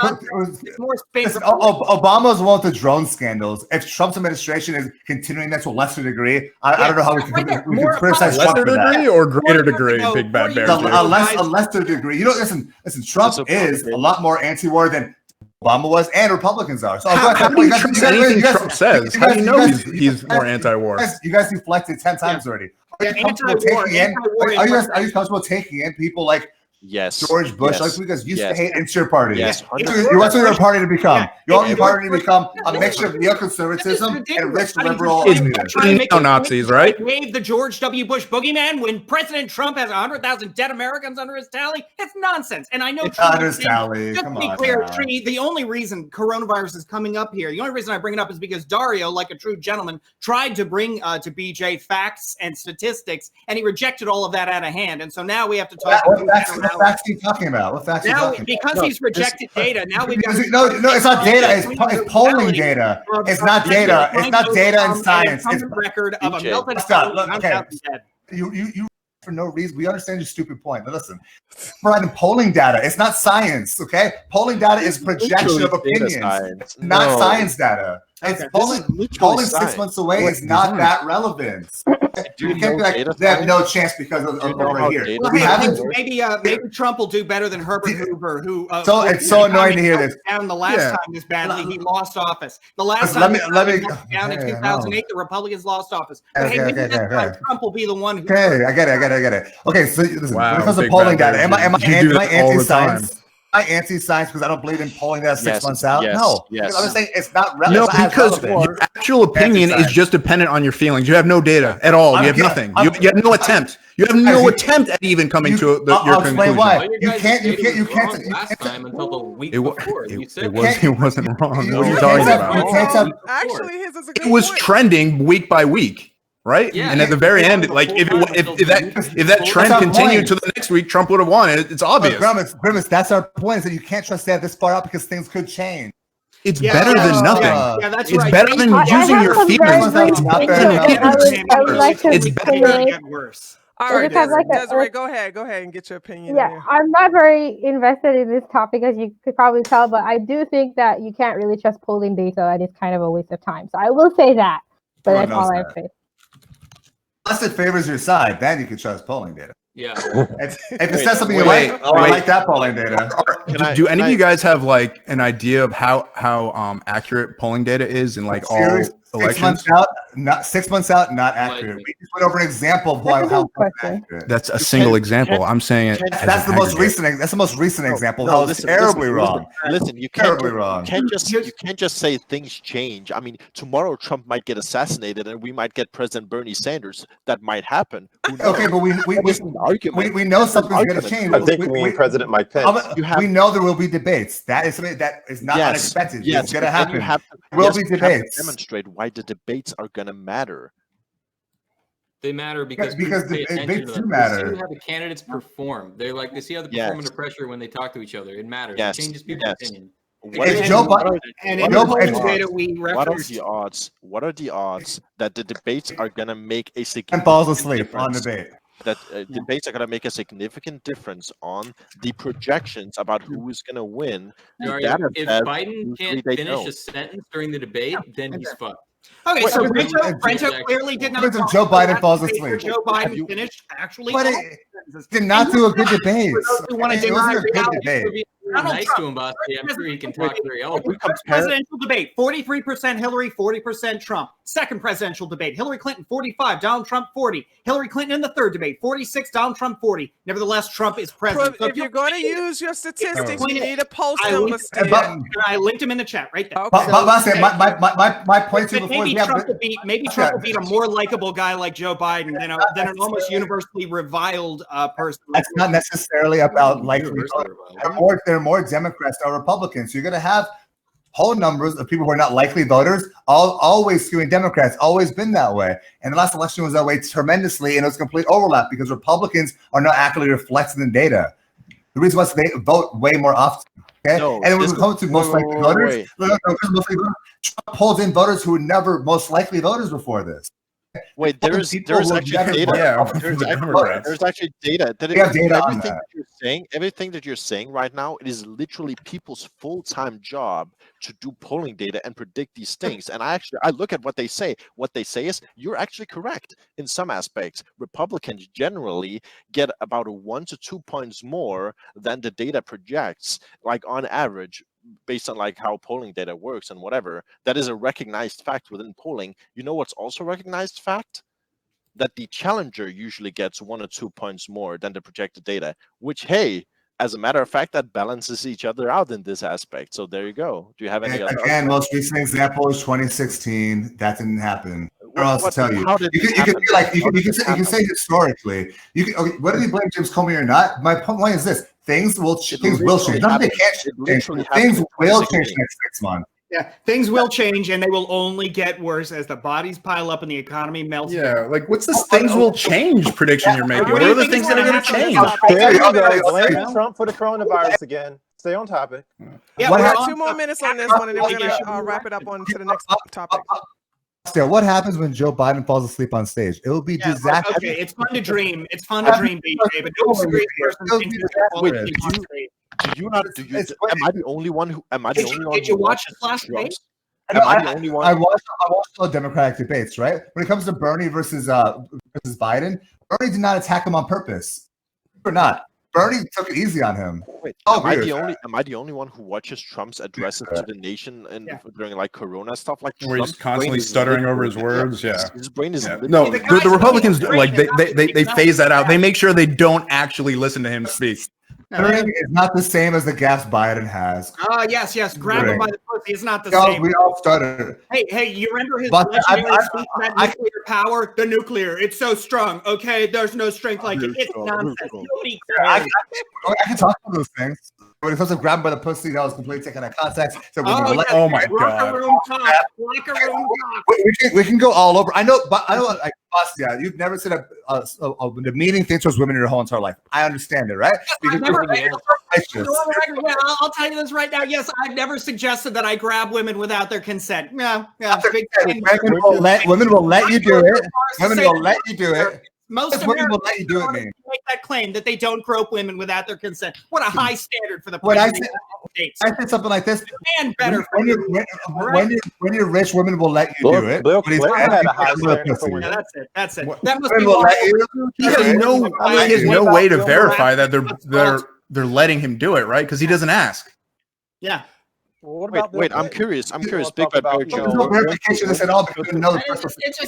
It's more space. Obama's one of the drone scandals. If Trump's administration is continuing that to a lesser degree, I don't know how we can criticize Trump for that. Degree or greater degree, Big Bad Bear? A lesser degree. You know, listen. Trump is a lot more anti-war than Obama was, and Republicans are. So how do you trust anything Trump says? How do you know he's more anti-war? You guys deflected 10 times already. Are you comfortable taking in people like George Bush? Like, because you used to hate into your party. Yes, you want your party to become. You want your party to become a mixture of neoconservatism and rich liberal. It's neo-Nazis, right? Wave the George W. Bush boogeyman when President Trump has 100,000 dead Americans under his tally. It's nonsense. And I know under his tally. Just to be clear, Trini, the only reason coronavirus is coming up here, the only reason I bring it up is because Dario, like a true gentleman, tried to bring to BJ facts and statistics, and he rejected all of that out of hand. And so now we have to talk. What facts are you talking about? What facts are you talking because about? He's rejected data. Now we got no, it's not data. It's polling data. It's not data. It's not data and science. It's record of a melted okay. You for no reason. We understand your stupid point, but listen, providing polling data. It's not science. Okay, polling data is projection of opinions, not science data. It's polling 6 months away is not that relevant. You can't be like, they have no chance because of right here. Maybe Trump will do better than Herbert Hoover, who. So it's so annoying to hear this. Down the last time this badly, he lost office. The last time let me down in 2008, the Republicans lost office. But Trump will be the one who. Okay, I get it. Okay, so listen, when it comes to polling data, am I anti-science? Am I anti-science because I don't believe in polling that 6 months out? No. I'm saying it's not relevant. No, because your actual opinion is just dependent on your feelings. You have no data at all. You have nothing. You have no attempt. You have no attempt at even coming to your conclusion. Why. You can't. Last time until the week before. It wasn't wrong. What are you talking about? Actually, his is a good It was point. trending week by week. Right, and at the very end, like if that trend continued to the next week, Trump would have won. It's obvious. Grimace, that's our point. Is that you can't trust that this far out because things could change. It's better than nothing. It's better than using your feelings. I would like to get worse. All right, Desi-Rae, go ahead and get your opinion. Yeah, I'm not very invested in this topic, as you could probably tell, but I do think that you can't really trust polling data, and it's kind of a waste of time. So I will say that, but that's all I have to say. Unless it favors your side, then you can trust polling data. Yeah. If it says something you like, I like that polling data. Do any of you guys have like an idea of how accurate polling data is in like all elections? 6 months out, not accurate. We just went over an example of how accurate. That's a single example. I'm saying it. That's the most recent. That's the most recent example. That was terribly wrong. Listen, you can't just say things change. I mean, tomorrow Trump might get assassinated, and we might get President Bernie Sanders. That might happen. Okay, but we know something's going to change. I think we mean President Mike Pence. We know there will be debates. That is something that is not unexpected. It's going to happen. There will be debates. Demonstrate why the debates are going to matter. They matter because the debates do They matter. see how the candidates perform. They see how they perform under pressure when they talk to each other. It matters. It changes people's opinion. What are the odds that the debates are going to make a significant falls asleep on debate? That debates are going to make a significant difference on the projections about who is going to win. If Biden can't finish a sentence during the debate, then he's fucked. Okay, Wait, so wait, Brento clearly did not. Wait till talk Joe about Biden that falls debate where asleep. Joe Biden finished actually. But all it sentences. did not And do a good for debate. those who want to It deny wasn't a good reality, debate. You're nice to him, boss. I'm sure he can talk very eloquently. First presidential debate, 43% Hillary, 40% Trump. Second presidential debate, Hillary Clinton 45, Donald Trump 40. Hillary Clinton in the third debate, 46, Donald Trump 40. Nevertheless, Trump is president. So If you're going to use your statistics, you need to post I them. linked, I linked them in the chat right there. Okay. My point to before maybe Trump will beat a more likable guy like Joe Biden than an almost universally reviled person. That's not necessarily about likely voters. There are more Democrats than Republicans. So you're going to have whole numbers of people who are not likely voters, always skewing Democrats, always been that way. And the last election was that way tremendously, and it was complete overlap because Republicans are not accurately reflected in data. The reason why they vote way more often. Okay, No, and when we come to most likely voters, Trump pulls in voters who were never most likely voters before this. Wait, there's actually data. There's actually data. We have data on Everything that. that you're saying, everything that you're saying right now, it is literally people's full-time job to do polling data and predict these things. And I look at what they say. What they say is you're actually correct in some aspects. Republicans generally get about 1 to 2 points more than the data projects, like on average, based on like how polling data works and whatever. That is a recognized fact within polling. You know what's also a recognized fact? That the challenger usually gets 1 or 2 points more than the projected data, which, hey, as a matter of fact, that balances each other out in this aspect. So there you go. Do you have any other? Again, most recent example is 2016. That didn't happen. What else to tell you? You can say historically. Whether you blame James Comey or not, my point is this: things will change. Nothing can't change. Things will change next 6 months. Yeah, things will change, and they will only get worse as the bodies pile up and the economy melts. Yeah, like what's this things will change prediction you're making? What are the things that are going to change? There you go. Blame Trump for the coronavirus again. Stay on topic. Yeah, we have 2 more minutes on this one, and then we're going to wrap it up on to the next topic. Still, what happens when Joe Biden falls asleep on stage? It will be disaster. Okay, it's fun to dream. It's fun to dream, BJ, but don't agree. Am I the only one who? Did you watch the last debate? I watched all Democratic debates, right? When it comes to Bernie versus Biden, Bernie did not attack him on purpose. Or not. Bernie took it easy on him. Wait, am I the only one who watches Trump's addresses to the nation during like Corona stuff? Like where he's constantly stuttering over his words. Yeah, his brain is no. The Republicans like they phase that out. They make sure they don't actually listen to him speak. Stuttering is not the same as the gas Biden has. Yes. Grab him by the pussy. It's not the same. We all stutter. Hey, you remember his legendary speech about nuclear power? The nuclear, it's so strong. Okay, there's no strength like it. It's nonsense. Nobody cares. I can talk about those things. When it comes to grabbing by the pussy, that was completely taken out of context. So oh my god! Locker room talk. We can go all over. I know, like Bastia, you've never said a demeaning thing towards women in your whole entire life. I understand it, right? Because I'll tell you this right now. Yes, I've never suggested that I grab women without their consent. Yeah. Women will let you do it. Women will let you do it. Most women will let you do it, man. Make that claim that they don't grope women without their consent. What a high standard for the president of the United States. I said something like this. And better. When you're rich, women will let you do it. Bill Clinton had a high standard for women. That's it. That must be he has no way to verify that they're letting him do it, right? Because he doesn't ask. Yeah. Well, wait, I'm curious. Big Bad Bear Joe.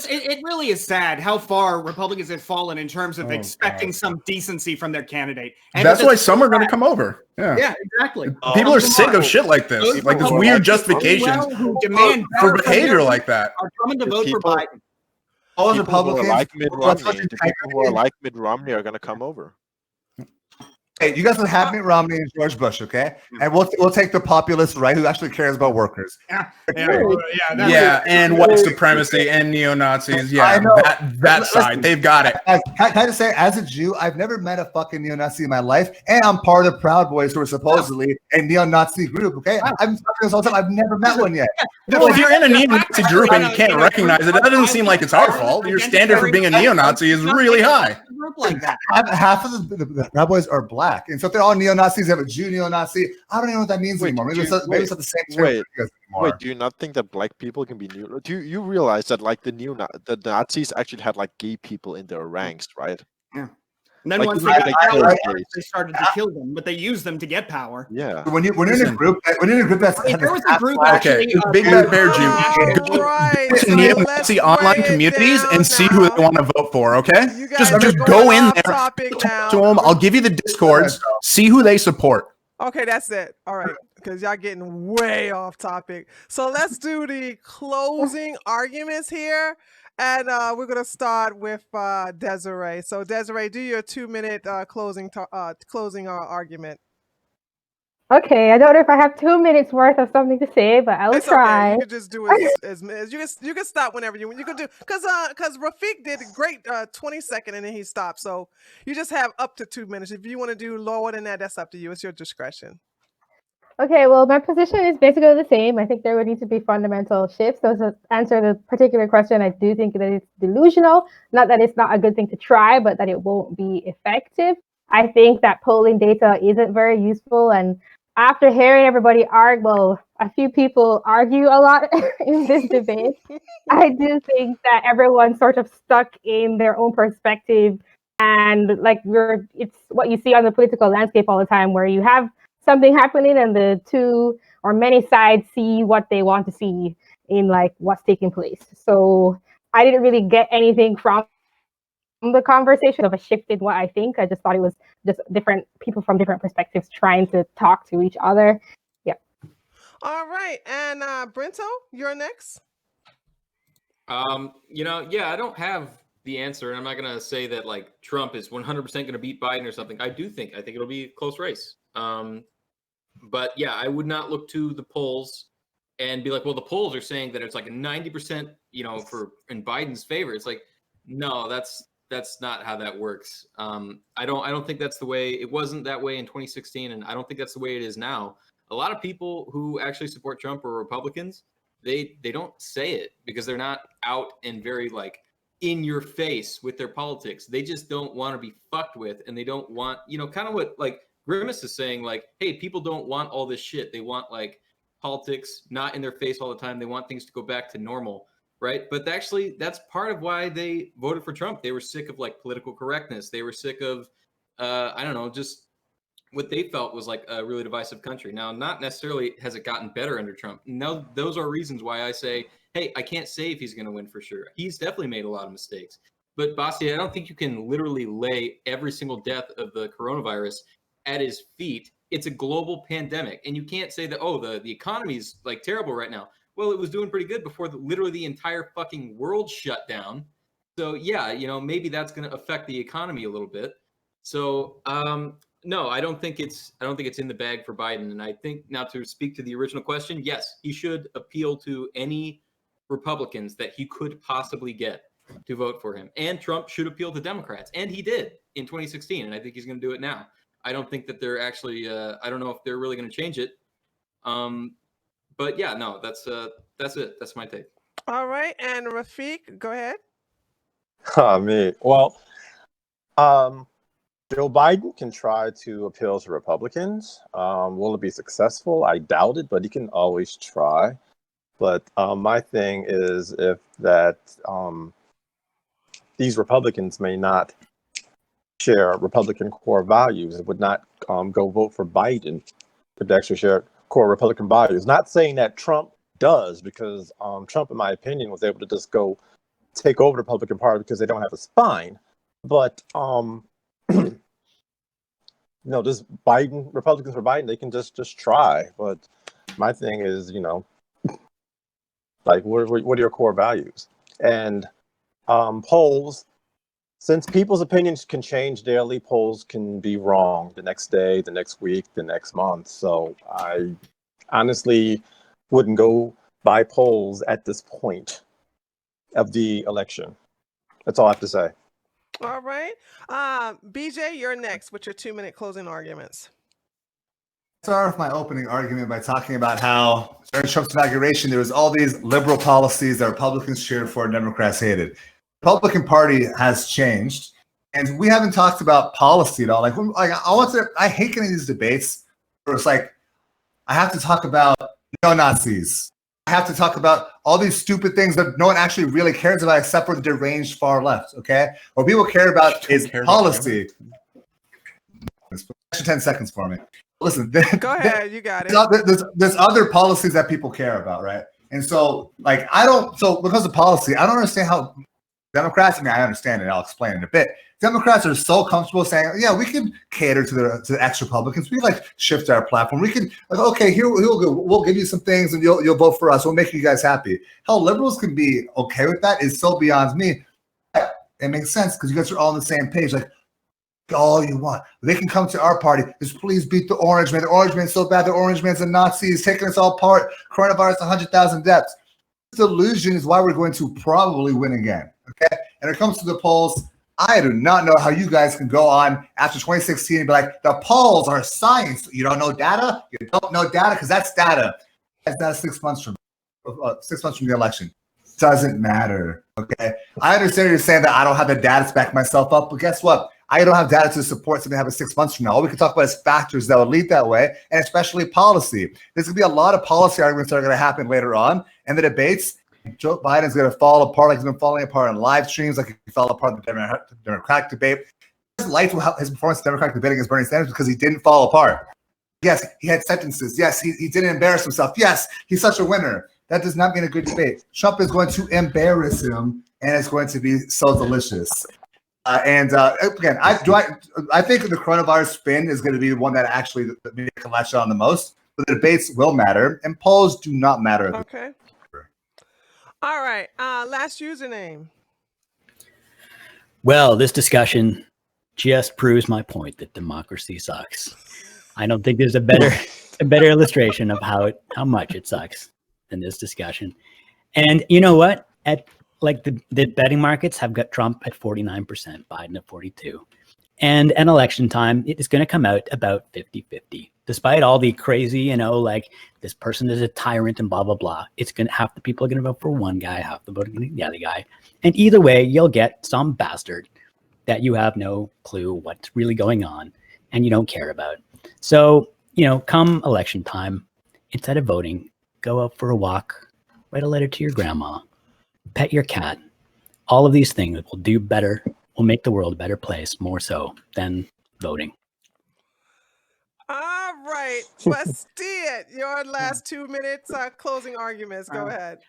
It really is sad how far Republicans have fallen in terms of expecting some decency from their candidate. And that's why some are going to come over. Yeah, exactly. People are sick of shit like this, like this weird justifications for behavior like that. Are coming to vote for Biden. All Republicans like Mitt Romney. The people who are like Mitt Romney are going to come over. Hey, you guys will have Mitt Romney and George Bush, okay? And we'll take the populist right who actually cares about workers. And white supremacy and neo-Nazis. Yeah, that side. They've got it. Can I just say, as a Jew, I've never met a fucking neo-Nazi in my life, and I'm part of Proud Boys who are supposedly a neo-Nazi group, okay? I'm talking this all the time. I've never met one yet. Well, if you're in a neo-Nazi group and you can't recognize it, that doesn't seem like it's our fault. Your standard for being a neo-Nazi is really high. Like that. Half of the Proud Boys are black. black. And so if they're all neo-Nazis, they have a Jew neo-Nazi. I don't even know what that means Wait, anymore. Maybe do it's you- not, maybe it's not the same term wait, for you guys anymore. Wait, do you not think that black people can be new? Do you realize that like the Nazis actually had like gay people in their ranks, right? Yeah. And then Like, once you they know, got they power, killed gays. they started to kill them, but they used them to get power. Yeah. When you're in a group, that's I mean, there was a group Okay, actually. Big Bad Bear Jew. National- Right. To So neo-Nazi let's online weigh it communities down and see who now. they want to vote for. Okay, You guys just are go going in off there, topic talk now. to them. I'll give you the discords. See who they support. Okay, that's it. All right, because y'all getting way off topic. So let's do the closing arguments here, and we're gonna start with Desi-Rae. So Desi-Rae, do your 2-minute closing argument. Okay, I don't know if I have 2 minutes worth of something to say, but I will It's okay. try. You can just do as you can stop whenever you can do because Rafiq did a great 20-second and then he stopped. So you just have up to 2 minutes. If you want to do lower than that, that's up to you. It's your discretion. Okay, well, my position is basically the same. I think there would need to be fundamental shifts. So to answer the particular question, I do think that it's delusional. Not that it's not a good thing to try, but that it won't be effective. I think that polling data isn't very useful. And after hearing everybody argue, well, a few people argue a lot in this debate, I do think that everyone's sort of stuck in their own perspective. And like it's what you see on the political landscape all the time, where you have something happening and the two or many sides see what they want to see in like what's taking place. So I didn't really get anything from the conversation of a shift in what I think. I just thought it was just different people from different perspectives trying to talk to each other. Yeah. All right, and Brento, you're next. I don't have the answer, and I'm not gonna say that like Trump is 100% gonna beat Biden or something. I think it'll be a close race. But yeah, I would not look to the polls and be like, well, the polls are saying that it's like a 90%, in Biden's favor. It's like, no, that's not how that works. I don't think that's the way. It wasn't that way in 2016, and I don't think that's the way it is now. A lot of people who actually support Trump are Republicans. They don't say it because they're not out and very like in your face with their politics. They just don't want to be fucked with, and they don't want, kind of what like Grimace is saying, like, hey, people don't want all this shit. They want like politics not in their face all the time. They want things to go back to normal, right? But actually, that's part of why they voted for Trump. They were sick of like political correctness. They were sick of, just what they felt was like a really divisive country. Now, not necessarily has it gotten better under Trump. No, those are reasons why I say, hey, I can't say if he's going to win for sure. He's definitely made a lot of mistakes. But Basti, I don't think you can literally lay every single death of the coronavirus at his feet. It's a global pandemic, and you can't say that, oh, the economy's like terrible right now. Well, it was doing pretty good before literally the entire fucking world shut down. So yeah, maybe that's going to affect the economy a little bit. So no, I don't think it's in the bag for Biden. And I think, now to speak to the original question, yes, he should appeal to any Republicans that he could possibly get to vote for him. And Trump should appeal to Democrats, and he did in 2016, and I think he's going to do it now. I don't think that they're actually. I don't know if they're really going to change it. But yeah, no, that's it. That's my take. All right, and Rafiq, go ahead. Me. Well, Joe Biden can try to appeal to Republicans. Will it be successful? I doubt it, but he can always try. But my thing is if that these Republicans may not share Republican core values, it would not go vote for Biden, but actually share core Republican values. Not saying that Trump does, because Trump, in my opinion, was able to just go take over the Republican Party because they don't have a spine. But just Biden, Republicans for Biden, they can just try. But my thing is, like, what are your core values? And polls, since people's opinions can change daily, polls can be wrong the next day, the next week, the next month. So I honestly wouldn't go by polls at this point of the election. That's all I have to say. All right. BJ, you're next with your 2-minute closing arguments. Start with my opening argument by talking about how during Trump's inauguration, there was all these liberal policies that Republicans cheered for and Democrats hated. The Republican Party has changed. And we haven't talked about policy at all. I hate getting these debates where it's like, I have to talk about neo-Nazis. I have to talk about all these stupid things that no one actually really cares about except for the deranged far left, okay? What people care about is policy. Extra 10 seconds for me. Listen, Go ahead, you got it. There's other policies that people care about, right? And so, because of policy, I don't understand how Democrats, I understand it, I'll explain it in a bit. Democrats are so comfortable saying, yeah, we can cater to the ex-Republicans. We shift our platform. We can, okay, here we'll give you some things and you'll vote for us. We'll make you guys happy. How liberals can be okay with that is so beyond me. It makes sense because you guys are all on the same page. All you want. They can come to our party. Just please beat the Orange Man. The Orange Man's so bad. The Orange Man's a Nazi. He's taking us all apart. Coronavirus, 100,000 deaths. This delusion is why we're going to probably win again. Okay? And when it comes to the polls, I do not know how you guys can go on after 2016 and be like, the polls are science. You don't know data? You don't know data because that's data. That's data 6 months from the election. Doesn't matter. Okay? I understand you're saying that I don't have the data to back myself up, but guess what? I don't have data to support something that happens 6 months from now. All we can talk about is factors that will lead that way, and especially policy. There's going to be a lot of policy arguments that are going to happen later on in the debates. Joe Biden's going to fall apart like he's been falling apart on live streams, like he fell apart in the Democratic debate. His performance in the Democratic debate against Bernie Sanders because he didn't fall apart. Yes, he had sentences. Yes, he didn't embarrass himself. Yes, he's such a winner. That does not mean a good debate. Trump is going to embarrass him, and it's going to be so delicious. Again, I think the coronavirus spin is going to be the one that actually the media can latch on the most. But the debates will matter, and polls do not matter. Okay. All right. Last username. Well, this discussion just proves my point that democracy sucks. I don't think there's a better illustration of how much it sucks than this discussion. And you know what? The betting markets have got Trump at 49%, Biden at 42%. And at election time, it is going to come out about 50-50. Despite all the crazy, this person is a tyrant and blah, blah, blah. Half the people are going to vote for one guy, half the vote for the other guy. And either way, you'll get some bastard that you have no clue what's really going on and you don't care about. So, come election time, instead of voting, go out for a walk, write a letter to your grandma, pet your cat. All of these things will make the world a better place, more so than voting. All right, Bastille, your last 2 minutes closing arguments. Go ahead.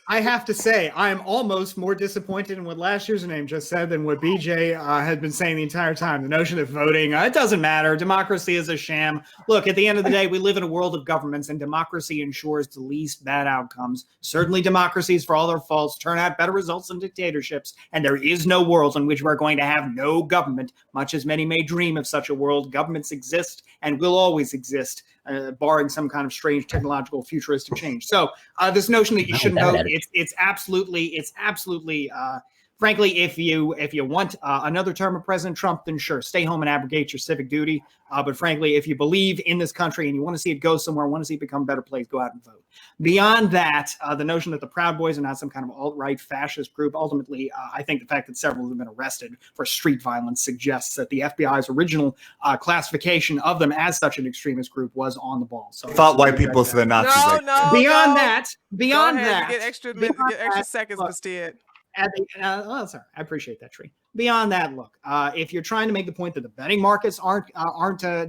I have to say, I'm almost more disappointed in what last year's name just said than what BJ had been saying the entire time. The notion that voting, it doesn't matter. Democracy is a sham. Look, at the end of the day, we live in a world of governments, and democracy ensures the least bad outcomes. Certainly, democracies, for all their faults, turn out better results than dictatorships, and there is no world in which we're going to have no government, much as many may dream of such a world. Governments exist and will always exist, barring some kind of strange technological futuristic change. So this notion that you shouldn't vote, it's absolutely, frankly, if you want another term of President Trump, then sure, stay home and abrogate your civic duty. But frankly, if you believe in this country and you want to see it go somewhere, want to see it become a better place, go out and vote. Beyond that, the notion that the Proud Boys are not some kind of alt-right fascist group, ultimately, I think the fact that several have been arrested for street violence suggests that the FBI's original classification of them as such an extremist group was on the ball. So fought white people, so they're Nazis. Beyond that, you get extra seconds, Bastille. Sorry, I appreciate that, Tree. Beyond that, look, if you're trying to make the point that the betting markets aren't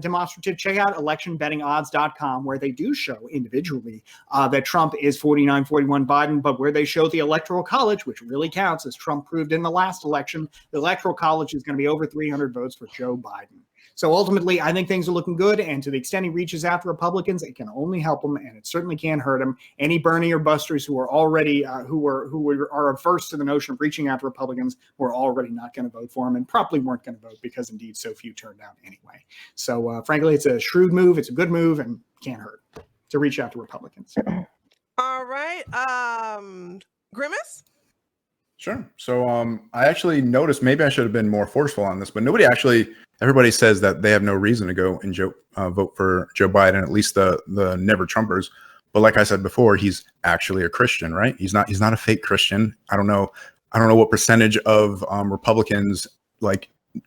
demonstrative, check out electionbettingodds.com, where they do show individually that Trump is 49-41 Biden, but where they show the Electoral College, which really counts, as Trump proved in the last election, the Electoral College is going to be over 300 votes for Joe Biden. So ultimately, I think things are looking good, and to the extent he reaches out to Republicans, it can only help him, and it certainly can't hurt him. Any Bernie or Busters who are already who are averse to the notion of reaching out to Republicans were already not going to vote for him, and probably weren't going to vote because indeed so few turned out anyway. So frankly, it's a shrewd move, it's a good move, and can't hurt to reach out to Republicans. All right, Grimace. Sure. So I actually noticed, maybe I should have been more forceful on this, but everybody says that they have no reason to go and vote for Joe Biden, at least the never Trumpers. But like I said before, he's actually a Christian, right? He's not a fake Christian. I don't know what percentage of Republicans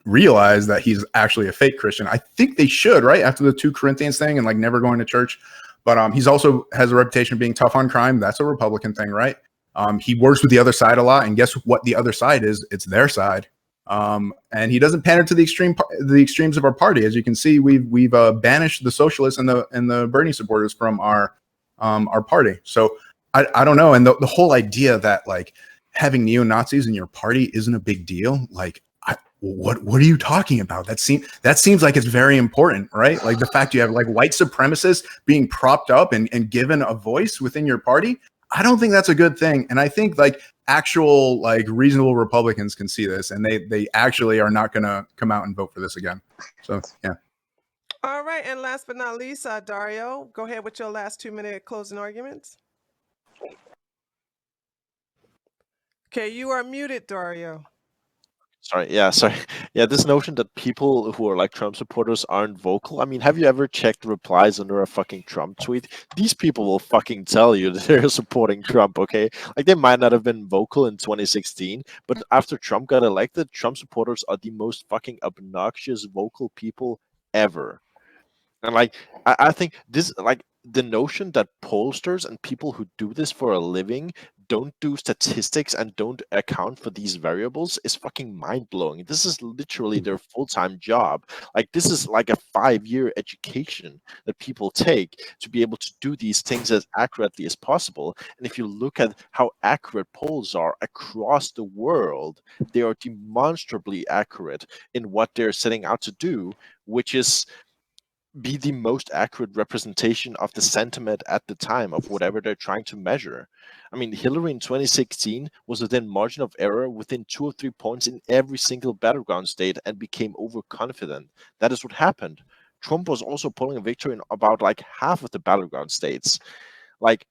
realize that he's actually a fake Christian. I think they should, right? After the 2 Corinthians thing and like never going to church. But he's also has a reputation of being tough on crime. That's a Republican thing, right? He works with the other side a lot, and guess what the other side is? It's their side. And he doesn't pander to the extremes of our party. As you can see, we've banished the socialists and the Bernie supporters from our party. So I don't know. And the whole idea that like having neo-Nazis in your party isn't a big deal. Like, what are you talking about? That seems like it's very important, right? Like the fact you have like white supremacists being propped up and given a voice within your party. I don't think that's a good thing. And I think like actual like reasonable Republicans can see this, and they actually are not going to come out and vote for this again. So yeah. All right, and last but not least, Dario, go ahead with your last 2-minute closing arguments. Okay, you are muted, Dario. Sorry. Yeah, this notion that people who are like Trump supporters aren't vocal. I mean, have you ever checked replies under a fucking Trump tweet? These people will fucking tell you that they're supporting Trump, okay? Like, they might not have been vocal in 2016, but after Trump got elected, Trump supporters are the most fucking obnoxious vocal people ever. And like, I think this, like, the notion that pollsters and people who do this for a living don't do statistics and don't account for these variables is fucking mind-blowing. This is literally their full-time job. Like, this is like a 5-year education that people take to be able to do these things as accurately as possible. And if you look at how accurate polls are across the world, they are demonstrably accurate in what they're setting out to do, which is be the most accurate representation of the sentiment at the time of whatever they're trying to measure. I mean, Hillary in 2016 was within margin of error within 2 or 3 points in every single battleground state and became overconfident. That is what happened. Trump was also pulling a victory in about like half of the battleground states. Like,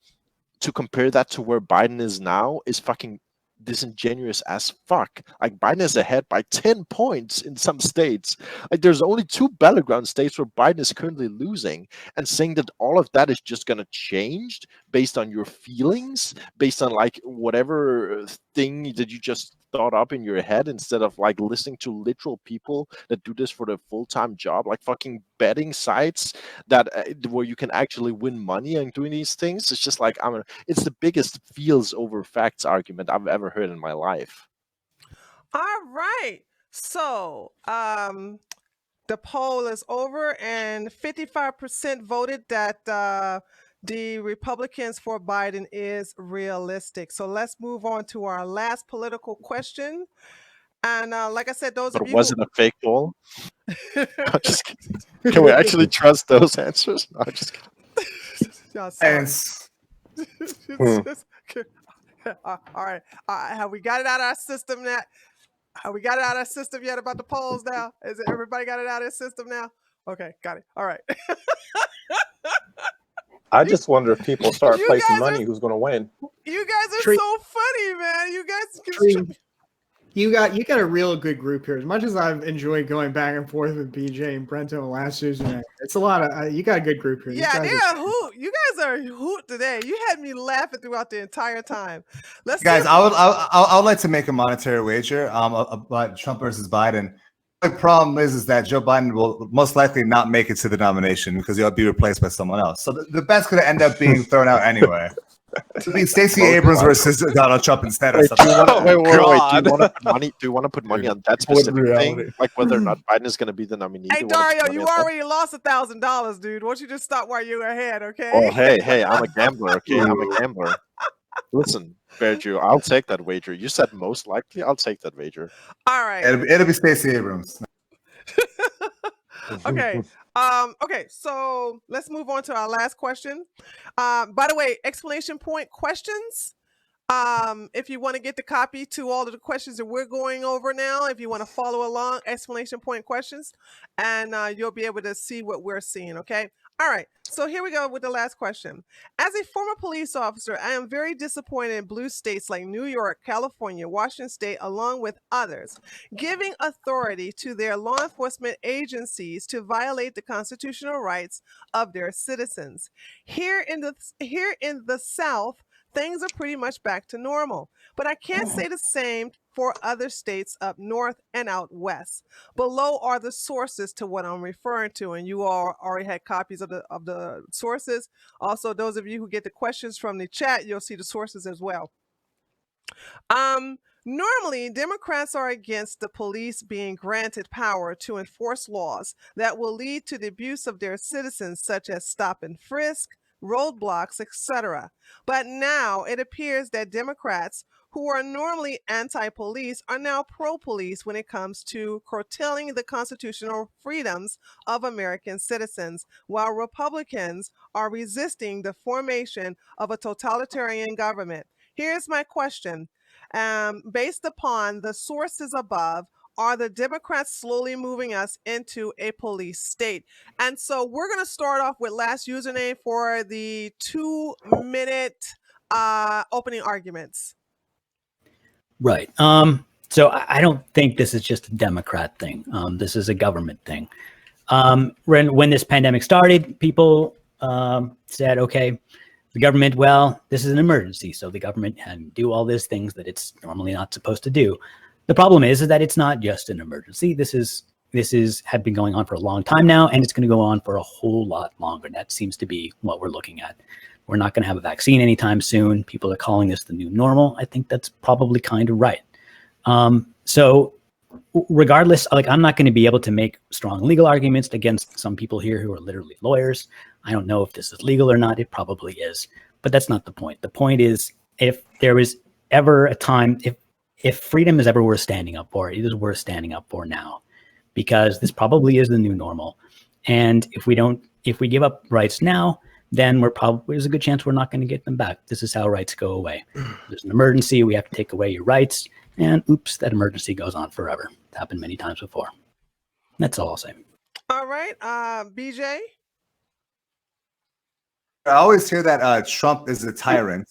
to compare that to where Biden is now is fucking disingenuous as fuck. Like, Biden is ahead by 10 points in some states. Like, there's only 2 battleground states where Biden is currently losing, and saying that all of that is just gonna change based on your feelings, based on like whatever thing that you just thought up in your head, instead of like listening to literal people that do this for their full-time job, like fucking betting sites that where you can actually win money on doing these things. It's just like, it's the biggest feels over facts argument I've ever heard in my life. All right. So the poll is over, and 55% voted that the Republicans for Biden is realistic. So let's move on to our last political question. And like I said, those But of you was it a fake poll? I'm just kidding. Can we actually trust those answers? No, I'm just kidding. All right. Have we got it out of our system now? Have we got it out of our system yet about the polls now? Is it everybody got it out of their system now? Okay, got it. All right. I just wonder if people start You placing guys money, are- who's going to win? You guys are Tree- so funny, man. You guys can You got a real good group here. As much as I've enjoyed going back and forth with BJ and Brento and last Tuesday, it's a lot of you got a good group here. These Yeah, guys they're are- a hoot. You guys are a hoot today. You had me laughing throughout the entire time. Let's Guys, see. I would like to make a monetary wager about Trump versus Biden. The problem is that Joe Biden will most likely not make it to the nomination because he'll be replaced by someone else. So the bet's going to end up being thrown out anyway. It'll be Stacey Abrams versus Donald Trump instead or something. Do you want God. to put money on that What specific reality? thing, like whether or not Biden is going to be the nominee? Hey Do you wanna put Dario, money you on that? already lost $1,000, dude. Why don't you just stop while you're ahead, okay? Oh, hey, I'm a gambler. Okay, I'm a gambler. Listen, Bear Jew, I'll take that wager. You said most likely. I'll take that wager. All right. It'll be Stacey Abrams. Okay. Okay, so let's move on to our last question. By the way, exclamation point questions. If you want to get the copy to all of the questions that we're going over now, if you want to follow along, exclamation point questions, and you'll be able to see what we're seeing, okay? All right, so here we go with the last question. As a former police officer, I am very disappointed in blue states like New York, California, Washington State, along with others, giving authority to their law enforcement agencies to violate the constitutional rights of their citizens. Here in the South, things are pretty much back to normal, but I can't say the same for other states up north and out west. Below are the sources to what I'm referring to, and you all already had copies of the sources. Also, those of you who get the questions from the chat, you'll see the sources as well. Normally, Democrats are against the police being granted power to enforce laws that will lead to the abuse of their citizens, such as stop and frisk, roadblocks, etc. But now it appears that Democrats, who are normally anti-police, are now pro-police when it comes to curtailing the constitutional freedoms of American citizens, while Republicans are resisting the formation of a totalitarian government. Here's my question. Based upon the sources above, are the Democrats slowly moving us into a police state? And so we're going to start off with last username for the 2-minute opening arguments. Right. So I don't think this is just a Democrat thing. This is a government thing. When this pandemic started, people said, okay, the government, well, this is an emergency, so the government can do all these things that it's normally not supposed to do. The problem is that it's not just an emergency. This had been going on for a long time now, and it's going to go on for a whole lot longer. That seems to be what we're looking at. We're not going to have a vaccine anytime soon. People are calling this the new normal. I think that's probably kind of right. So regardless, like, I'm not going to be able to make strong legal arguments against some people here who are literally lawyers. I don't know if this is legal or not. It probably is, but that's not the point. The point is, if there is ever a time, if freedom is ever worth standing up for, it is worth standing up for now, because this probably is the new normal. And if we give up rights now, then there's a good chance we're not going to get them back. This is how rights go away. There's an emergency, we have to take away your rights, and oops, that emergency goes on forever. It's happened many times before. That's all I'll say. All right, BJ? I always hear that Trump is a tyrant.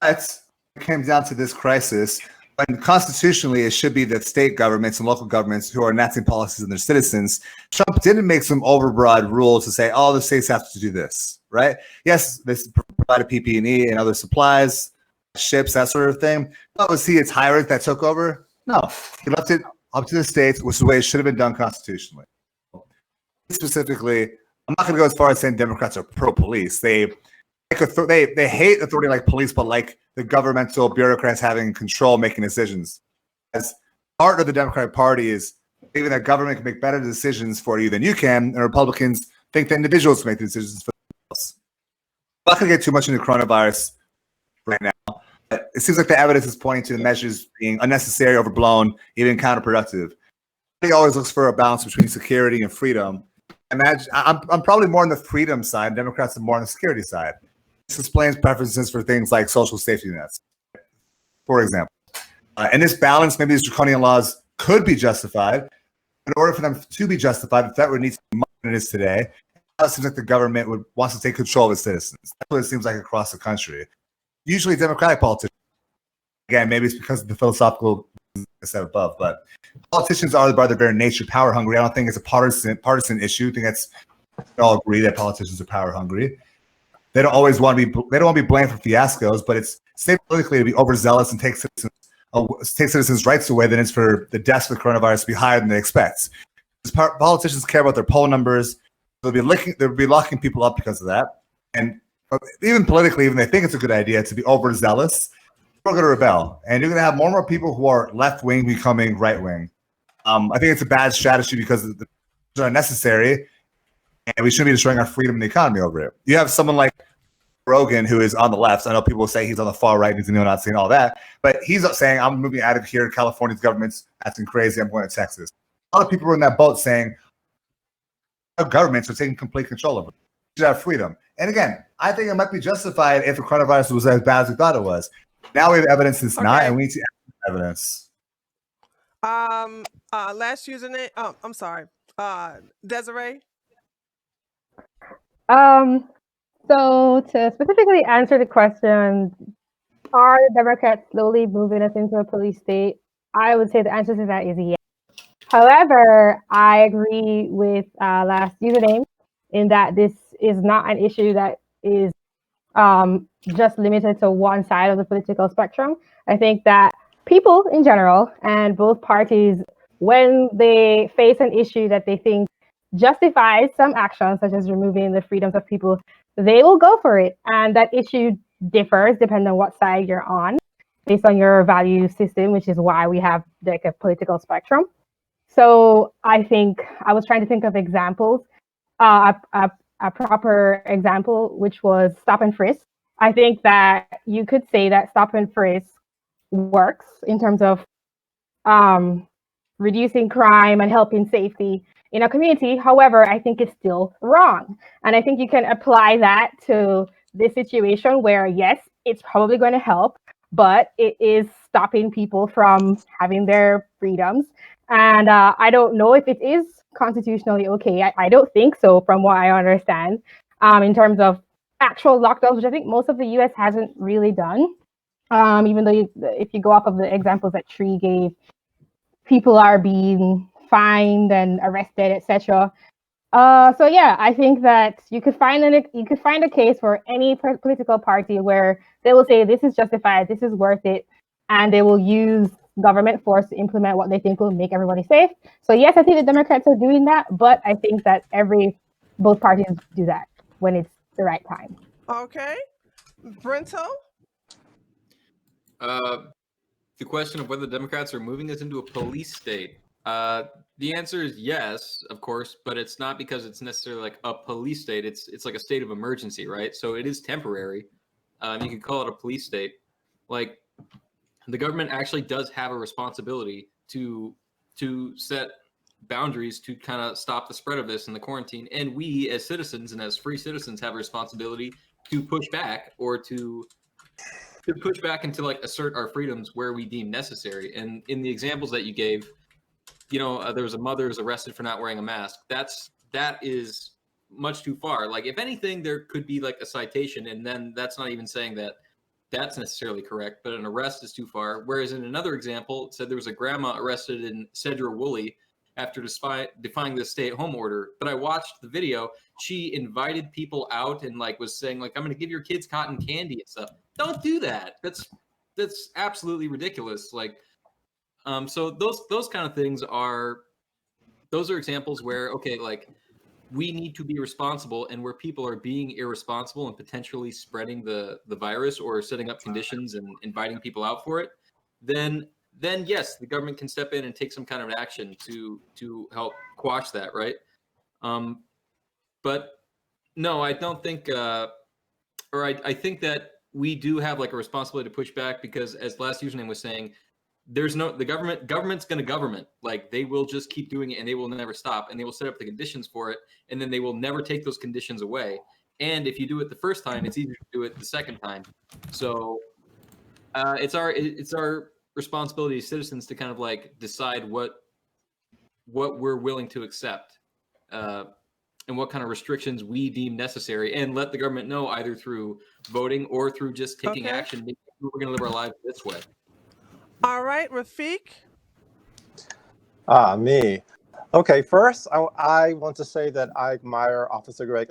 But it came down to this crisis, when constitutionally it should be the state governments and local governments who are enacting policies on their citizens. Trump didn't make some overbroad rules to say, oh, the states have to do this, right? Yes, they provided PPE and other supplies, ships, that sort of thing. But was he a tyrant that took over? No, he left it up to the states, which is the way it should have been done constitutionally. Specifically, I'm not going to go as far as saying Democrats are pro-police. They hate authority like police, but like the governmental bureaucrats having control, making decisions. As part of the Democratic Party is believing that government can make better decisions for you than you can, and Republicans think that individuals can make the decisions for themselves. I'm not going to get too much into coronavirus right now, but it seems like the evidence is pointing to the measures being unnecessary, overblown, even counterproductive. He always looks for a balance between security and freedom. I'm probably more on the freedom side. Democrats are more on the security side. This explains preferences for things like social safety nets, for example. And this balance, maybe these draconian laws could be justified. In order for them to be justified, the threat would need to be more than it is today. It seems like the government wants to take control of its citizens. That's what it seems like across the country. Usually Democratic politicians, again, maybe it's because of the philosophical I said above, but politicians are by their very nature power hungry. I don't think it's a partisan issue. I think we all agree that politicians are power hungry. They don't always want to be blamed for fiascos, but it's safe politically to be overzealous and take citizens' rights away than it's for the deaths of the coronavirus to be higher than they expect. Politicians care about their poll numbers. They'll be locking people up because of that. And even politically, even they think it's a good idea to be overzealous, we're going to rebel. And you're going to have more and more people who are left-wing becoming right-wing. I think it's a bad strategy because they're unnecessary, and we shouldn't be destroying our freedom and the economy over it. You have someone like Rogan, who is on the left. I know people say he's on the far right, he's a neo-Nazi and all that, but he's saying, I'm moving out of here, California's government's acting crazy, I'm going to Texas. A lot of people were in that boat saying, our governments are taking complete control of it. We should have freedom. And again, I think it might be justified if the coronavirus was as bad as we thought it was. Now we have evidence it's not, and we need to add evidence. Last username. Oh, I'm sorry. Desi-Rae. So to specifically answer the question, are the Democrats slowly moving us into a police state? I would say the answer to that is yes. However, I agree with last username in that this is not an issue that is just limited to one side of the political spectrum. I think that people in general and both parties, when they face an issue that they think justifies some action, such as removing the freedoms of people, they will go for it. And that issue differs depending on what side you're on, based on your value system, which is why we have like a political spectrum. So I think I was trying to think of examples, a proper example, which was stop and frisk. I think that you could say that stop and frisk works in terms of reducing crime and helping safety in a community. However, I think it's still wrong. And I think you can apply that to this situation where, yes, it's probably going to help, but it is stopping people from having their freedoms. And I don't know if it is constitutionally okay. I don't think so, from what I understand, in terms of actual lockdowns, which I think most of the US hasn't really done. Even though if you go off of the examples that Tree gave, people are being fined and arrested, etc. So yeah, I think that you could find a case for any political party where they will say this is justified, this is worth it, and they will use government force to implement what they think will make everybody safe. So yes, I think the Democrats are doing that, but I think that both parties do that when it's the right time. Okay, Brento. The question of whether the Democrats are moving us into a police state. The answer is yes, of course, but it's not because it's necessarily like a police state. It's like a state of emergency, right? So it is temporary. You could call it a police state. Like, the government actually does have a responsibility to set boundaries to kind of stop the spread of this in the quarantine. And we as citizens and as free citizens have a responsibility to push back or to push back and to like assert our freedoms where we deem necessary. And in the examples that you gave, there was a mother who's arrested for not wearing a mask. That is much too far. Like, if anything, there could be like a citation, and then that's not even saying that that's necessarily correct, but an arrest is too far. Whereas in another example, it said there was a grandma arrested in Sedgwick-Woolley after defying the stay-at-home order. But I watched the video. She invited people out and like was saying like, I'm going to give your kids cotton candy and stuff. Don't do that. That's absolutely ridiculous. Like, so those kind of things are examples where, okay, like, we need to be responsible, and where people are being irresponsible and potentially spreading the virus or setting up conditions and inviting people out for it, then yes, the government can step in and take some kind of action to help quash that, right? But no, I don't think, I think that we do have like a responsibility to push back, because as last username was saying, the government's going to government. Like, they will just keep doing it and they will never stop, and they will set up the conditions for it, and then they will never take those conditions away. And if you do it the first time, it's easier to do it the second time. So it's our responsibility as citizens to kind of like decide what we're willing to accept, and what kind of restrictions we deem necessary, and let the government know, either through voting or through just taking action. Maybe we're going to live our lives this way. All right, Rafiq. Me. Okay, first, I want to say that I admire Officer Greg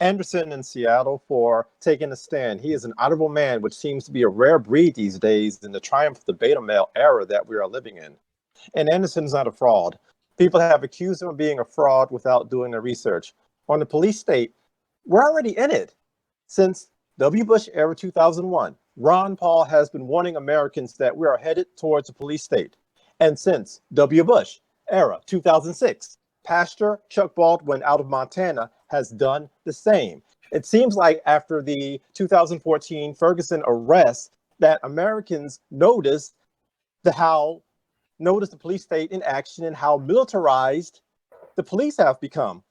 Anderson in Seattle for taking a stand. He is an honorable man, which seems to be a rare breed these days in the triumph of the beta male era that we are living in. And Anderson's not a fraud. People have accused him of being a fraud without doing the research. On the police state, we're already in it. Since W. Bush era 2001, Ron Paul has been warning Americans that we are headed towards a police state. And since W. Bush era 2006, Pastor Chuck Baldwin out of Montana has done the same. It seems like after the 2014 Ferguson arrest that Americans noticed the police state in action and how militarized the police have become.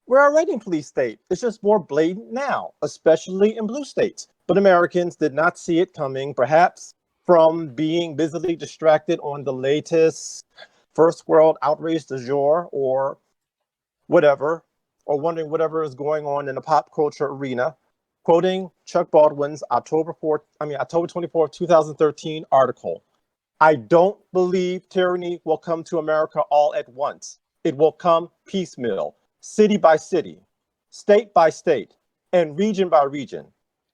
We're already in police state. It's just more blatant now, especially in blue states. But Americans did not see it coming, perhaps from being busily distracted on the latest first world outrage du jour or whatever, or wondering whatever is going on in the pop culture arena. Quoting Chuck Baldwin's October 24, 2013 article, "I don't believe tyranny will come to America all at once. It will come piecemeal, city by city, state by state, and region by region.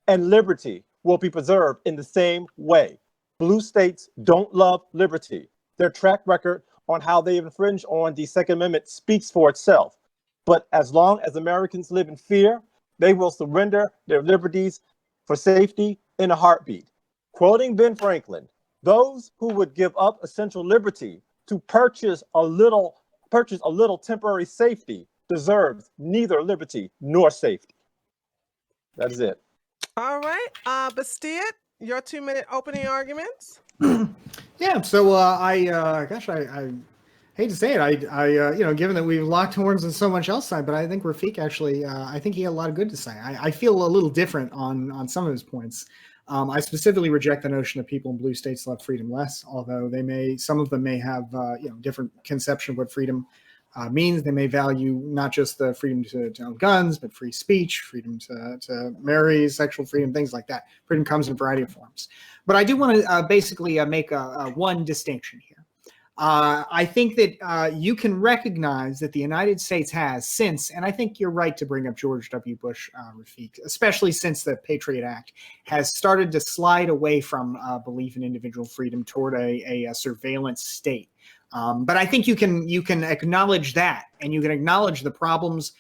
And liberty will be preserved in the same way. blue states don't love liberty. Their track record on how they infringe on the Second Amendment speaks for itself. But as long as Americans live in fear, they will surrender their liberties for safety in a heartbeat. Quoting Ben Franklin, those who would give up essential liberty to purchase a little temporary safety deserves neither liberty nor safety. That is it. All right. Bastille, your 2-minute opening arguments. Yeah. So I hate to say it, given that we've locked horns on so much else, but I think Rafiq actually, I think he had a lot of good to say. I feel a little different on some of his points. I specifically reject the notion that people in blue states love freedom less, although some of them may have different conception of what freedom means. They may value not just the freedom to own guns, but free speech, freedom to marry, sexual freedom, things like that. Freedom comes in a variety of forms. But I do want to basically make one distinction here. I think that you can recognize that the United States has since, and I think you're right to bring up George W. Bush, Rafiq, especially since the Patriot Act has started to slide away from belief in individual freedom toward a surveillance state. But I think you can acknowledge that, and you can acknowledge the problems,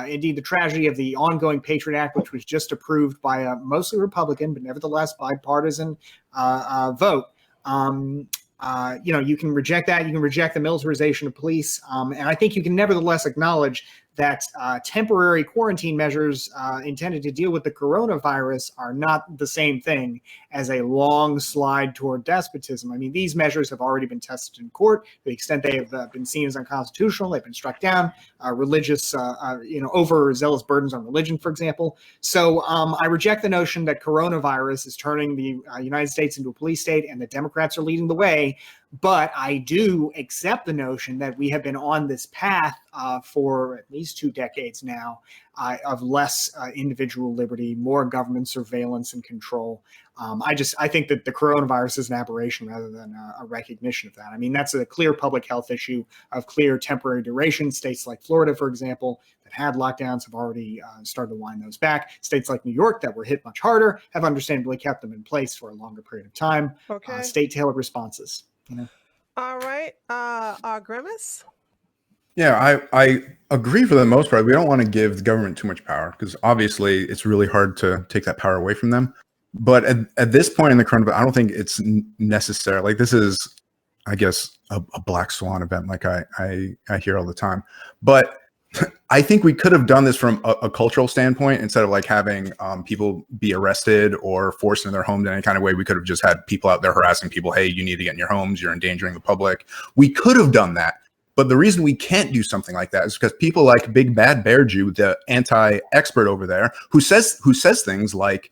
indeed the tragedy of the ongoing Patriot Act, which was just approved by a mostly Republican, but nevertheless bipartisan vote. You can reject that. You can reject the militarization of police. And I think you can nevertheless acknowledge that temporary quarantine measures intended to deal with the coronavirus are not the same thing as a long slide toward despotism. I mean, these measures have already been tested in court. To the extent they have been seen as unconstitutional, they've been struck down. Religious, overzealous burdens on religion, for example. So I reject the notion that coronavirus is turning the United States into a police state and the Democrats are leading the way. But I do accept the notion that we have been on this path for at least 2 decades now of less individual liberty, more government surveillance and control. I think that the coronavirus is an aberration rather than a recognition of that. I mean, that's a clear public health issue of clear temporary duration. States like Florida, for example, that had lockdowns have already started to wind those back. States like New York that were hit much harder have understandably kept them in place for a longer period of time. Okay. State-tailored responses. All right. Grimace? Yeah, I agree for the most part. We don't want to give the government too much power because obviously it's really hard to take that power away from them. But at this point in the coronavirus, I don't think it's necessary. Like this is, I guess, a black swan event like I hear all the time. But I think we could have done this from a cultural standpoint instead of like having people be arrested or forced in their homes in any kind of way. We could have just had people out there harassing people. Hey, you need to get in your homes. You're endangering the public. We could have done that. But the reason we can't do something like that is because people like Big Bad Bear Jew, the anti-expert over there, who says things like,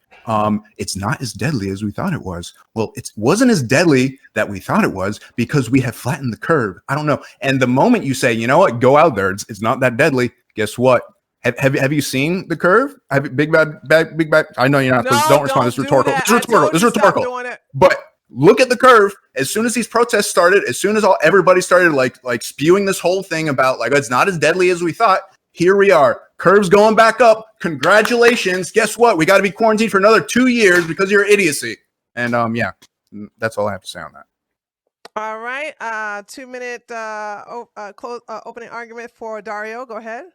it's not as deadly as we thought it was. Well, it wasn't as deadly that we thought it was because we have flattened the curve. I don't know. And the moment you say, you know what, go out there, it's not that deadly. Guess what? Have you seen the curve? Big Bad? I know you're not. No, don't respond. This is rhetorical. That. It's rhetorical. It's rhetorical. But look at the curve. As soon as these protests started, as soon as everybody started like spewing this whole thing about like it's not as deadly as we thought, here we are. Curve's going back up. Congratulations. Guess what? We got to be quarantined for another 2 years because of your idiocy. And yeah, that's all I have to say on that. All right. 2-minute opening argument for Dario. Go ahead.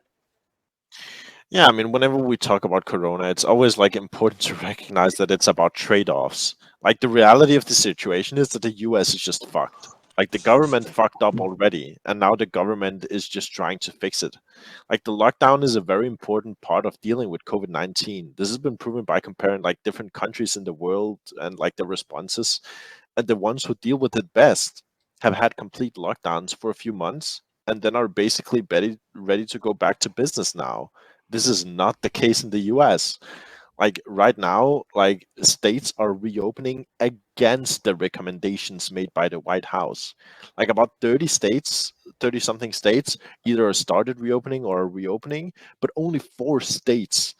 Yeah, I mean, whenever we talk about Corona, it's always like important to recognize that it's about trade-offs. Like the reality of the situation is that the US is just fucked. Like the government fucked up already, and now the government is just trying to fix it. Like the lockdown is a very important part of dealing with COVID-19. This has been proven by comparing like different countries in the world and like the responses. And the ones who deal with it best have had complete lockdowns for a few months and then are basically ready to go back to business now. This is not the case in the US. Like right now, like states are reopening against the recommendations made by the White House. Like about 30 something states either started reopening or are reopening, but only 4 states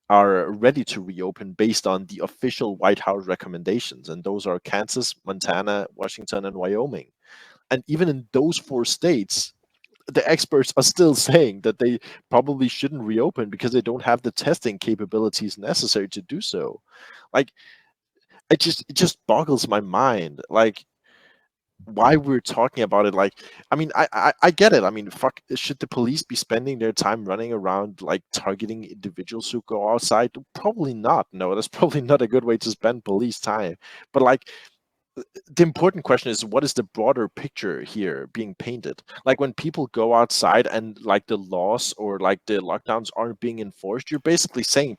are ready to reopen based on the official White House recommendations. And those are Kansas, Montana, Washington, and Wyoming. And even in those 4 states, the experts are still saying that they probably shouldn't reopen because they don't have the testing capabilities necessary to do so. Like, it just boggles my mind. Like, why we're talking about it. Like, I mean, I get it. I mean, fuck, should the police be spending their time running around like targeting individuals who go outside? Probably not. No, that's probably not a good way to spend police time. But like, the important question is, what is the broader picture here being painted? Like, when people go outside and like the laws or like the lockdowns aren't being enforced, you're basically telling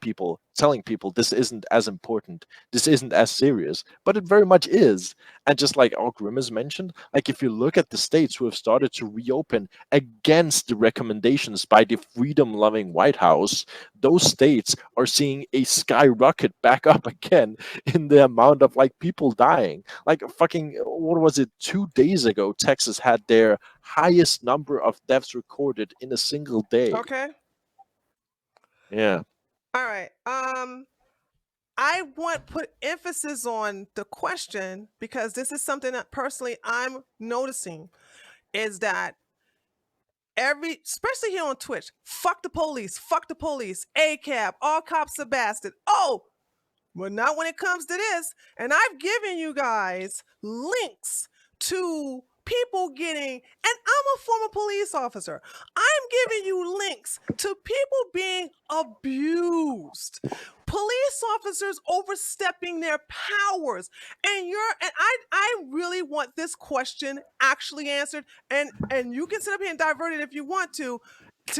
people this isn't as important, this isn't as serious, but it very much is. And just like our Grimace mentioned, like if you look at the states who have started to reopen against the recommendations by the freedom-loving White House, those states are seeing a skyrocket back up again in the amount of like people dying. Like fucking, what was it, 2 days ago, Texas had their highest number of deaths recorded in a single day. Okay. Yeah. All right. I want to put emphasis on the question because this is something that personally I'm noticing is that especially here on Twitch, fuck the police, ACAB, all cops are bastard. Oh, well, not when it comes to this. And I've given you guys links to people getting, and I'm a former police officer. I'm giving you links to people being abused. Police officers overstepping their powers. And I really want this question actually answered. And you can sit up here and divert it if you want to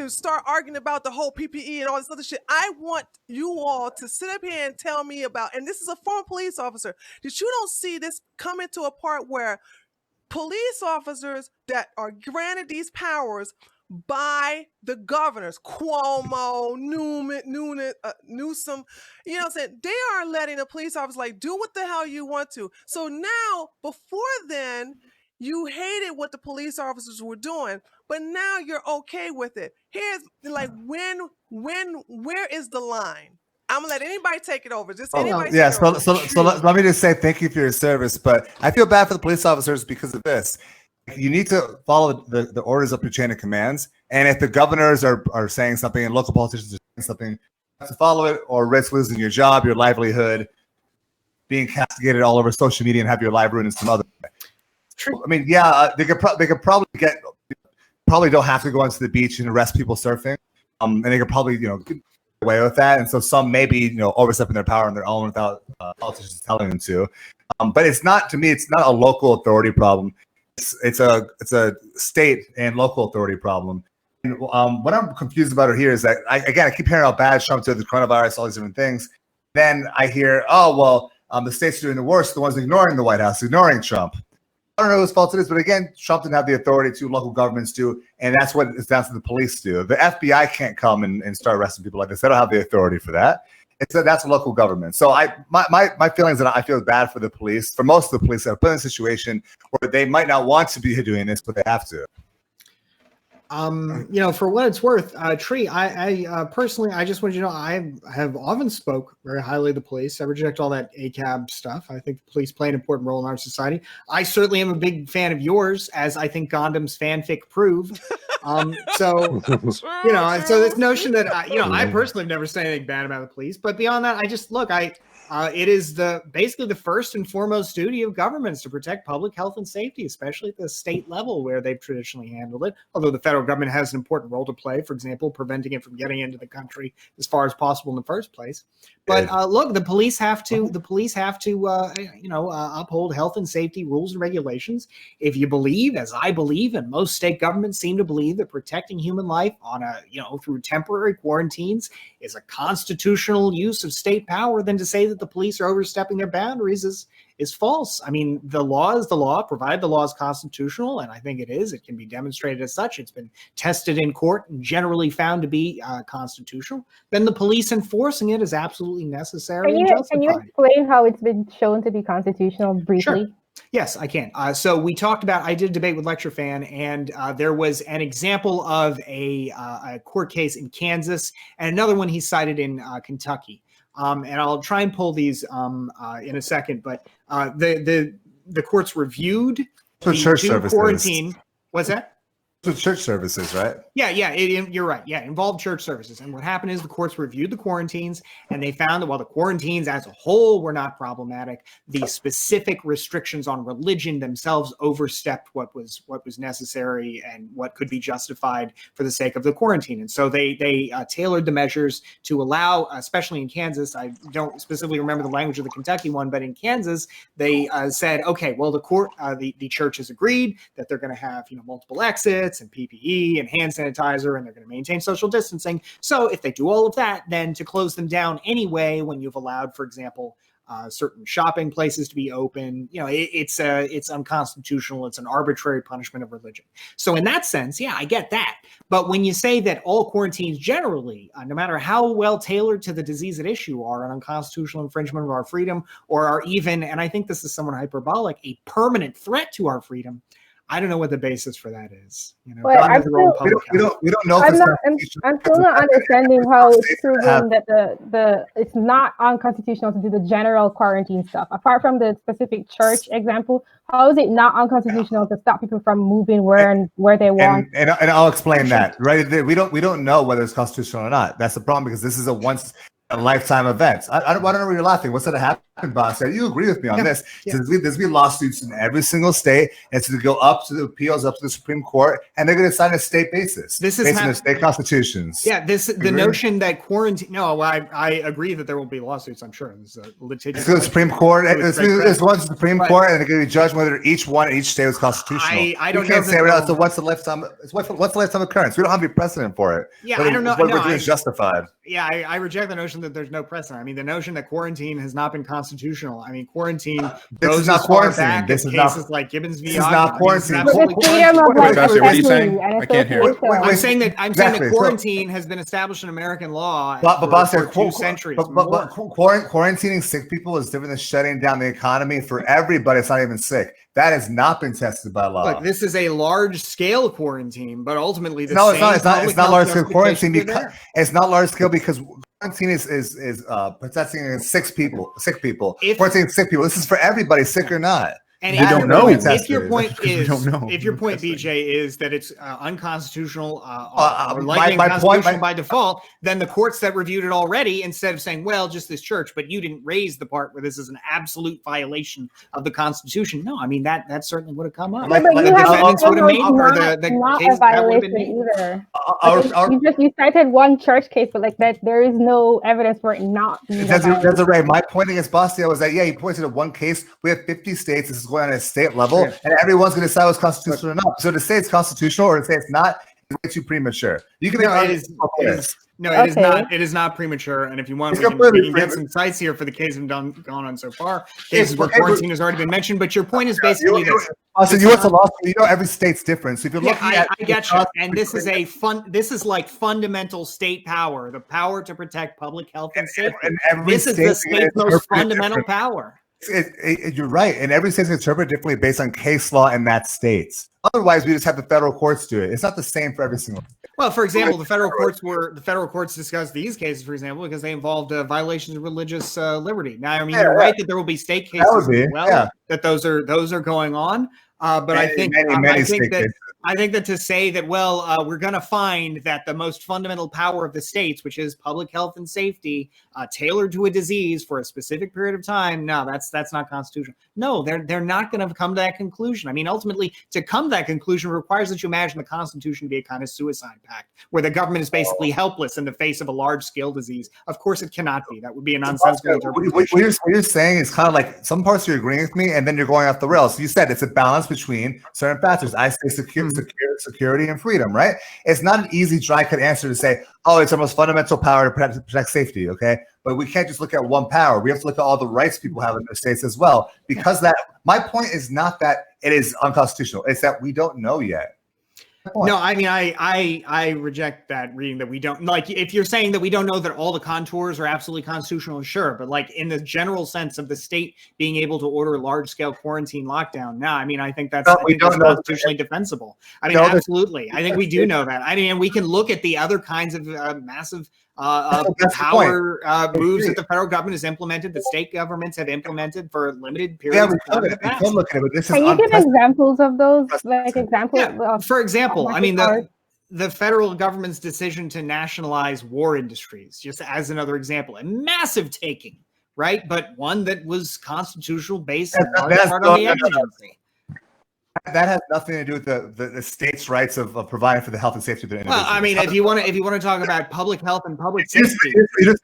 start arguing about the whole PPE and all this other shit. I want you all to sit up here and tell me about, and this is a former police officer, that you don't see this coming to a part where police officers that are granted these powers by the governors, Cuomo, Newsom, you know what I'm saying? They are letting the police officers like do what the hell you want to. So now, before then, you hated what the police officers were doing, but now you're okay with it. Here's like where is the line? I'm gonna let anybody take it over. Just anybody. Yeah. So let me just say thank you for your service, but I feel bad for the police officers because of this. You need to follow the orders up your chain of commands, and if the governors are saying something and local politicians are saying something, you have to follow it or risk losing your job, your livelihood, being castigated all over social media, and have your life ruined in some other way. I mean, yeah, they could probably don't have to go onto the beach and arrest people surfing, and they could probably get away with that. And so some maybe overstepping their power on their own without politicians telling them to. But it's not, to me, it's not a local authority problem. It's a state and local authority problem. And what I'm confused about here is that I keep hearing how bad Trump did the coronavirus, all these different things. Then I hear, oh well, the states are doing the worst, the ones ignoring the White House, ignoring Trump. I don't know whose fault it is, but again, Trump didn't have the authority to, local governments do, and that's what it's down to the police do. The FBI can't come and start arresting people like this. They don't have the authority for that. That's a local government. So my feelings that I feel bad for the police, for most of the police that are put in a situation where they might not want to be doing this, but they have to. For what it's worth, Tree, I personally, I just want you to know, I have often spoke very highly of the police. I reject all that ACAB stuff. I think the police play an important role in our society. I certainly am a big fan of yours, as I think Gondam's fanfic proved. So this notion that, I personally have never said anything bad about the police, but beyond that, it is basically the first and foremost duty of governments to protect public health and safety, especially at the state level where they've traditionally handled it. Although the federal government has an important role to play, for example, preventing it from getting into the country as far as possible in the first place. But look, the police have to uphold health and safety rules and regulations. If you believe, as I believe, and most state governments seem to believe, that protecting human life through temporary quarantines is a constitutional use of state power, then to say that the police are overstepping their boundaries is false. I mean, the law is the law, provided the law is constitutional, and I think it is. It can be demonstrated as such. It's been tested in court and generally found to be constitutional. Then the police enforcing it is absolutely necessary and justified. Can you explain how it's been shown to be constitutional briefly? Sure. Yes, I can. So we talked about, I did a debate with Lecture Fan, and there was an example of a court case in Kansas and another one he cited in Kentucky. And I'll try and pull these in a second, but the courts reviewed the church services. Quarantine. What's that? with church services, right? Yeah, you're right. Yeah, involved church services. And what happened is the courts reviewed the quarantines, and they found that while the quarantines as a whole were not problematic, the specific restrictions on religion themselves overstepped what was necessary and what could be justified for the sake of the quarantine. And so they tailored the measures to allow, especially in Kansas, I don't specifically remember the language of the Kentucky one, but in Kansas, they said, okay, well, the church has agreed that they're going to have multiple exits and PPE and hand sanitizer, and they're going to maintain social distancing. So if they do all of that, then to close them down anyway, when you've allowed, for example, certain shopping places to be open, it's unconstitutional. It's an arbitrary punishment of religion. So in that sense, yeah, I get that. But when you say that all quarantines generally, no matter how well tailored to the disease at issue, are an unconstitutional infringement of our freedom, or are even, and I think this is somewhat hyperbolic, a permanent threat to our freedom, I don't know what the basis for that is. But I'm still, we don't know. I'm still not understanding how it's proven that it's not unconstitutional to do the general quarantine stuff. Apart from the specific church example, how is it not unconstitutional to stop people from moving where they want? And I'll explain that. Right, we don't know whether it's constitutional or not. That's the problem, because this is a lifetime event. I don't know where you're laughing. What's going to happen, boss? You agree with me on this? Yeah. There's be lawsuits in every single state, and so they go up to the appeals, up to the Supreme Court, and they're going to decide a state basis. This is based on the state constitutions. Yeah, the notion that quarantine. No, I agree that there will be lawsuits. I'm sure there's a litigious. So the Supreme Court. There's one Supreme Court, and they're going to be judged whether each state was constitutional. I don't you can't know. Say well, so what's the lifetime? What's the lifetime occurrence? We don't have any precedent for it. Yeah, I don't know. What we're doing is justified. Yeah, I reject the notion that there's no precedent. I mean, the notion that quarantine has not been constitutional. I mean, quarantine goes as far back as cases like Gibbons v. This is not quarantine. I can't hear. I'm saying that quarantine has been established in American law for 2 centuries. But quarantining sick people is different than shutting down the economy for everybody. It's not even sick. That has not been tested by law. Look, this is a large-scale quarantine, but ultimately, it's not large-scale quarantine because it's not large-scale because quarantine is protecting sick people. Quarantining sick people. This is for everybody, sick or not. And we don't know. If your point BJ is that it's unconstitutional or likely unconstitutional by default, then the courts that reviewed it already, instead of saying, well, just this church, but you didn't raise the part where this is an absolute violation of the Constitution. No, I mean that certainly would have come up. Yeah, but the defendants would have made, or the case that would have been made. You cited one church case, but like that, there is no evidence for it not being. Desi-Rae, my point against Bastia was that he pointed to one case. We have 50 states. This is going on at a state level, and everyone's going to decide what's constitutional or not. So to say it's constitutional or to say it's not is way too premature. You can it is not premature. And if you want, we can get some sites here for the cases that have gone on so far. Cases where quarantine has already been mentioned, but your point is basically this. So you went to law school. Every state's different. So if you're looking I get you. And this is like fundamental state power, the power to protect public health and safety. This is the state's most fundamental power. You're right, and every state's interpreted differently based on case law in that state. Otherwise, we just have the federal courts do it. It's not the same for every single state. Well, for example, the federal courts discussed these cases, for example, because they involved violations of religious liberty. Now, I mean, you're right that there will be state cases that those are going on. But I think that to say that, we're going to find that the most fundamental power of the states, which is public health and safety, tailored to a disease for a specific period of time, no, that's not constitutional. No, they're not going to come to that conclusion. I mean, ultimately, to come to that conclusion requires that you imagine the Constitution to be a kind of suicide pact, where the government is basically helpless in the face of a large-scale disease. Of course, it cannot be. That would be a nonsensical interpretation. What you're saying is kind of like some parts you're agreeing with me, and then you're going off the rails. So you said it's a balance between certain factors. I say security and freedom, right? It's not an easy, dry cut answer to say, it's our most fundamental power to protect safety, okay? But we can't just look at one power. We have to look at all the rights people have in the states as well. Because my point is not that it is unconstitutional. It's that we don't know yet. No, I mean, I reject that reading that we don't, like, if you're saying that we don't know that all the contours are absolutely constitutional, sure. But like in the general sense of the state being able to order large scale quarantine lockdown, no, I mean, I think that's constitutionally defensible. I mean, absolutely. I think we do know that. I mean, we can look at the other kinds of massive power moves that the federal government has implemented, that state governments have implemented for limited periods of time. We could look at it, but this is Can you give examples of those? Like for example, I mean, the federal government's decision to nationalize war industries, just as another example, a massive taking, right? But one that was constitutional based in large part on the exigency. That has nothing to do with the state's rights of providing for the health and safety of their individuals. Well, I mean, if you want to talk about public health and public safety, you just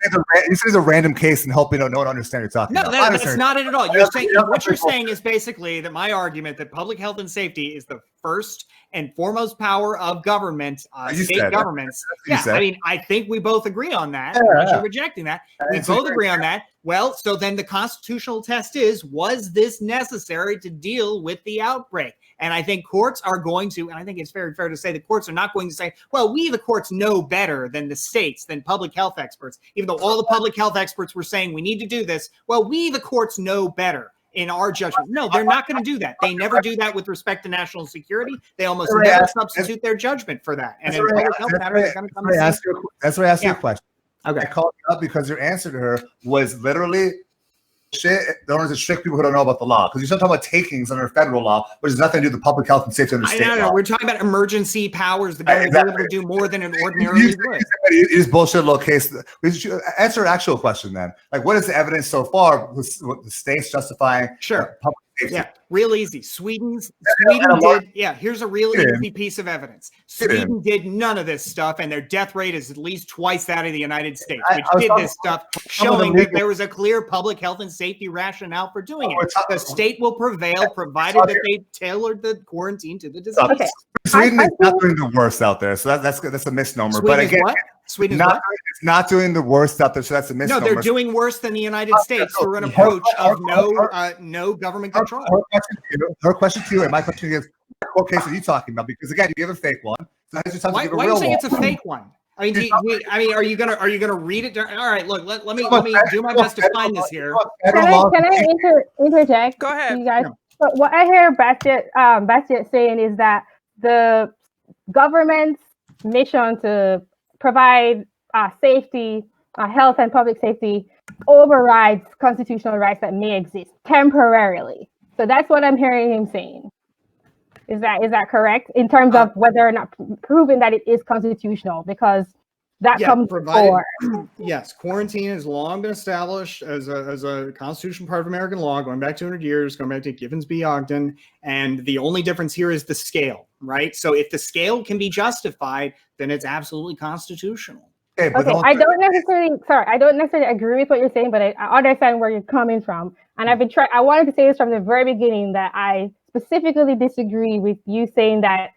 a random case and hoping no one understands what you're talking about. No, that's not it at all. You're saying what you're saying is basically that my argument that public health and safety is the first and foremost power of government, state governments. Yeah, I mean, I think we both agree on that. You're rejecting that. We both agree on that. Well, so then the constitutional test is, was this necessary to deal with the outbreak? And I think courts are going to, and I think it's very fair to say the courts are not going to say, well, we, the courts, know better than the states, than public health experts, even though all the public health experts were saying we need to do this. Well, we, the courts, know better in our judgment. No, they're not going to do that. They never do that with respect to national security. They almost never substitute their judgment for that. And in public health matters, they're going to come that's why I asked you a question. Okay. I called you up because your answer to her was literally shit. There are strict people who don't know about the law, because you're still talking about takings under federal law, which has nothing to do with public health and safety under state law. We're talking about emergency powers. The government is able to do more than it ordinarily would. You just bullshit a little case. Answer an actual question then. Like, what is the evidence so far with the states justifying public safety? Yeah, real easy. Sweden did. Yeah, here's a real easy piece of evidence. Sweden did none of this stuff, and their death rate is at least twice that of the United States, which did this stuff, showing that there was a clear public health and safety rationale for doing it. The state will prevail, provided that they tailored the quarantine to the disease. Okay. Sweden is not doing the worst out there, so that's a misnomer. Sweden but again, Sweden it's not doing the worst out there, so that's a misnomer. No, they're doing worse than the United States through an approach of no government control. Her question to you and my question is, what case are you talking about? Because again, you give a fake one. So why are you saying it's a fake one? I mean, are you gonna read it? All right, look, let me do my best to find this here. Can I interject? Go ahead. You guys. But what I hear Bastiat saying is that the government's mission to provide safety, health and public safety overrides constitutional rights that may exist temporarily. So that's what I'm hearing him saying. Is that correct in terms of whether or not proving that it is constitutional? Because that comes before. Yes, quarantine has long been established as a constitutional part of American law, going back 200 years, going back to Givens v. Ogden. And the only difference here is the scale, right? So if the scale can be justified, then it's absolutely constitutional. Okay, I don't necessarily agree with what you're saying, but I understand where you're coming from. And I wanted to say this from the very beginning, that I specifically disagree with you saying that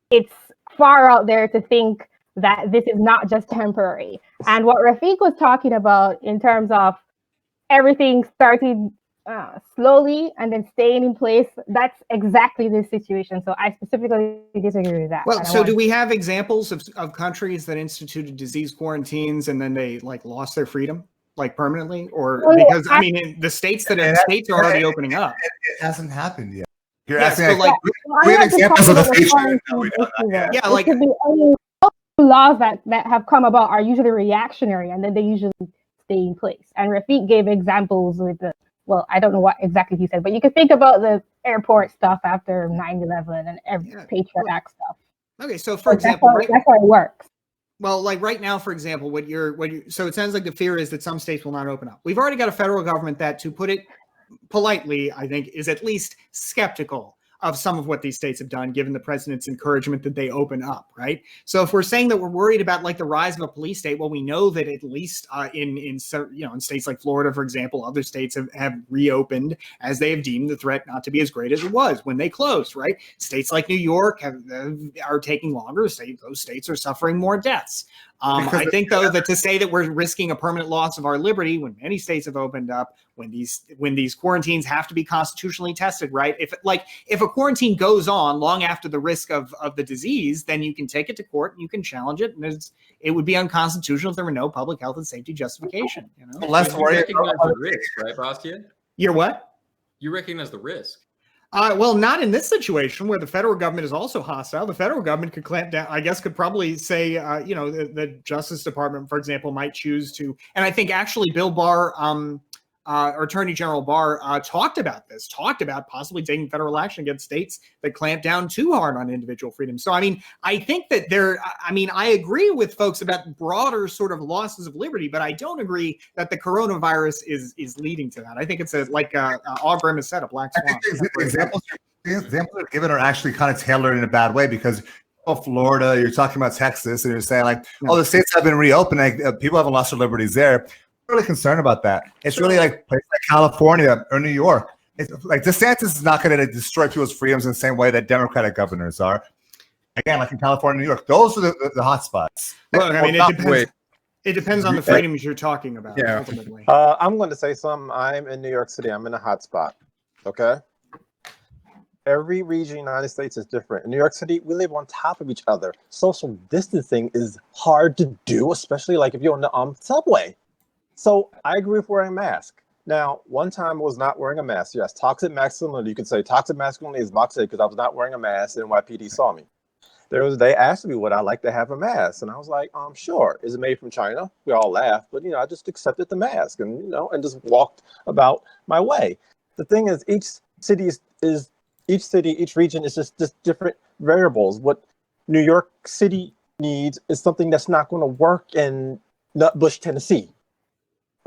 it's far out there to think that this is not just temporary. And what Rafiq was talking about in terms of everything starting slowly and then staying in place, that's exactly this situation. So I specifically disagree with that. Well, so do we have examples of countries that instituted disease quarantines and then they lost their freedom permanently? Or because I mean, the states are already opening up. It hasn't happened yet. You're asking we have examples of the future. Yeah, like laws that have come about are usually reactionary, and then they usually stay in place. And Rafiq gave examples with I don't know what exactly he said, but you can think about the airport stuff after 9/11 and every Patriot Act stuff. Okay, so for example, that's how it works. Well, right now, for example, so it sounds like the fear is that some states will not open up. We've already got a federal government that, to put it politely, I think, is at least skeptical of some of what these states have done, given the president's encouragement that they open up, right? So if we're saying that we're worried about the rise of a police state, well, we know that at least in states like Florida, for example, other states have reopened as they have deemed the threat not to be as great as it was when they closed, right? States like New York are taking longer. Those states are suffering more deaths. I think, though, that to say that we're risking a permanent loss of our liberty when many states have opened up, when these quarantines have to be constitutionally tested, right? If a quarantine goes on long after the risk of the disease, then you can take it to court and you can challenge it, and it would be unconstitutional if there were no public health and safety justification. Less worry. You recognize the risk, right, Bastiat? You're what? You recognize the risk. Well, not in this situation where the federal government is also hostile. The federal government could clamp down. I guess could probably say, the Justice Department, for example, might choose to. And I think actually Bill Barr, Attorney General Barr, talked about possibly taking federal action against states that clamp down too hard on individual freedom. So, I mean, I think that I agree with folks about broader sort of losses of liberty, but I don't agree that the coronavirus is leading to that. I think it's like Auburn has said, a black swan. The examples you're given are actually kind of tailored in a bad way because Florida, you're talking about Texas, and you're saying like, the states have been reopening, people haven't lost their liberties there. I'm really concerned about that. It's really like places like California or New York. It's like DeSantis is not going to destroy people's freedoms in the same way that Democratic governors are. Again, like in California, New York, those are the hot spots. Well, I mean, it depends on the freedoms you're talking about. Yeah. Ultimately. I'm going to say something. I'm in New York City. I'm in a hot spot. Okay. Every region in the United States is different. In New York City, we live on top of each other. Social distancing is hard to do, especially like if you're on the subway. So I agree with wearing a mask. Now, one time I was not wearing a mask. Yes, toxic masculinity. You can say toxic masculinity is boxed because I was not wearing a mask and NYPD saw me. They asked me would I like to have a mask, and I was like, sure. Is it made from China? We all laughed, but I just accepted the mask and and just walked about my way. The thing is, each region is just different variables. What New York City needs is something that's not going to work in Nutbush, Tennessee.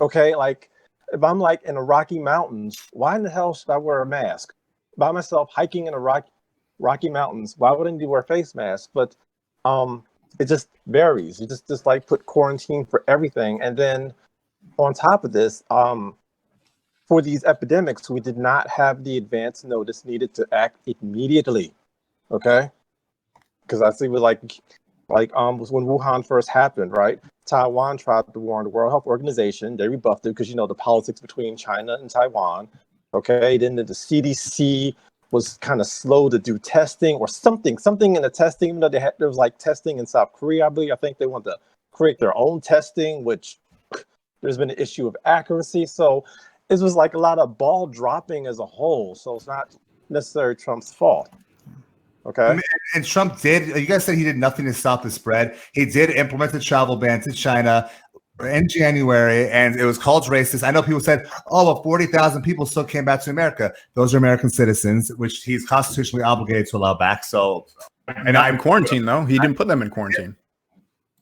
Okay, like if I'm like in the Rocky Mountains, why in the hell should I wear a mask? By myself hiking in the Rocky Mountains, why wouldn't you wear a face mask? But it just varies. You just like put quarantine for everything. And then on top of this, for these epidemics, we did not have the advance notice needed to act immediately. Okay? Because I see with like was when Wuhan first happened, right? Taiwan tried to warn the World Health Organization. They rebuffed it because the politics between China and Taiwan. Okay, then the CDC was kind of slow to do testing or something in the testing. Even though there was like testing in South Korea, I believe. I think they want to create their own testing, which there's been an issue of accuracy. So it was like a lot of ball dropping as a whole. So it's not necessarily Trump's fault. Okay. And Trump did. You guys said he did nothing to stop the spread. He did implement the travel ban to China in January, and it was called racist. I know people said, "Oh, but 40,000 people still came back to America." Those are American citizens, which he's constitutionally obligated to allow back. So, and not in quarantine though. He didn't put them in quarantine.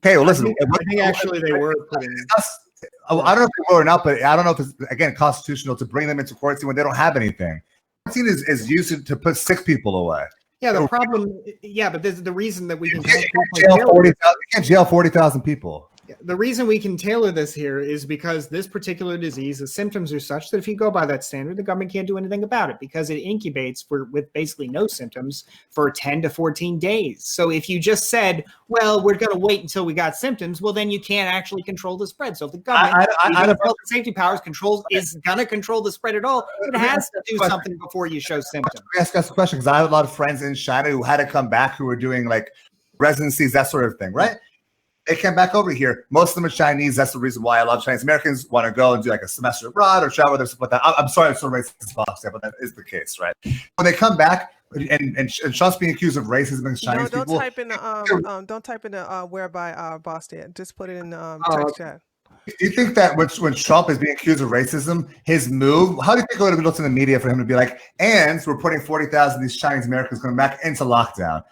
Okay, well, listen. I think actually they were putting. I don't know if they were or not, but I don't know if it's again constitutional to bring them into quarantine when they don't have anything. Quarantine is used to put sick people away. Yeah, the problem. Yeah, but there's the reason that we can jail 40,000 people. The reason we can tailor this here is because this particular disease, the symptoms are such that if you go by that standard, the government can't do anything about it because it incubates with basically no symptoms for 10 to 14 days. So if you just said, well, we're going to wait until we got symptoms, well, then you can't actually control the spread. So if the government, health and safety powers is going to control the spread at all, it has to do something before you show symptoms. Let me ask us a question because I have a lot of friends in China who had to come back who were doing like residencies, that sort of thing, right? They came back over here. Most of them are Chinese. That's the reason why a lot of Chinese Americans want to go and do like a semester abroad or travel or stuff like that. I'm sorry, I'm so racist, box, but that is the case, right? When they come back and Trump's being accused of racism against Chinese people. Don't type in the whereby boss did. Just put it in the text chat. Do you think that when Trump is being accused of racism, his move, how do you think it would have looked in the media for him to be like, and we're putting 40,000 of these Chinese Americans coming back into lockdown?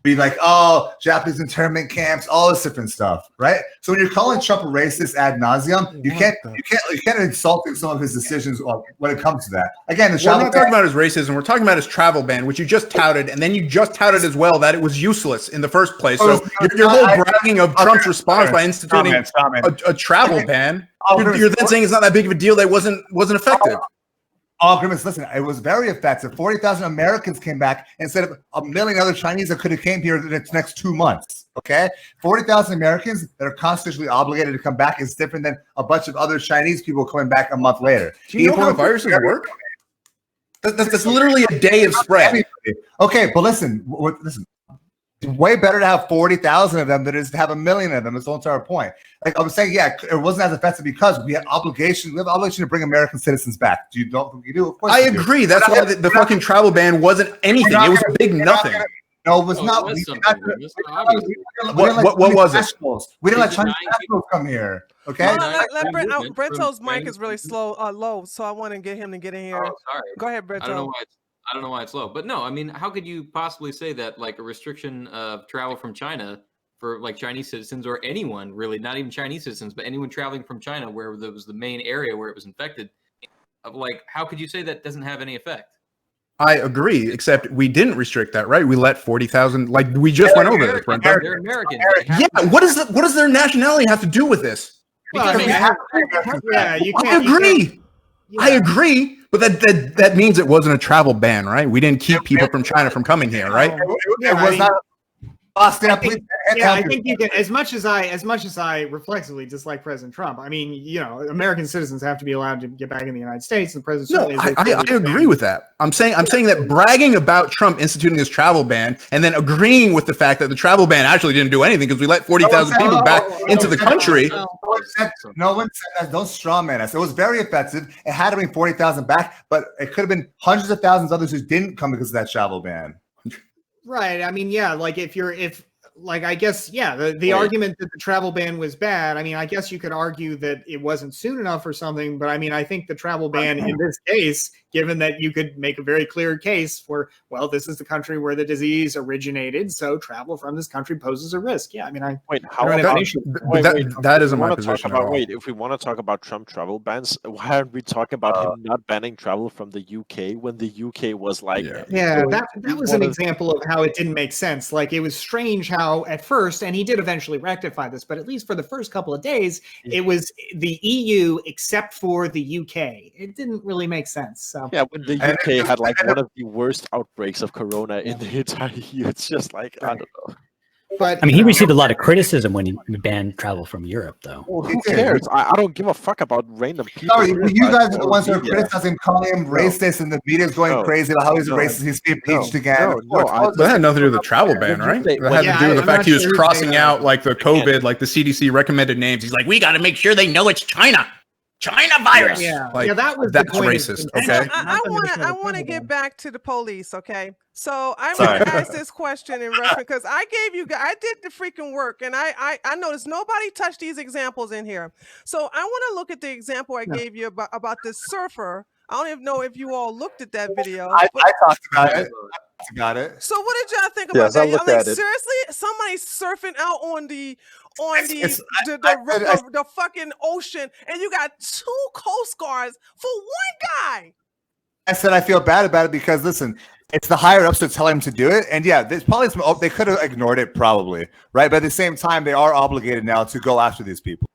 Be like, oh, Japanese internment camps, all this different stuff, right? So when you're calling Trump a racist ad nauseum, you can't insult some of his decisions when it comes to that. Again, we're not talking about his racism. We're talking about his travel ban, which you just touted, and then you just touted as well that it was useless in the first place. So your whole bragging of Trump's response by instituting a travel ban, you're then saying it's not that big of a deal that wasn't effective. All agreements. Listen, it was very effective. 40,000 Americans came back instead of a million other Chinese that could have came here in the next 2 months. Okay, 40,000 Americans that are constitutionally obligated to come back is different than a bunch of other Chinese people coming back a month later. Do you know how viruses work? That's literally a day of spread. Okay, but listen. way better to have 40,000 of them than it is to have 1 million of them. That's the entire point. Like I was saying, yeah, it wasn't as effective because we have obligation. We have obligation to bring American citizens back. Do you don't think you do? Of course, I agree. That's why the fucking travel ban wasn't anything. It was a big nothing. No, it was not. It was We something. did It was not- obvious. What was it? We didn't let They Chinese denying nationals come here. Okay. Hold Denying on, let free Brent, movement from Brento's mic Chinese is really citizens. low, so I want to get him to get in here. Oh, sorry. Go ahead, I don't know Brento. why it's I don't know why it's low. But no, I mean, how could you possibly say that like a restriction of travel from China for like Chinese citizens or anyone really, not even Chinese citizens, but anyone traveling from China where there was the main area where it was infected, of like how could you say that doesn't have any effect? I agree, except we didn't restrict that, right? We let 40,000. Like we just went over this, Brent. They're Americans. They have Yeah. to- What does their nationality have to do with this? Well, I Because mean, they yeah, you I can't. agree. Yeah. I agree, but that means it wasn't a travel ban, right? We didn't keep people from China from coming here, right? It was not. Boston, please. Yeah, I think you can. As much as I reflexively dislike President Trump, I mean, you know, American citizens have to be allowed to get back in the United States. And the president. No, I agree with that. I'm saying that bragging about Trump instituting this travel ban and then agreeing with the fact that the travel ban actually didn't do anything because we let 40,000 people back into the country. No one said that. Don't straw man us. It was very effective. It had to bring 40,000 back, but it could have been hundreds of thousands of others who didn't come because of that travel ban. Right. I mean, yeah, like I guess, yeah, the argument that the travel ban was bad, I mean, I guess you could argue that it wasn't soon enough or something, but I mean, I think the travel ban in this case, given that you could make a very clear case for, well, this is the country where the disease originated, so travel from this country poses a risk. Yeah, I mean, I don't have an issue. That isn't my position at all. Wait, if we want to talk about Trump travel bans, why aren't we talking about him not banning travel from the UK when the UK was like... Yeah, that was an example of how it didn't make sense. Like, it was strange how at first, and he did eventually rectify this, but at least for the first couple of days, it was the EU except for the UK. It didn't really make sense. So yeah, when the UK had like one of the worst outbreaks of corona in the entire EU, it's just like, I don't know. But I mean, he received a lot of criticism when he banned travel from Europe, though. Well, who cares? I don't give a fuck about random people. Sorry, you guys are the ones who are criticizing, calling him racist, and the media's going crazy about how he's a racist. He's being impeached again. That had nothing to do with the travel ban, right? That had to do with the fact he was crossing out like the COVID, like the CDC recommended names. He's like, we got to make sure they know it's China. China virus. Yeah, like, that was that's the point racist. Okay. I want to get back to the police. Okay, so I'm going to ask this question in reference because I did the freaking work, and I noticed nobody touched these examples in here. So I want to look at the example I gave you about this surfer. I don't even know if you all looked at that video. I talked about it. Got it. So what did y'all think about that? I looked Like, at it. seriously, somebody's surfing out on the fucking ocean, and you got 2 Coast Guards for one guy. I said I feel bad about it because listen, it's the higher ups that tell him to do it, and yeah, there's probably some. They could have ignored it, probably, right? But at the same time, they are obligated now to go after these people,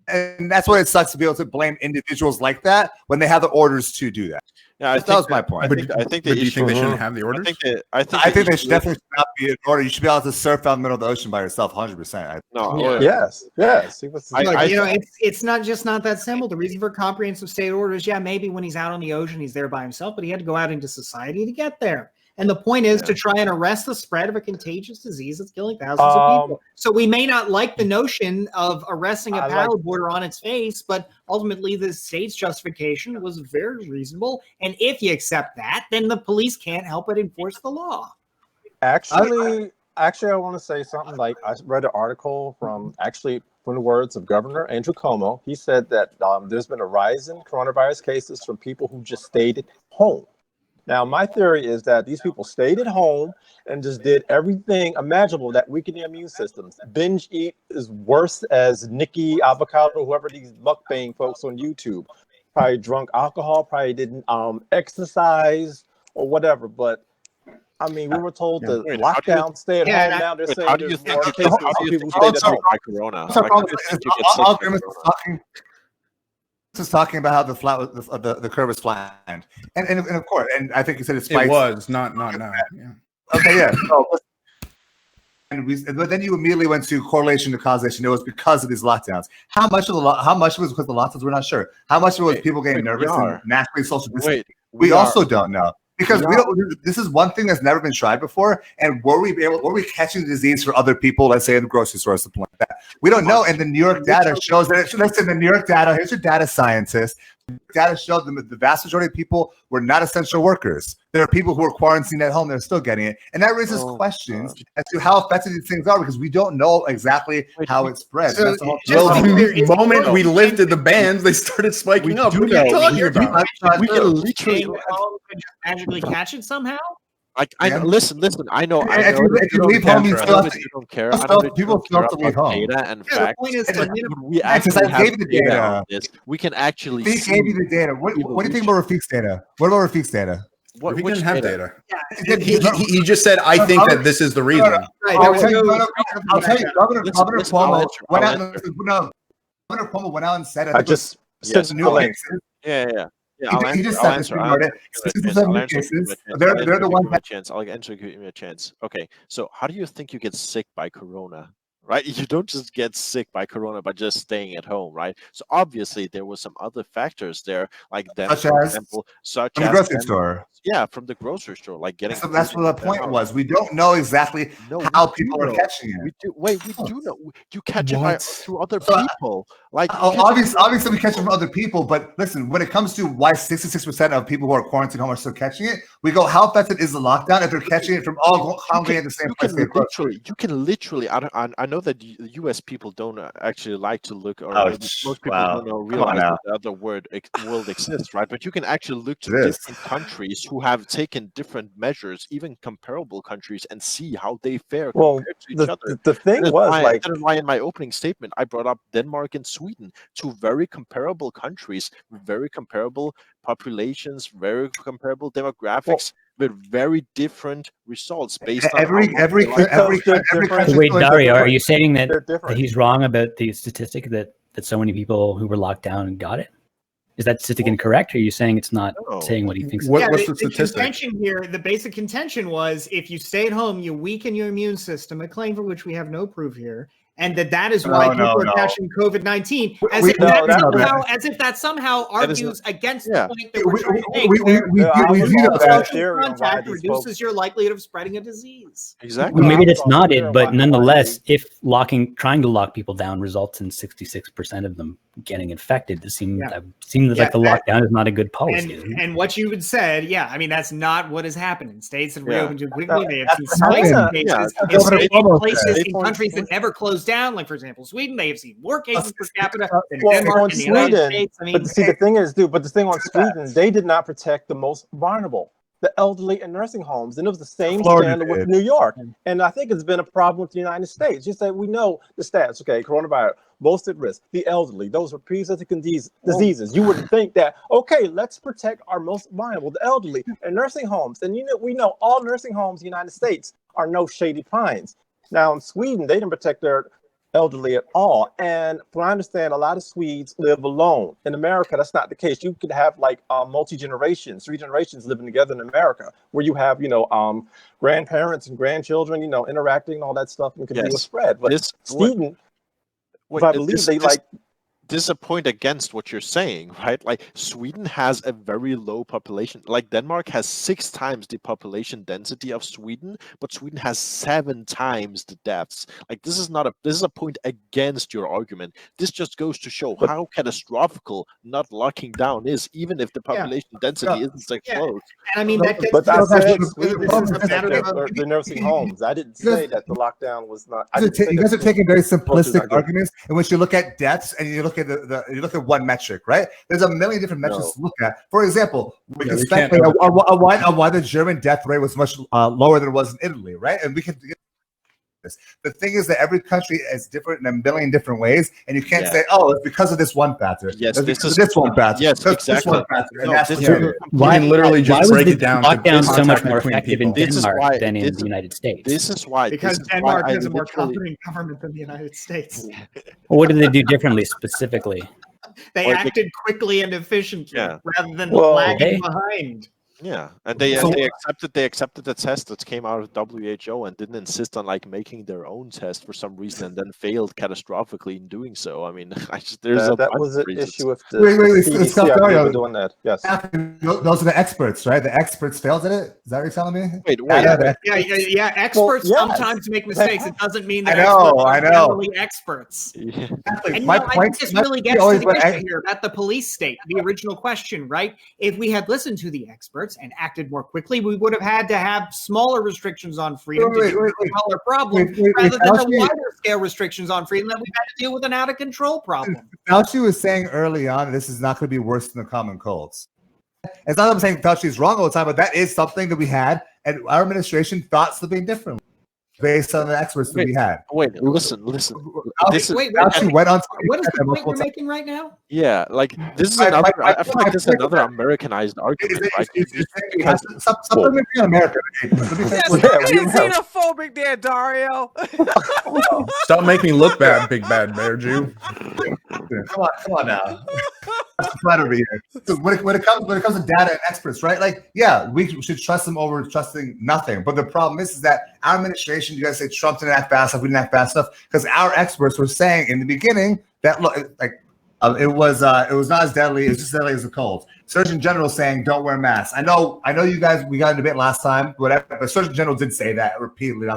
and that's what it sucks to be able to blame individuals like that when they have the orders to do that. Yeah, that was my point. I think do you think they shouldn't have the orders? I think they should definitely not be in order. You should be able to surf out in the middle of the ocean by yourself, 100%. No. Yes. It's not that simple. The reason for comprehensive state orders, yeah, maybe when he's out on the ocean, he's there by himself, but he had to go out into society to get there. And the point is to try and arrest the spread of a contagious disease that's killing thousands of people. So we may not like the notion of arresting a paddleboarder on its face, but ultimately the state's justification was very reasonable. And if you accept that, then the police can't help but enforce the law. Actually, I want to say something. Like, I read an article from the words of Governor Andrew Cuomo. He said that there's been a rise in coronavirus cases from people who just stayed at home. Now, my theory is that these people stayed at home and just did everything imaginable that weakened their immune systems. Binge eat is worse as Nikki Avocado, whoever these mukbang folks on YouTube. Probably drunk alcohol, probably didn't exercise or whatever. But I mean, we were told to lock down, stay at home. Now they're saying there's more cases of people who stayed at home. Corona? Just talking about how the curve is flattened, and of course, and I think you said it's it was not now. Yeah. Okay, yeah. But then you immediately went to correlation to causation. It was because of these lockdowns. How much of it was because of the lockdowns? We're not sure. How much of it was people getting nervous and naturally social distancing? We also don't know. Because this is one thing that's never been tried before. And were we catching the disease for other people, let's say in the grocery store or something like that? We don't know. And the New York data shows that, listen, the New York data, here's your data scientist. Data showed them that the vast majority of people were not essential workers. There are people who are quarantined at home, they're still getting it. And that raises questions as to how effective these things are, because we don't know exactly how it spreads. So, That's the whole the moment we lifted the bans, they started spiking up. What are you talking about? We can literally magically catch it somehow. I know, listen. I know. If you leave home, you still have to. You don't care. I know that People still have to leave home. data and The facts. point is, But we actually have gave you the data. on this. We can actually. Rafik gave you the data. What do you think about Rafiq's data? What about Rafiq's data? We Which didn't have data. Yeah. He just said, I think that this is the reason. I'll tell you, Governor Cuomo went out. Governor Cuomo went out and said, I just sent new links. Yeah. He just said this. They're the ones that. I'll answer. Give me a chance. Okay. So, how do you think you get sick by corona? Right? You don't just get sick by corona by just staying at home, right? So obviously there was some other factors there, like that, for example, from the grocery store. Yeah, from the grocery store, like getting. So that's what the point was. We don't know exactly how people are catching it. We do know. You catch it through other people. Like obviously we catch it from other people, but listen, when it comes to why 66% of people who are quarantined home are still catching it, we go, how effective is the lockdown if they're catching it from all congregating at the same place? You can literally. I know that the U.S. people don't actually like to look, or most people don't realize that the other world exists, right? But you can actually look to different countries who have taken different measures, even comparable countries, and see how they fare compared to each other. The thing was that is why in my opening statement I brought up Denmark and Sweden, two very comparable countries with very comparable populations, very comparable demographics. With very different results based on every country. Wait, Dario, are you saying that he's wrong about the statistic that so many people who were locked down got it? Is that statistic incorrect, or are you saying it's not saying what he thinks? What's the contention here? The basic contention was if you stay at home, you weaken your immune system, a claim for which we have no proof here. And that is why people are catching COVID-19, as if that somehow argues against the point that we're trying to make. Social contact reduces your likelihood of spreading a disease. Exactly. Well, maybe that's not it, but nonetheless, if trying to lock people down results in 66% of them getting infected, it seems like the lockdown is not a good policy. And what you had said, I mean, that's not what has happened. In states that reopened too quickly, they have seen spikes in cases. In places, in countries that never closed down, like for example Sweden, they have seen more cases per capita than Denmark and the United States. I mean, but see, the thing is, but the thing on Sweden, they did not protect the most vulnerable, the elderly in nursing homes, and it was the same standard with New York. And I think it's been a problem with the United States. Just that we know the stats. Okay, coronavirus, most at risk, the elderly, those with pre-existing diseases. You would think that let's protect our most vulnerable, the elderly, and nursing homes. And we know all nursing homes in the United States are no shady pines. Now in Sweden, they didn't protect their elderly at all, and from what I understand, a lot of Swedes live alone. In America, that's not the case. You could have like multi-generations, 3 generations living together in America, where you have grandparents and grandchildren interacting and all that stuff, and can do a spread. But Sweden, I believe this is a point against what you're saying, right? Like Sweden has a very low population. Like Denmark has 6 times the population density of Sweden, but Sweden has 7 times the deaths. Like this is a point against your argument. This just goes to show how catastrophical not locking down is, even if the population density isn't so close. And I mean that. But I said Sweden the nursing homes. I didn't say that the lockdown was not. You guys are taking very simplistic arguments in which you look at deaths and you look at you look at one metric, right? There's a million different metrics to look at. For example, we can speculate on why the German death rate was much lower than it was in Italy, right? And we can. The thing is that every country is different in a million different ways, and you can't say, "Oh, it's because of this one factor." Yes, this one factor. Yes, exactly. Why literally just break it down? Lockdown so much more effective in Denmark than in the United States. This is why Denmark has a more competent government than the United States. What did they do differently specifically? They acted quickly and efficiently rather than lagging behind. Yeah, and they accepted the test that came out of WHO and didn't insist on like making their own test for some reason, and then failed catastrophically in doing so. I mean, that was an issue with the Wait, CDC. Scott, I believe, in doing that. Yes. Those are the experts, right? The experts failed at it. Is that what you're telling me? Wait. Yeah. Experts yes. sometimes make mistakes. It doesn't mean that I know, experts I are know. generally experts. Yeah. And I think this really gets to the issue here about the police state, the original question, right? If we had listened to the experts and acted more quickly, we would have had to have smaller restrictions on freedom to deal with a smaller problem rather than the wider scale restrictions on freedom that we've had to deal with an out of control problem. Fauci was saying early on, this is not going to be worse than the common colds. It's not that I'm saying Fauci is wrong all the time, but that is something that we had, and our administration thought something differently based on the experts that we had. Wait, listen. Fauci went on. What is the point you're making right now? Yeah, like this is another. I feel like this is another Americanized argument, right? Stop looking at America. He's xenophobic there, Dario. Stop making me look bad, big bad bear Jew. Come on now. Flattery here. So when it comes to data and experts, right? Like, yeah, we should trust them over trusting nothing. But the problem is that our administration, you guys say Trump didn't act fast enough, we didn't act fast enough, because our experts were saying in the beginning that it was not as deadly, it's just deadly as a cold. Surgeon General saying don't wear masks. I know you guys, we got in a debate last time, whatever, but Surgeon General did say that repeatedly.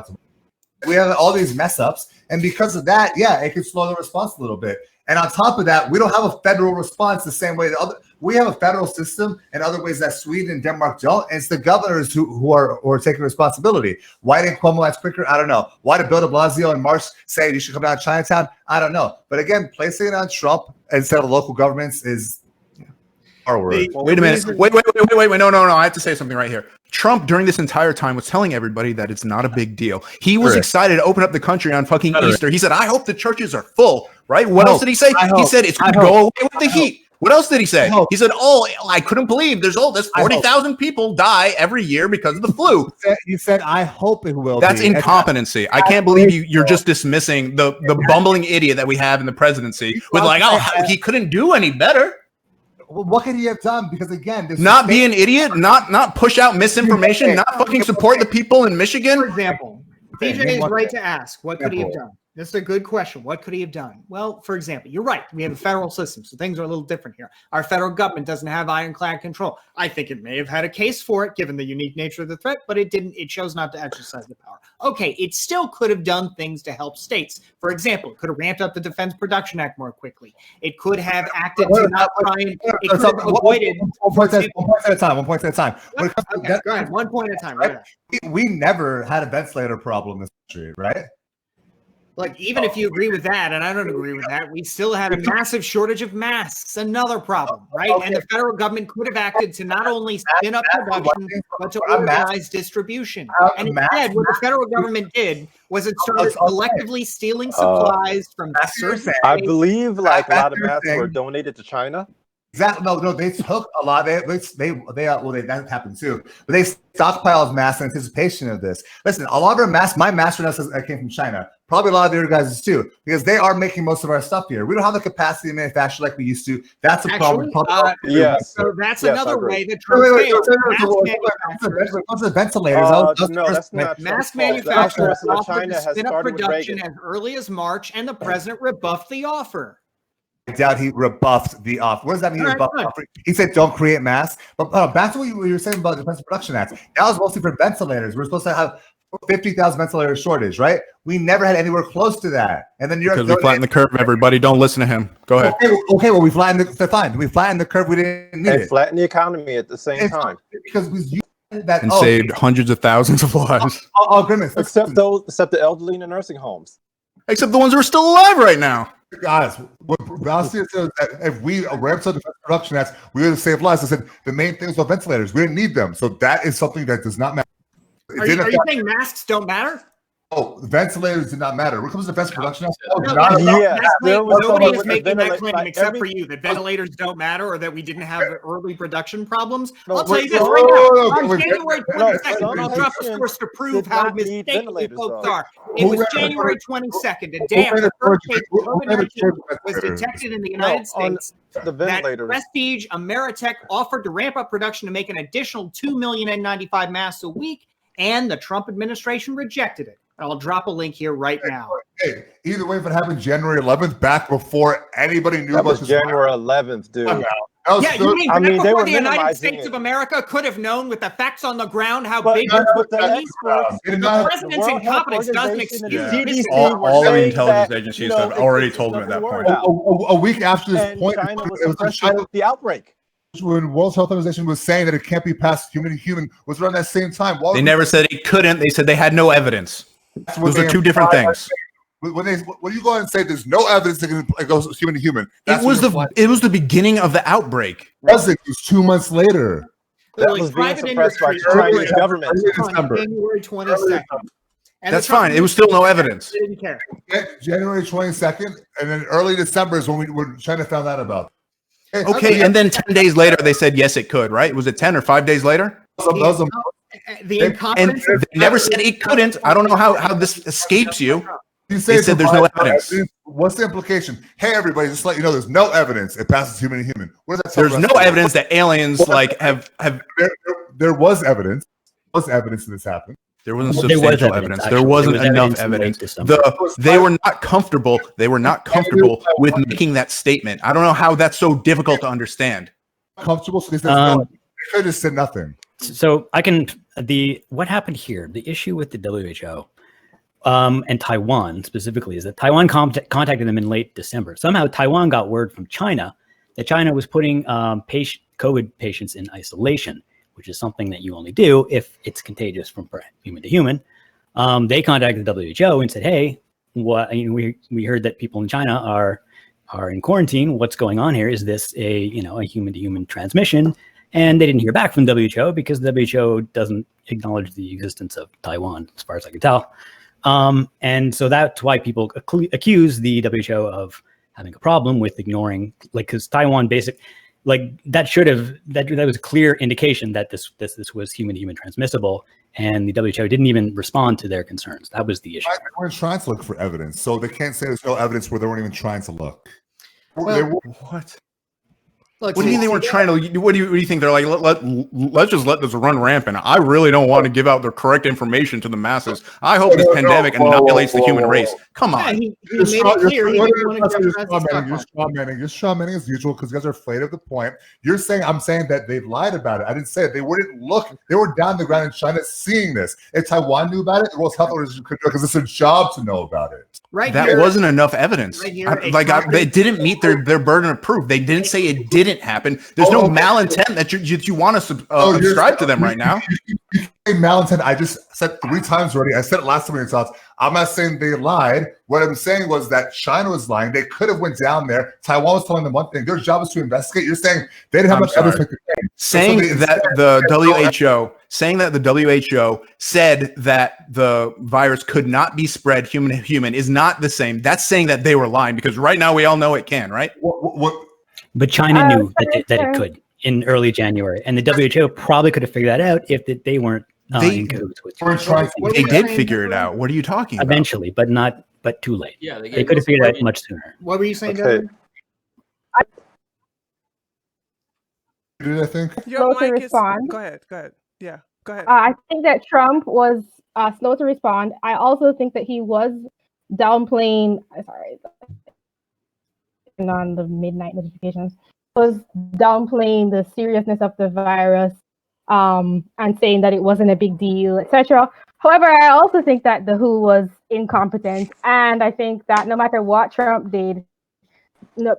We have all these mess ups, and because of that, yeah, it could slow the response a little bit. And on top of that, we don't have a federal response the same way we have a federal system in other ways that Sweden and Denmark don't. And it's the governors who are taking responsibility. Why didn't Cuomo act quicker? I don't know. Why did Bill de Blasio in March say you should come down to Chinatown? I don't know. But again, placing it on Trump instead of local governments is our word. Wait a minute. Wait. No. I have to say something right here. Trump, during this entire time, was telling everybody that it's not a big deal. He was excited to open up the country on fucking Easter. He said, I hope the churches are full, right? What else did he say? He said it's going to go away with the heat. What else did he say? He said, I couldn't believe there's 40,000 people die every year because of the flu. You said, I hope it will. That's incompetency. I can't believe you're just dismissing the bumbling idiot that we have in the presidency with he couldn't do any better. What could he have done? Because again, not be an idiot, not push out misinformation, not fucking support the people in Michigan. For example, DJ is right to ask, what could he have done? This is a good question. What could he have done? Well, for example, you're right. We have a federal system, so things are a little different here. Our federal government doesn't have ironclad control. I think it may have had a case for it, given the unique nature of the threat, but it didn't. It chose not to exercise the power. Okay, it still could have done things to help states. For example, it could have ramped up the Defense Production Act more quickly. It could have acted to not try and it could have avoided. One point at a time. Okay, go ahead. 1 point at a time. Right? We never had a ventilator problem in this country, right? Like, even if you agree with that, and I don't agree with that, we still had a massive shortage of masks, another problem, right? And the federal government could have acted to not only spin up production, but to organize distribution. And instead, what the federal government did was it started collectively stealing supplies from certain I believe like a lot of masks were donated to China. Exactly. No, they took a lot. That happened too. But they stockpiled masks in anticipation of this. Listen, a lot of our masks, my mask right now says I came from China. Probably a lot of your guys too, because they are making most of our stuff here. We don't have the capacity to manufacture like we used to. That's a problem. Yes. So that's another way that Trump failed. What's the ventilators? No, that's not mask manufacturers offered to spin up production as early as March, and the president rebuffed the offer. I doubt he rebuffed the offer. What does that mean? He said, "Don't create masks." But back to what you were saying about the Defense Production Act. That was mostly for ventilators. We're supposed to have 50,000 ventilator shortage, right? We never had anywhere close to that. And then because we flattened the curve. Everybody, don't listen to him. Go ahead. Okay. Well, we flattened we flattened the curve. We didn't need it. Flatten the economy at the same time because we used that and saved hundreds of thousands of lives. Goodness. Except the elderly in the nursing homes. Except the ones who are still alive right now. Guys, if we ramped up the production acts, we would have saved lives. I said the main thing was about ventilators. We didn't need them. So that is something that does not matter. Are you saying masks don't matter? Oh, ventilators did not matter. When it comes to vest production, Nobody is making that claim except for you, that ventilators don't matter or that we didn't have early production problems. I'll tell you this right now. On January 22nd, I'll drop a source to prove how mistaken you folks are. It was January 22nd, a day after the first case of COVID-19 was detected in the United States. That Prestige Ameritech offered to ramp up production to make an additional 2 million N95 masks a week, and the Trump administration rejected it. I'll drop a link here right now. Hey, either way, if it happened January 11th, back before anybody knew about this, January 11th, dude. Yeah, you mean back before the United States of America could have known with the facts on the ground how big the president's incompetence doesn't excuse all the intelligence agencies have already told him at that point. A week after this point, China was suppressing the outbreak. When World Health Organization was saying that it can't be passed human to human, was around that same time. They never said it couldn't. They said they had no evidence. Those are two different things. When you go ahead and say there's no evidence that it goes human to human, it was the beginning of the outbreak. It was 2 months later. That was being suppressed by the Chinese government. January 22nd. That's fine. It was still no evidence. They didn't care. January 22nd, and then early December is when China found out about it. Okay, and then 10 days later, they said yes, it could. Right? Was it 10 or 5 days later? The incompetence. And they never said it couldn't. I don't know how this escapes you. They said there's no evidence. What's the implication? Hey, everybody, just to let you know, there's no evidence it passes human to human. What does that There's no evidence that aliens have. There was evidence. There was evidence that this happened. There wasn't substantial evidence. There wasn't enough evidence. They were not comfortable. They were not comfortable with making that statement. I don't know how that's so difficult to understand. Comfortable? So they could have just said nothing. So what happened here? The issue with the WHO and Taiwan specifically is that Taiwan contacted them in late December. Somehow Taiwan got word from China that China was putting COVID patients in isolation, which is something that you only do if it's contagious from human to human. They contacted the WHO and said, "Hey, we heard that people in China are in quarantine. What's going on here? Is this a human to human transmission?" And they didn't hear back from WHO because the WHO doesn't acknowledge the existence of Taiwan, as far as I can tell. And so that's why people accuse the WHO of having a problem with ignoring, because Taiwan that was a clear indication that this was human-to-human transmissible, and the WHO didn't even respond to their concerns. That was the issue. They weren't trying to look for evidence, so they can't say there's no evidence where they weren't even trying to look. What? What do you mean they weren't trying to? What do you think? They're like, let's just let this run rampant. I really don't want to give out the correct information to the masses. I hope this pandemic annihilates the human race. Come on. You're strawmanning as usual because you guys are afraid of the point. I'm saying that they've lied about it. I didn't say it. They wouldn't look. They were down the ground in China seeing this. If Taiwan knew about it, the World Health Organization could do it because it's their job to know about it. That wasn't enough evidence. They didn't meet their burden of proof. They didn't say it didn't happen. There's no malintent that you want to subscribe to them right now. You say malintent. I just said 3 times already. I said it last time in your thoughts. I'm not saying they lied. What I'm saying was that China was lying. They could have went down there. Taiwan was telling them one thing. Their job is to investigate. You're saying they didn't have much evidence. Saying that the WHO said that the virus could not be spread human to human is not the same. That's saying that they were lying, because right now we all know it can, right? But China knew that it could in early January, and the WHO probably could have figured that out if they weren't. They did figure it out. What are you talking about? Eventually, but too late. Yeah, they could have figured it out much sooner. What were you saying, Devin? I think. Your mic is. Go ahead. Yeah, go ahead. I think that Trump was slow to respond. I also think that he was downplaying. Sorry, on the midnight notifications, was downplaying the seriousness of the virus, and saying that it wasn't a big deal, etc. However, I also think that the WHO was incompetent, and I think that no matter what Trump did,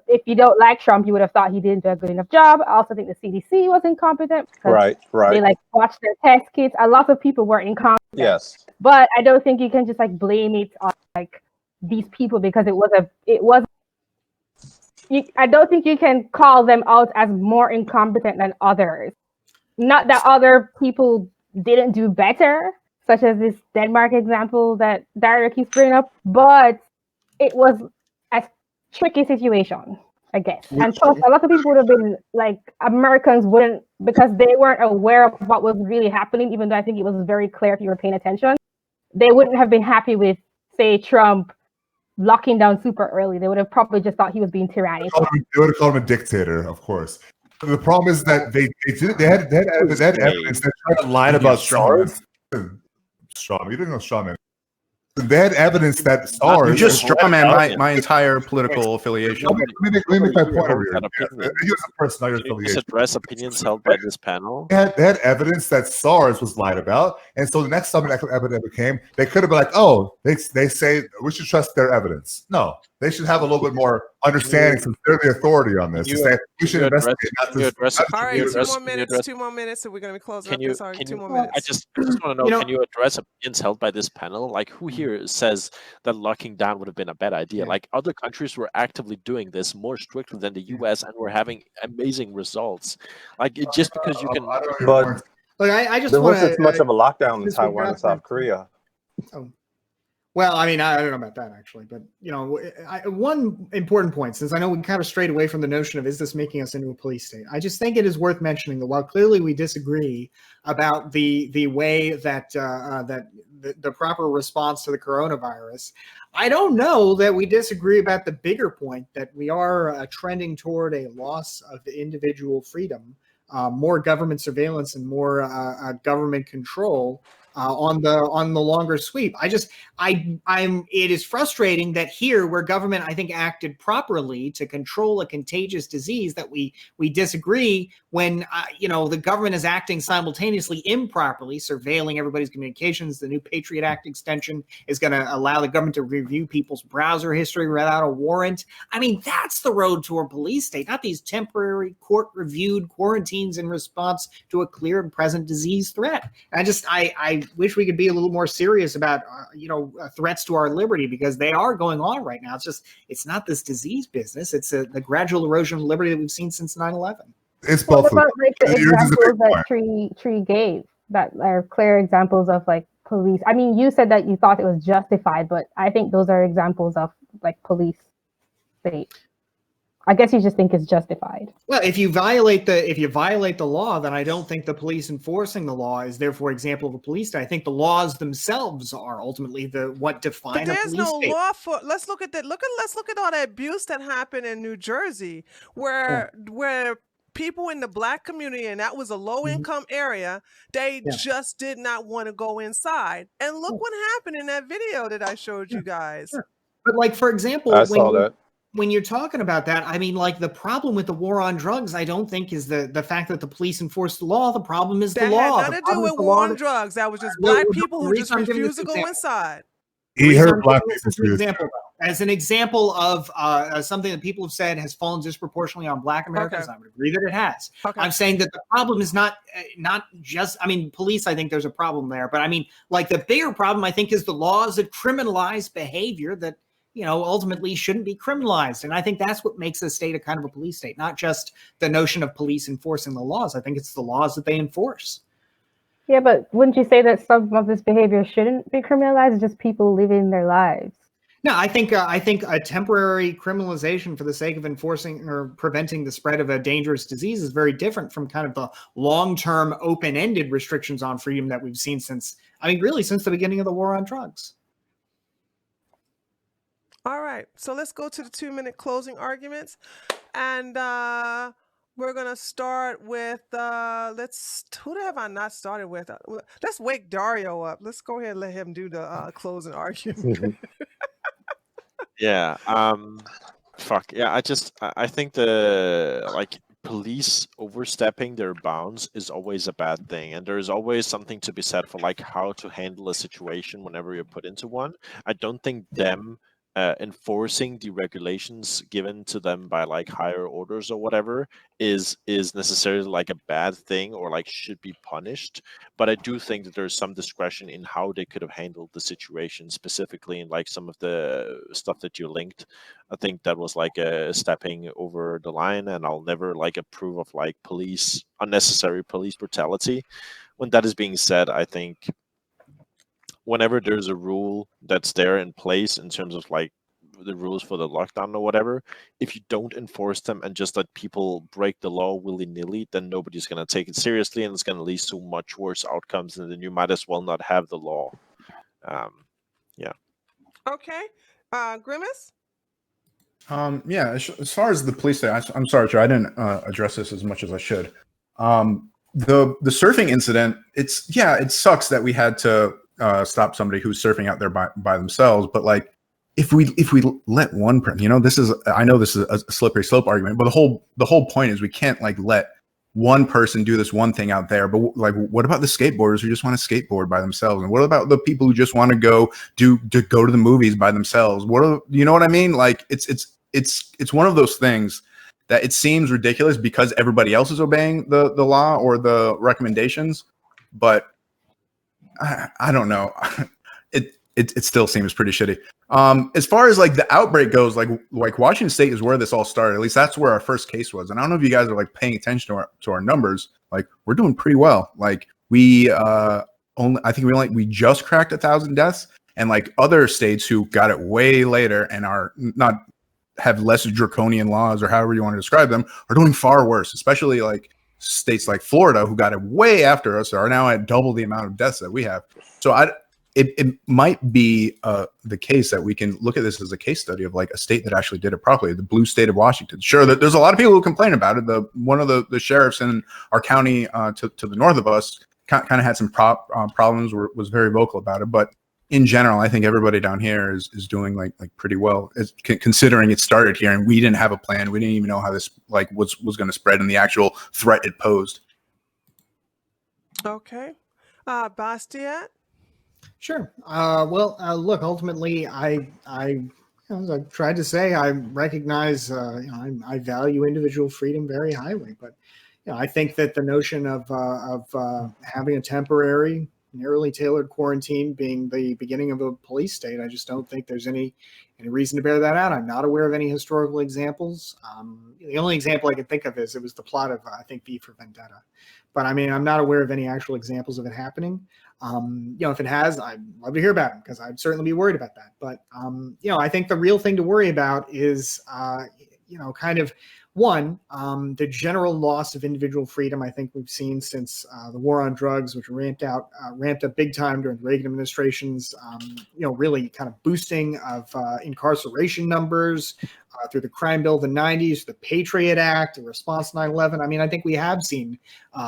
if you don't like Trump, you would have thought he didn't do a good enough job. I also think the CDC was incompetent. Right. They watched their test kits. A lot of people were incompetent. Yes. But I don't think you can just blame it on these people, because I don't think you can call them out as more incompetent than others. Not that other people didn't do better. such as this Denmark example that Dario keeps bringing up, but it was a tricky situation, I guess. And plus, a lot of people would have been like, Americans wouldn't, because they weren't aware of what was really happening, even though I think it was very clear if you were paying attention. They wouldn't have been happy with, say, Trump locking down super early. They would have probably just thought he was being tyrannical. They would have called him a dictator, of course. The problem is that they had evidence that Trump lied about SARS. Strawman, you didn't know Strawman. They had evidence that SARS. You just strawman my entire political affiliation. Let me make my point over here. You're a person, not your Can you affiliation. just address opinions held by this panel? They had evidence that SARS was lied about, and so the next time that evidence came, they could have been like, "Oh, they say we should trust their evidence." No, they should have a little bit more understanding, since they're the authority on this. To say we should investigate. All right, 2 more minutes, so we're going to be closing up this. 2 more minutes. I just want to know, can you address opinions held by this panel? Like, who here says that locking down would have been a bad idea? Like, other countries were actively doing this more strictly than the U.S. and were having amazing results. Like, just because you can. But look, I just there want wasn't much of a lockdown in Taiwan and South Korea. Well, I mean, I don't know about that actually, but one important point, since I know we kind of strayed away from the notion of is this making us into a police state, I just think it is worth mentioning that while clearly we disagree about the way that the proper response to the coronavirus, I don't know that we disagree about the bigger point that we are trending toward a loss of individual freedom, more government surveillance, and more government control on the longer sweep. It is frustrating that here, where government, I think, acted properly to control a contagious disease, that we disagree when the government is acting simultaneously improperly, surveilling everybody's communications. The new Patriot Act extension is going to allow the government to review people's browser history without a warrant. I mean, that's the road to a police state, not these temporary court-reviewed quarantines in response to a clear and present disease threat. I wish we could be a little more serious about threats to our liberty, because they are going on right now. It's not this disease business. It's the gradual erosion of liberty that we've seen since 9/11. It's what both. about like the examples that Tree gave that are clear examples of like police? I mean, you said that you thought it was justified, but I think those are examples of like police state. I guess you just think it's justified. Well, if you violate the law, then I don't think the police enforcing the law is therefore example of a police state. I think the laws themselves are ultimately what define a police state. But there's no law for. Let's look at that. Let's look at all the abuse that happened in New Jersey, where people in the Black community, and that was a low income area, they just did not want to go inside. And look what happened in that video that I showed you guys. But like, for example, I saw that. When you're talking about that, I mean, like, the problem with the war on drugs, I don't think is the fact that the police enforce the law. The problem is the law. That had nothing to do with war on drugs. That was just Black people who just refused to go inside. He heard Black people as an example of something that people have said has fallen disproportionately on Black Americans. I would agree that it has. I'm saying that the problem is not just, I mean, police, I think there's a problem there, but I mean, like, the bigger problem, I think, is the laws that criminalize behavior that ultimately shouldn't be criminalized. And I think that's what makes a state a kind of a police state, not just the notion of police enforcing the laws. I think it's the laws that they enforce. Yeah, but wouldn't you say that some of this behavior shouldn't be criminalized? It's just people living their lives. No, I think a temporary criminalization for the sake of enforcing or preventing the spread of a dangerous disease is very different from kind of the long-term open-ended restrictions on freedom that we've seen since the beginning of the war on drugs. All right, so let's go to the 2-minute closing arguments, and we're gonna start with who have I not started with? Let's wake Dario up. Let's go ahead and let him do the closing argument. Yeah. Fuck. Yeah. I think the police overstepping their bounds is always a bad thing, and there's always something to be said for like how to handle a situation whenever you're put into one. I don't think them enforcing the regulations given to them by like higher orders or whatever is necessarily like a bad thing or like should be punished, but I do think that there's some discretion in how they could have handled the situation, specifically in like some of the stuff that you linked. I think that was like a stepping over the line, and I'll never like approve of like unnecessary police brutality. When that is being said, I think whenever there's a rule that's there in place in terms of like the rules for the lockdown or whatever, if you don't enforce them and just let people break the law willy-nilly, then nobody's going to take it seriously, and it's going to lead to much worse outcomes, and then you might as well not have the law. Yeah. Okay. Grimace? Yeah, as far as the police state, I'm sorry, Joe, I didn't address this as much as I should. The surfing incident, it sucks that we had to stop somebody who's surfing out there by themselves, but like, if we let one person, I know this is a slippery slope argument, but the whole point is we can't like let one person do this one thing out there. But like, what about the skateboarders who just want to skateboard by themselves? And what about the people who just want to go to the movies by themselves? You know what I mean? Like, it's one of those things that it seems ridiculous because everybody else is obeying the law or the recommendations, but I don't know. It still seems pretty shitty. As far as like the outbreak goes, like Washington State is where this all started. At least that's where our first case was. And I don't know if you guys are like paying attention to our numbers. Like, we're doing pretty well. Like, we just cracked 1,000 deaths, and like other states who got it way later and are not have less draconian laws or however you want to describe them are doing far worse. Especially like states like Florida, who got it way after us, are now at double the amount of deaths that we have. So it might be the case that we can look at this as a case study of like a state that actually did it properly, the blue state of Washington. Sure, there's a lot of people who complain about it. One of the sheriffs in our county to the north of us kind of had some problems, was very vocal about it. But in general, I think everybody down here is doing like pretty well, considering it started here and we didn't have a plan. We didn't even know how this like was going to spread and the actual threat it posed. Okay. Bastiat? Sure. Look, ultimately, as I've tried to say, I recognize, I value individual freedom very highly. But I think that the notion of having a temporary, narrowly tailored quarantine being the beginning of a police state, I just don't think there's any reason to bear that out. I'm not aware of any historical examples. The only example I can think of is it was the plot of, I think, V for Vendetta. But I mean, I'm not aware of any actual examples of it happening. If it has, I'd love to hear about it because I'd certainly be worried about that. But, I think the real thing to worry about is, the general loss of individual freedom. I think we've seen since the war on drugs, which ramped up big time during the Reagan administration's, really kind of boosting of incarceration numbers through the crime bill of the 90s, the Patriot Act, the response to 9/11. I mean, I think we have seen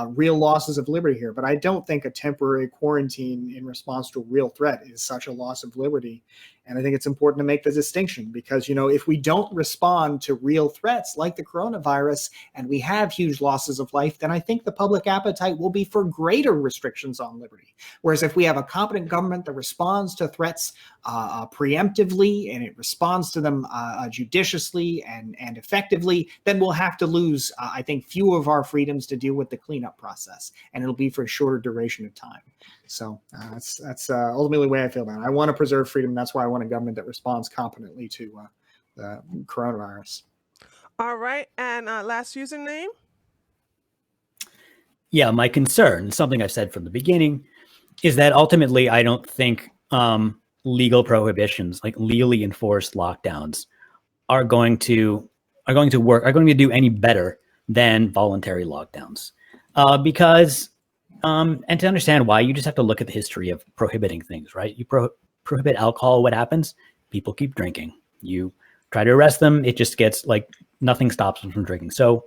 real losses of liberty here, but I don't think a temporary quarantine in response to a real threat is such a loss of liberty. And I think it's important to make the distinction because, if we don't respond to real threats like the coronavirus and we have huge losses of life, then I think the public appetite will be for greater restrictions on liberty. Whereas if we have a competent government that responds to threats preemptively and it responds to them judiciously and effectively, then we'll have to lose, I think, few of our freedoms to deal with the cleanup process. And it'll be for a shorter duration of time. So that's ultimately the way I feel about it. I want to preserve freedom. That's why I want a government that responds competently to the coronavirus. All right. And last username? Yeah, my concern, something I've said from the beginning, is that ultimately I don't think legal prohibitions, like legally enforced lockdowns, are going to work, are going to do any better than voluntary lockdowns. Because and to understand why, you just have to look at the history of prohibiting things, right? You prohibit alcohol, what happens? People keep drinking. You try to arrest them, it just gets like nothing stops them from drinking. So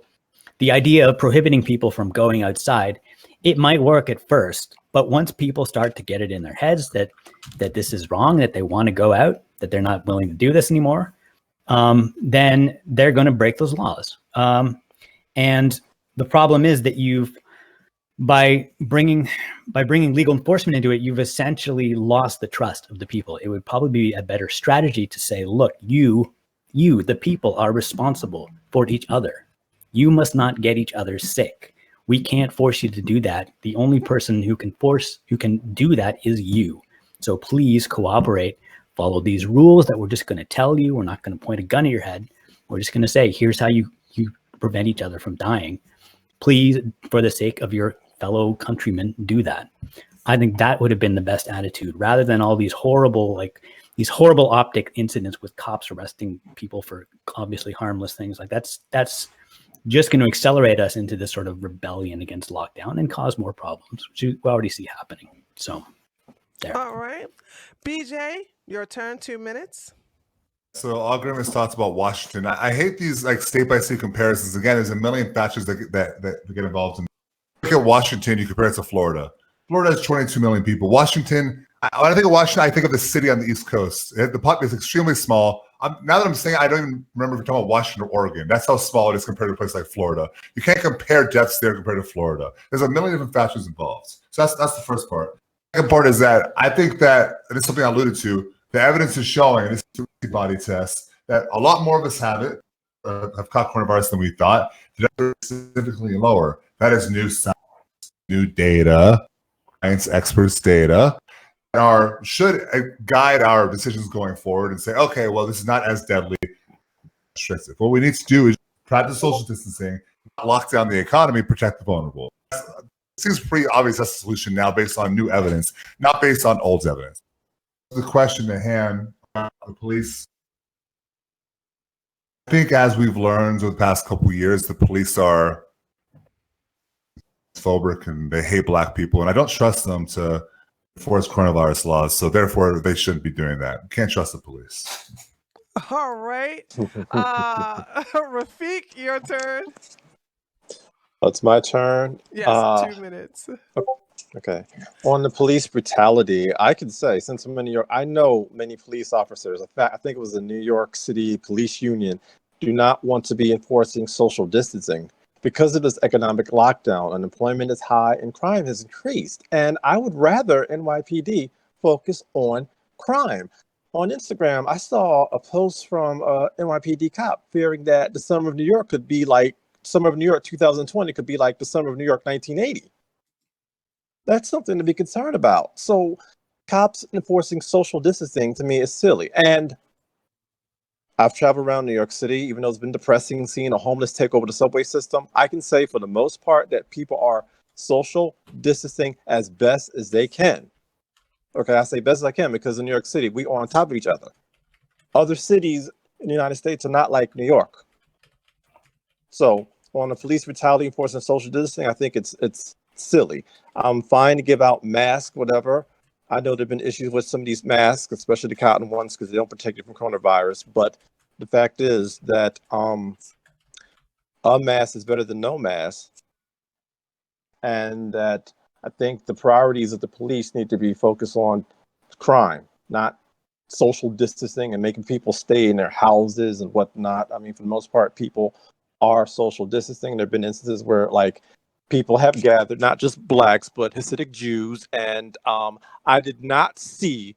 the idea of prohibiting people from going outside, it might work at first, but once people start to get it in their heads that this is wrong, that they want to go out, that they're not willing to do this anymore, then they're going to break those laws. And the problem is that by bringing legal enforcement into it, you've essentially lost the trust of the people. It would probably be a better strategy to say, look, you, the people, are responsible for each other. You must not get each other sick. We can't force you to do that. The only person who can do that is you. So please cooperate, follow these rules that we're just going to tell you. We're not going to point a gun at your head. We're just going to say, here's how you prevent each other from dying. Please, for the sake of your fellow countrymen, do that. I think that would have been the best attitude, rather than all these horrible optic incidents with cops arresting people for obviously harmless things. Like that's just going to accelerate us into this sort of rebellion against lockdown and cause more problems, which we already see happening. So there. All right. BJ, your turn, 2 minutes. So I'll give his thoughts about Washington. I hate these like state by state comparisons. Again, there's a million factors that get involved in. Look at Washington. You compare it to Florida. Florida has 22 million people. Washington. When I think of Washington, I think of the city on the East Coast. The population is extremely small. Now that I'm saying, I don't even remember if you're talking about Washington or Oregon. That's how small it is compared to a place like Florida. You can't compare deaths there compared to Florida. There's a million different factors involved. So that's the first part. The second part is that I think that, and it's something I alluded to, the evidence is showing, and this is an antibody test, that a lot more of us have it, have caught coronavirus than we thought. The numbers are significantly lower. That is new science, new data, science experts' data. Should guide our decisions going forward and say, okay, well, this is not as deadly, restrictive. What we need to do is practice social distancing, lock down the economy, protect the vulnerable. It seems pretty obvious that's the solution now based on new evidence, not based on old evidence. The question at hand, the police. I think as we've learned over the past couple of years, the police are phobic and they hate Black people, and I don't trust them to enforce coronavirus laws, so therefore they shouldn't be doing that. Can't trust the police. All right. Rafiq, your turn. It's my turn. Yes, 2 minutes. Okay. On the police brutality, I could say, since I'm in New York, I know many police officers. In fact, I think it was the New York City Police Union, do not want to be enforcing social distancing. Because of this economic lockdown, unemployment is high and crime has increased. And I would rather NYPD focus on crime. On Instagram, I saw a post from a NYPD cop fearing that the summer of New York could be like summer of New York 2020 could be like the summer of New York 1980. That's something to be concerned about. So cops enforcing social distancing to me is silly. And I've traveled around New York City, even though it's been depressing seeing a homeless take over the subway system. I can say for the most part that people are social distancing as best as they can. Okay, I say best as I can because in New York City, we are on top of each other. Other cities in the United States are not like New York. So on the police brutality enforcing social distancing, I think it's silly. I'm fine to give out masks, whatever. I know there have been issues with some of these masks, especially the cotton ones, because they don't protect you from coronavirus. But the fact is that a mask is better than no mask. And that I think the priorities of the police need to be focused on crime, not social distancing and making people stay in their houses and whatnot. I mean, for the most part, people are social distancing. There have been instances where, like, people have gathered, not just Blacks, but Hasidic Jews. And I did not see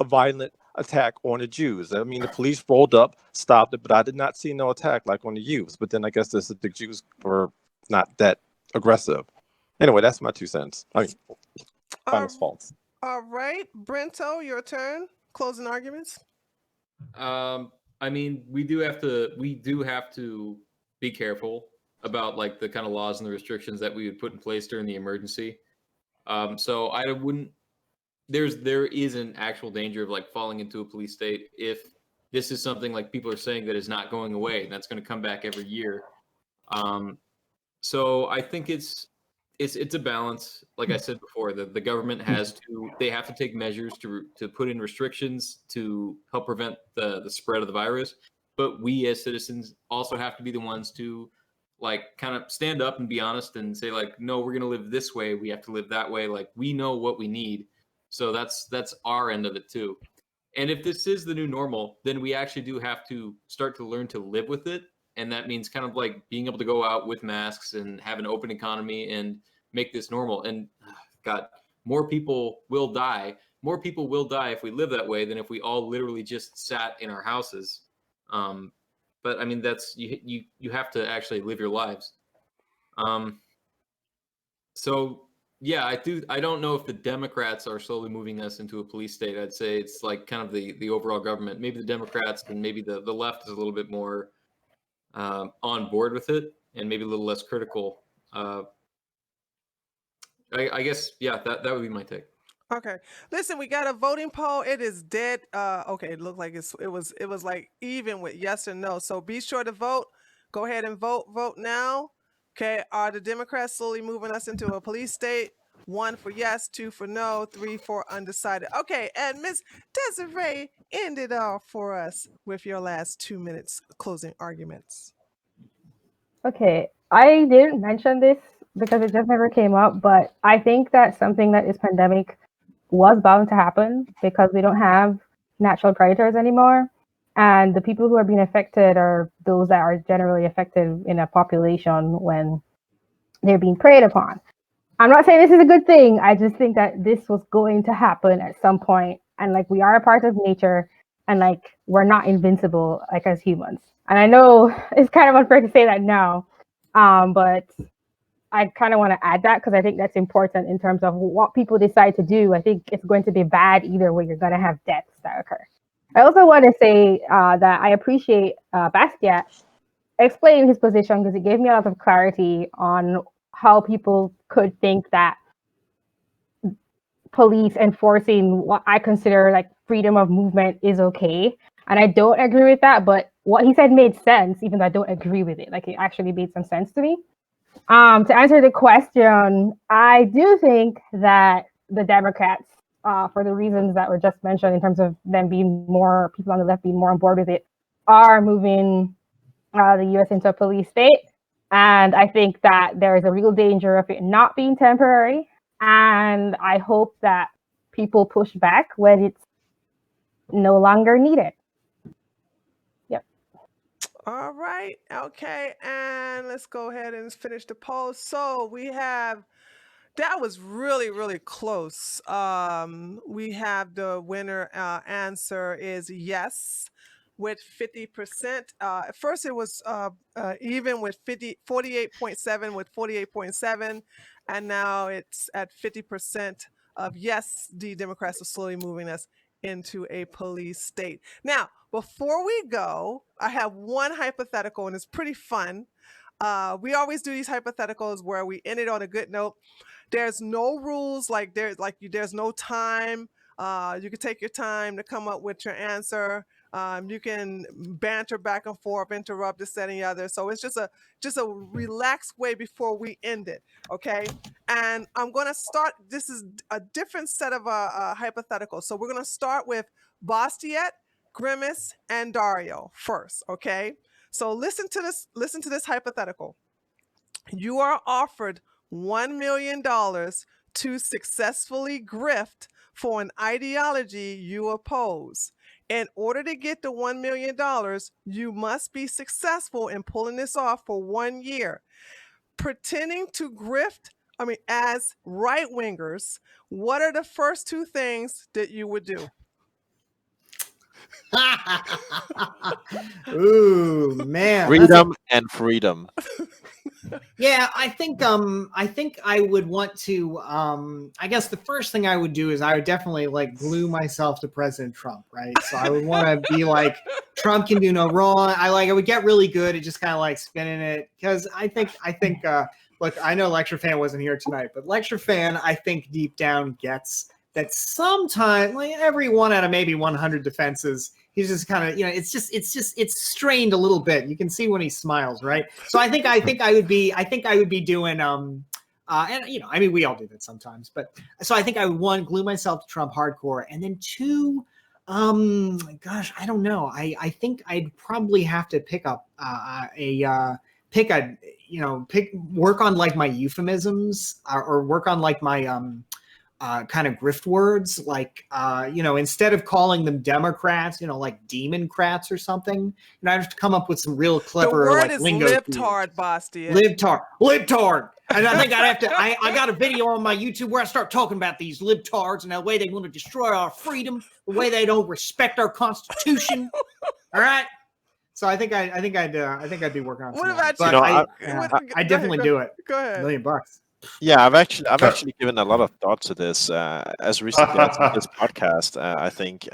a violent attack on the Jews. I mean, the police rolled up, stopped it, but I did not see no attack like on the youths. But then I guess the Hasidic Jews were not that aggressive. Anyway, that's my 2 cents. I mean, finest faults. All right. Brento, your turn. Closing arguments. I mean, we do have to be careful about like the kind of laws and the restrictions that we would put in place during the emergency. So I wouldn't. There is an actual danger of like falling into a police state if this is something like people are saying that is not going away and that's going to come back every year. So I think it's a balance. Like I said before, the government have to take measures to put in restrictions to help prevent the spread of the virus. But we as citizens also have to be the ones to like kind of stand up and be honest and say like, no, we're going to live this way. We have to live that way. Like we know what we need. So that's our end of it too. And if this is the new normal, then we actually do have to start to learn to live with it. And that means kind of like being able to go out with masks and have an open economy and make this normal. And God, more people will die. More people will die if we live that way than if we all literally just sat in our houses. But I mean, that's you have to actually live your lives. So yeah, I don't know if the Democrats are slowly moving us into a police state. I'd say it's like kind of the overall government. Maybe the Democrats and maybe the left is a little bit more on board with it and maybe a little less critical I guess, yeah, that would be my take. Okay. Listen, we got a voting poll. It is dead. Okay, it looked like it was like even with yes or no. So be sure to vote. Go ahead and vote. Vote now. Okay. Are the Democrats slowly moving us into a police state? 1 for yes, 2 for no, 3 for undecided. Okay, and Miss Desi-Rae, end it off for us with your last 2 minutes closing arguments. Okay, I didn't mention this because it just never came up, but I think that something that is pandemic was bound to happen because we don't have natural predators anymore. And the people who are being affected are those that are generally affected in a population when they're being preyed upon. I'm not saying this is a good thing. I just think that this was going to happen at some point. And like, we are a part of nature, and like, we're not invincible, like, as humans. And I know it's kind of unfair to say that now, but I kind of want to add that because I think that's important in terms of what people decide to do. I think it's going to be bad either way. You're going to have deaths that occur. I also want to say that I appreciate Basquiat explaining his position because it gave me a lot of clarity on how people could think that police enforcing what I consider like freedom of movement is okay. And I don't agree with that, but what he said made sense, even though I don't agree with it. Like, it actually made some sense to me. To answer the question, I do think that the Democrats, for the reasons that were just mentioned in terms of them being more, people on the left being more on board with it, are moving the U.S. into a police state. And I think that there is a real danger of it not being temporary. And I hope that people push back when it's no longer needed. Yep. All right. Okay. And let's go ahead and finish the poll. So we have, that was really, really close. We have the winner answer is yes, with 50%. At first it was even with 48.7 with 48.7. And now it's at 50% of yes, the Democrats are slowly moving us into a police state. Now, before we go, I have one hypothetical, and it's pretty fun. We always do these hypotheticals where we end it on a good note. There's no rules, there's no time. You can take your time to come up with your answer. You can banter back and forth, interrupt this, that, and the other. So it's just a relaxed way before we end it. Okay. And I'm going to start. This is a different set of hypotheticals. So we're going to start with Bastiat, Grimace, and Dario first. Okay. So listen to this hypothetical. You are offered $1 million to successfully grift for an ideology you oppose. In order to get the $1 million, you must be successful in pulling this off for 1 year. Pretending to grift, as right-wingers, what are the first 2 things that you would do? Ooh, man. Freedom. Yeah, I think I would want to I guess the first thing I would do is I would definitely like glue myself to President Trump, right? So I would want to be like, Trump can do no wrong. I would get really good at just kind of like spinning it, because I think look, I know Lecture Fan wasn't here tonight, but Lecture Fan, I think deep down gets that sometimes, like every 1 out of maybe 100 defenses, he's just kind of, it's strained a little bit. You can see when he smiles, right? So I think I would be doing, and we all do that sometimes, but so I think I would, 1, glue myself to Trump hardcore, and then 2, gosh, I don't know. I think I'd probably have to work on like my euphemisms, or work on like my kind of grift words, like instead of calling them Democrats, like Democrats or something, I have to come up with some real clever, the word like, is lingo. libtard, Basti. Libtard. And I think I'd have to. I got a video on my YouTube where I start talking about these libtards and the way they want to destroy our freedom, the way they don't respect our Constitution. All right. So I think I'd be working on. What about you? But I definitely do it. Go ahead. $1 million. Yeah, I've actually given a lot of thought to this as recently as this podcast. I think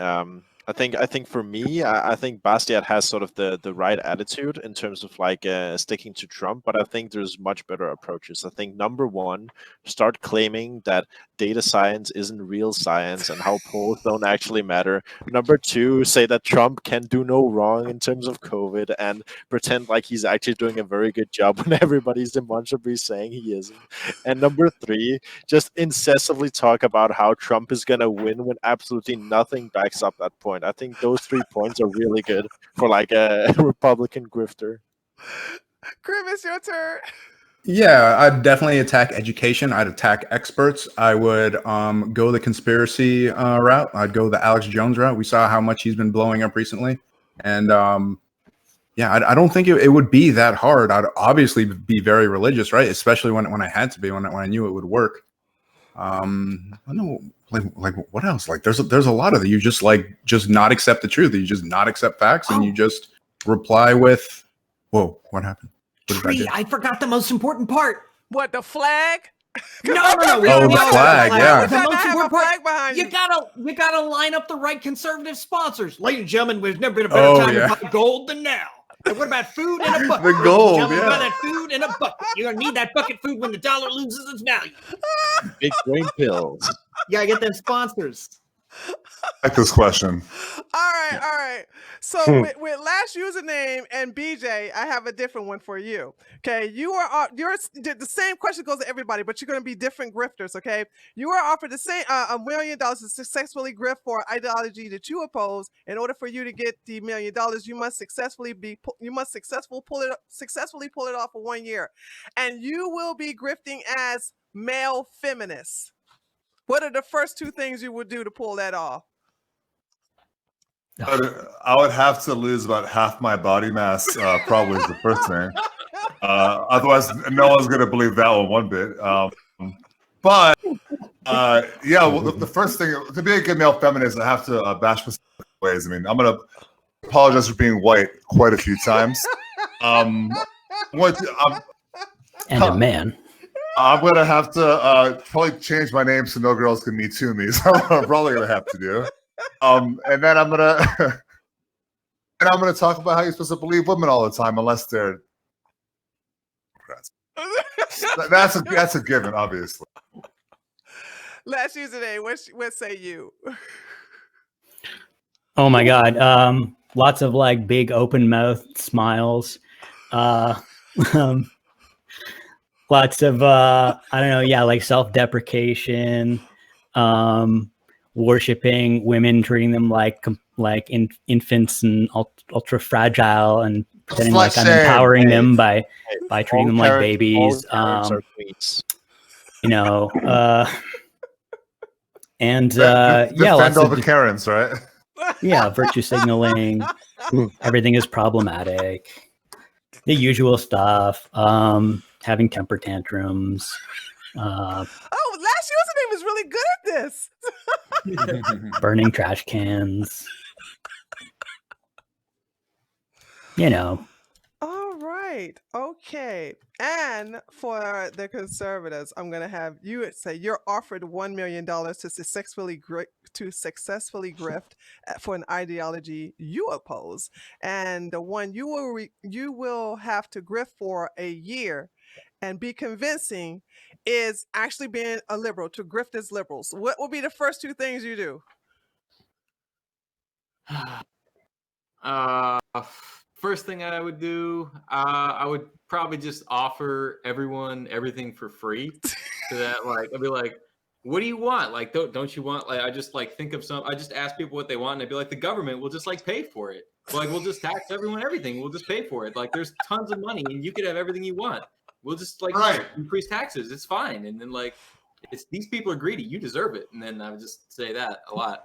I think for me, I think Bastiat has sort of the right attitude in terms of like sticking to Trump, but I think there's much better approaches. I think number one, start claiming that data science isn't real science and how polls don't actually matter. Number two, say that Trump can do no wrong in terms of COVID and pretend like he's actually doing a very good job when everybody's demonstrably saying he isn't. And number three, just incessantly talk about how Trump is going to win when absolutely nothing backs up that point. I think those 3 points are really good for like a Republican grifter. Grim, it's your turn. Yeah, I'd definitely attack education. I'd attack experts. I would go the conspiracy route. I'd go the Alex Jones route. We saw how much he's been blowing up recently. And yeah, I don't think it would be that hard. I'd obviously be very religious, right? Especially when I had to be, when I knew it would work. I don't know, like what else? Like there's a lot of it. You just not accept the truth. You just not accept facts, and you just reply with, "Whoa, what happened?" Tree, I forgot the most important part. What, the flag? No. Oh, the flag, yeah. The most important flag part. behind You gotta line up the right conservative sponsors. Ladies and gentlemen, there's never been a better time to buy gold than now. And what about food in a bucket? The gold, Ladies and gentlemen, yeah. buy that food in a bucket. You're gonna need that bucket food when the dollar loses its value. Big brain pills. You gotta get them sponsors. I like this question. All right. So with last username and BJ, I have a different one for you. Okay, you're the same question goes to everybody, but you're going to be different grifters. Okay, you are offered the same $1 million to successfully grift for ideology that you oppose. In order for you to get the $1 million, you must successfully pull it off for 1 year, and you will be grifting as male feminists. What are the first 2 things you would do to pull that off? I would have to lose about half my body mass, probably is the first thing. Otherwise, no one's going to believe that one bit. But yeah, well, the first thing, to be a good male feminist, I have to bash myself ways. I mean, I'm going to apologize for being white quite a few times. And a man. I'm going to have to probably change my name so no girls can Me Too me. So I'm probably going to have to do. And then I'm gonna talk about how you're supposed to believe women all the time unless they're that's a given, obviously. Last username, what say you? Oh my God. Lots of like big open mouth smiles. Lots of I don't know, yeah, like self-deprecation. Worshipping women, treating them like infants and ultra fragile, and pretending like I'm empowering them by treating them like babies. You know, and yeah, lots all of the Karens, right? Yeah, virtue signaling. Everything is problematic. The usual stuff. Having temper tantrums. Last username is really good at this. Burning trash cans. You know. All right. Okay. And for the conservatives, I'm going to have you say you're offered $1 million to successfully grift for an ideology you oppose, and the one you will have to grift for a year and be convincing is actually being a liberal, to grift as liberals. What will be the first 2 things you do? First thing I would do, I would probably just offer everyone everything for free. So that, like, I'd be like, what do you want? Like, don't you want, like, I just like think of I just ask people what they want, and I'd be like, the government will just like pay for it. Like, we'll just tax everyone everything. We'll just pay for it. Like, there's tons of money and you could have everything you want. We'll just like increase taxes. It's fine. And then like, these people are greedy. You deserve it. And then I would just say that a lot.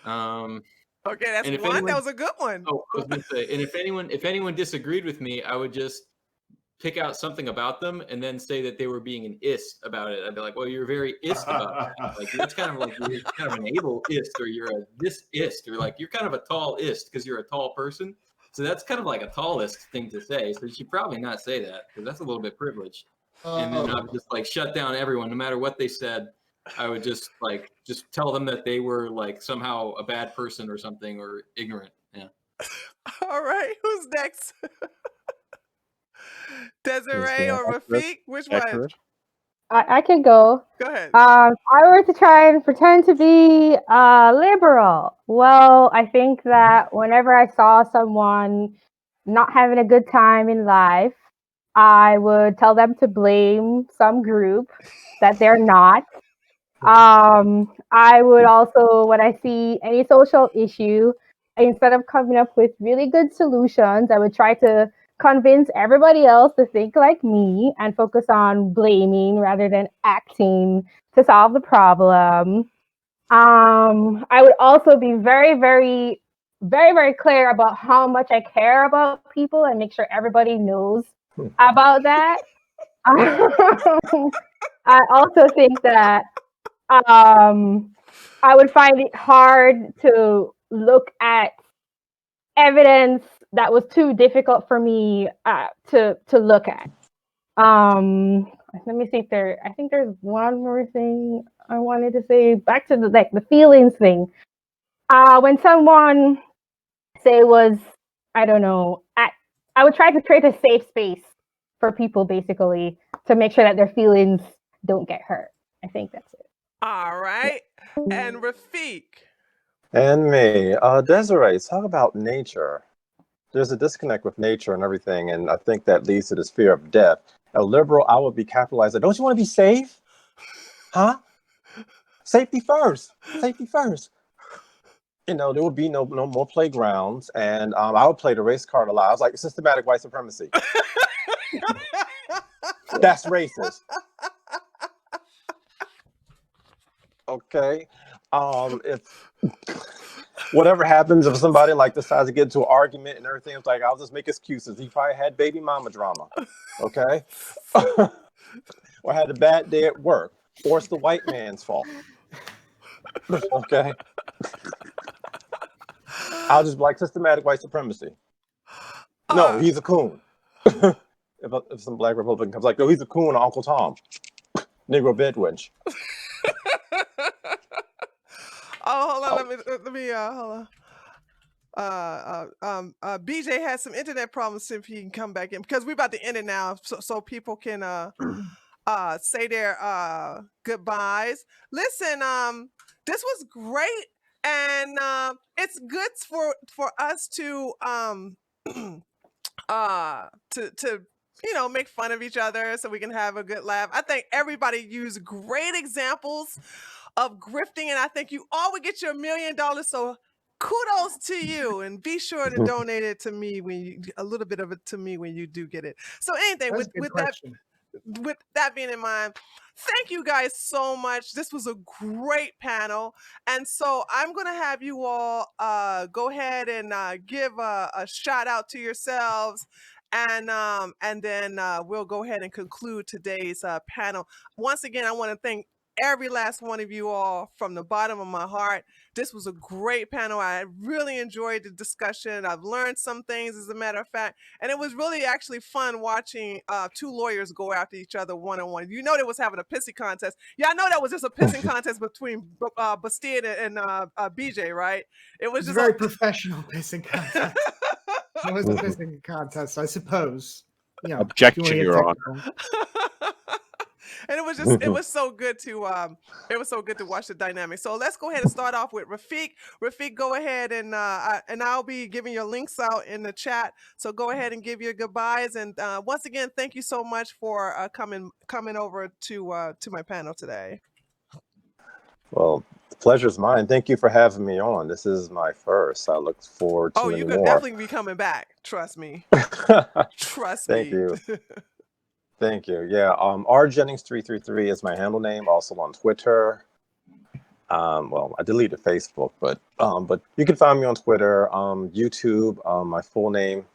Okay, that's one. That was a good one. Oh, I was going to say, and if anyone disagreed with me, I would just pick out something about them and then say that they were being an ist about it. I'd be like, well, you're very ist about that. Like, it's kind of like you're kind of an able ist, or you're a this ist, or like you're kind of a tall ist because you're a tall person. So that's kind of like a tallest thing to say. So you should probably not say that because that's a little bit privileged. And then I would just like shut down everyone, no matter what they said. I would just tell them that they were like somehow a bad person or something or ignorant. Yeah. All right, who's next? Desi-Rae or Rafiq? Which one? Accurate. I can go. Go ahead. If I were to try and pretend to be liberal, well, I think that whenever I saw someone not having a good time in life, I would tell them to blame some group that they're not. I would also, when I see any social issue, instead of coming up with really good solutions, I would try to convince everybody else to think like me and focus on blaming rather than acting to solve the problem. I would also be very, very, very, very clear about how much I care about people and make sure everybody knows about that. I also think that I would find it hard to look at evidence that was too difficult for me to look at. Let me see if I think there's one more thing I wanted to say. Back to the feelings thing. When someone say was, I don't know, I would try to create a safe space for people basically to make sure that their feelings don't get hurt. I think that's it. All right. And Rafiq. And me, Desiree, talk about nature. There's a disconnect with nature and everything, and I think that leads to this fear of death. A liberal, I would be capitalized. Don't you want to be safe? Huh? Safety first. Safety first. You know, there would be no more playgrounds, and I would play the race card a lot. I was like, systematic white supremacy. That's racist. Okay. If whatever happens, if somebody like decides to get into an argument and everything, it's like, I'll just make excuses. He probably had baby mama drama. Okay. Or had a bad day at work. Or it's the white man's fault. Okay. I'll just be like, systematic white supremacy. No, he's a coon. If some black Republican comes like, no, he's a coon, Uncle Tom. Negro bedwench. Oh, hold on. Let me hold on. BJ has some internet problems. See if he can come back in because we're about to end it now, so people can say their goodbyes. Listen, this was great, and it's good for us to make fun of each other so we can have a good laugh. I think everybody used great examples of grifting, and I think you all would get your $1 million. So kudos to you, and be sure to donate it to me a little bit of it to me when you do get it. So anything with that being in mind, thank you guys so much. This was a great panel, and so I'm gonna have you all go ahead and give a shout out to yourselves. And then we'll go ahead and conclude today's panel. Once again, I want to thank every last one of you all from the bottom of my heart. This was a great panel. I really enjoyed the discussion. I've learned some things, as a matter of fact, and it was really actually fun watching two lawyers go after each other one-on-one. You know, they was having a pissing contest. Yeah, I know that was just a pissing contest between Bastide and BJ, right? It was just a very professional pissing contest. It was a pissing contest, I suppose. Yeah, objection, Your Honor. And it was so good to watch the dynamic. So let's go ahead and start off with Rafiq. Rafiq, go ahead and I'll be giving your links out in the chat. So go ahead and give your goodbyes. And once again, thank you so much for coming over to my panel today. Well, the pleasure's mine. Thank you for having me on. This is my first. I look forward to you could definitely be coming back. Trust me. Trust me. Thank you. Thank you. Yeah, rjennings333 is my handle name. Also on Twitter. Well, I deleted Facebook, but you can find me on Twitter, YouTube, my full name,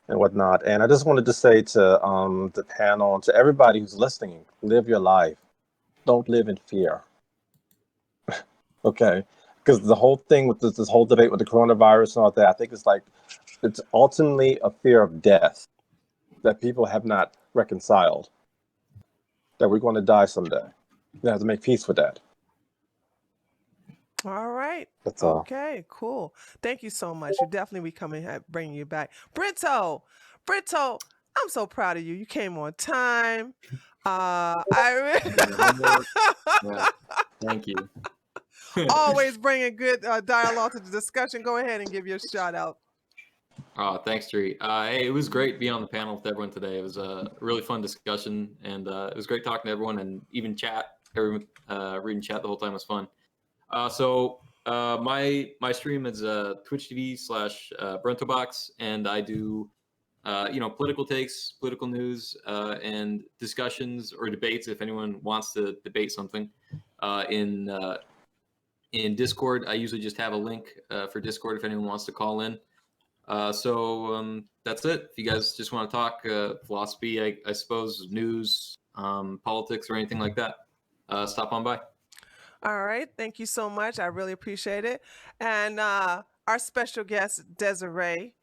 and whatnot. And I just wanted to say to the panel, to everybody who's listening, live your life. Don't live in fear. Okay, because the whole thing with this whole debate with the coronavirus and all that, I think it's ultimately a fear of death that people have not reconciled, that we're going to die someday. You have to make peace with that. All right. That's all. Okay, cool. Thank you so much. You definitely be coming, bringing you back. Brento, I'm so proud of you. You came on time. Yeah, thank you. Always bringing good dialogue to the discussion. Go ahead and give your shout out. Oh, thanks, Tree. Hey, it was great being on the panel with everyone today. It was a really fun discussion, and it was great talking to everyone, and even chat. Reading chat the whole time was fun. So my stream is Twitch TV / BrentoBox, and I do political takes, political news, and discussions or debates if anyone wants to debate something. In Discord, I usually just have a link for Discord if anyone wants to call in. So that's it. If you guys just want to talk philosophy, I suppose, news, politics, or anything like that, stop on by. All right. Thank you so much. I really appreciate it. And our special guest, Desi-Rae,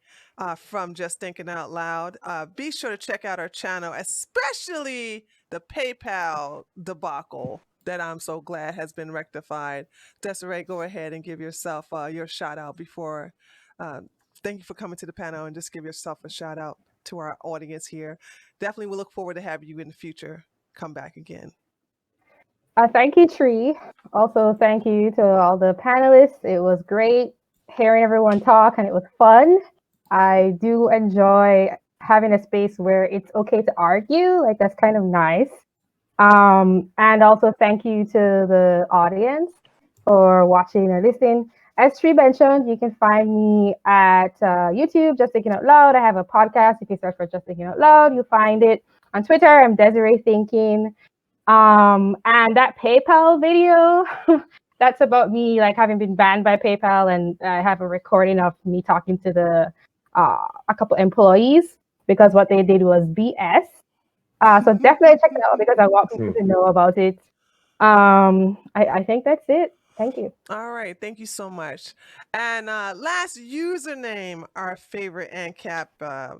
from Just Thinking Out Loud. Be sure to check out our channel, especially the PayPal debacle that I'm so glad has been rectified. Desi-Rae, go ahead and give yourself your shout out before. Thank you for coming to the panel, and just give yourself a shout out to our audience here. Definitely we'll look forward to having you in the future. Come back again. Thank you, Tree. Also, thank you to all the panelists. It was great hearing everyone talk, and it was fun. I do enjoy having a space where it's okay to argue. Like, that's kind of nice. And also, thank you to the audience for watching or listening. As Tree mentioned, you can find me at YouTube, Just Thinking Out Loud. I have a podcast. If you search for Just Thinking Out Loud, you'll find it. On Twitter, I'm Desi-Rae Thinking. And that PayPal video, that's about me like having been banned by PayPal, and I have a recording of me talking to a couple employees because what they did was BS. So definitely check it out because I want people to know about it. I think that's it. Thank you. All right. Thank you so much. And last username, our favorite ANCAP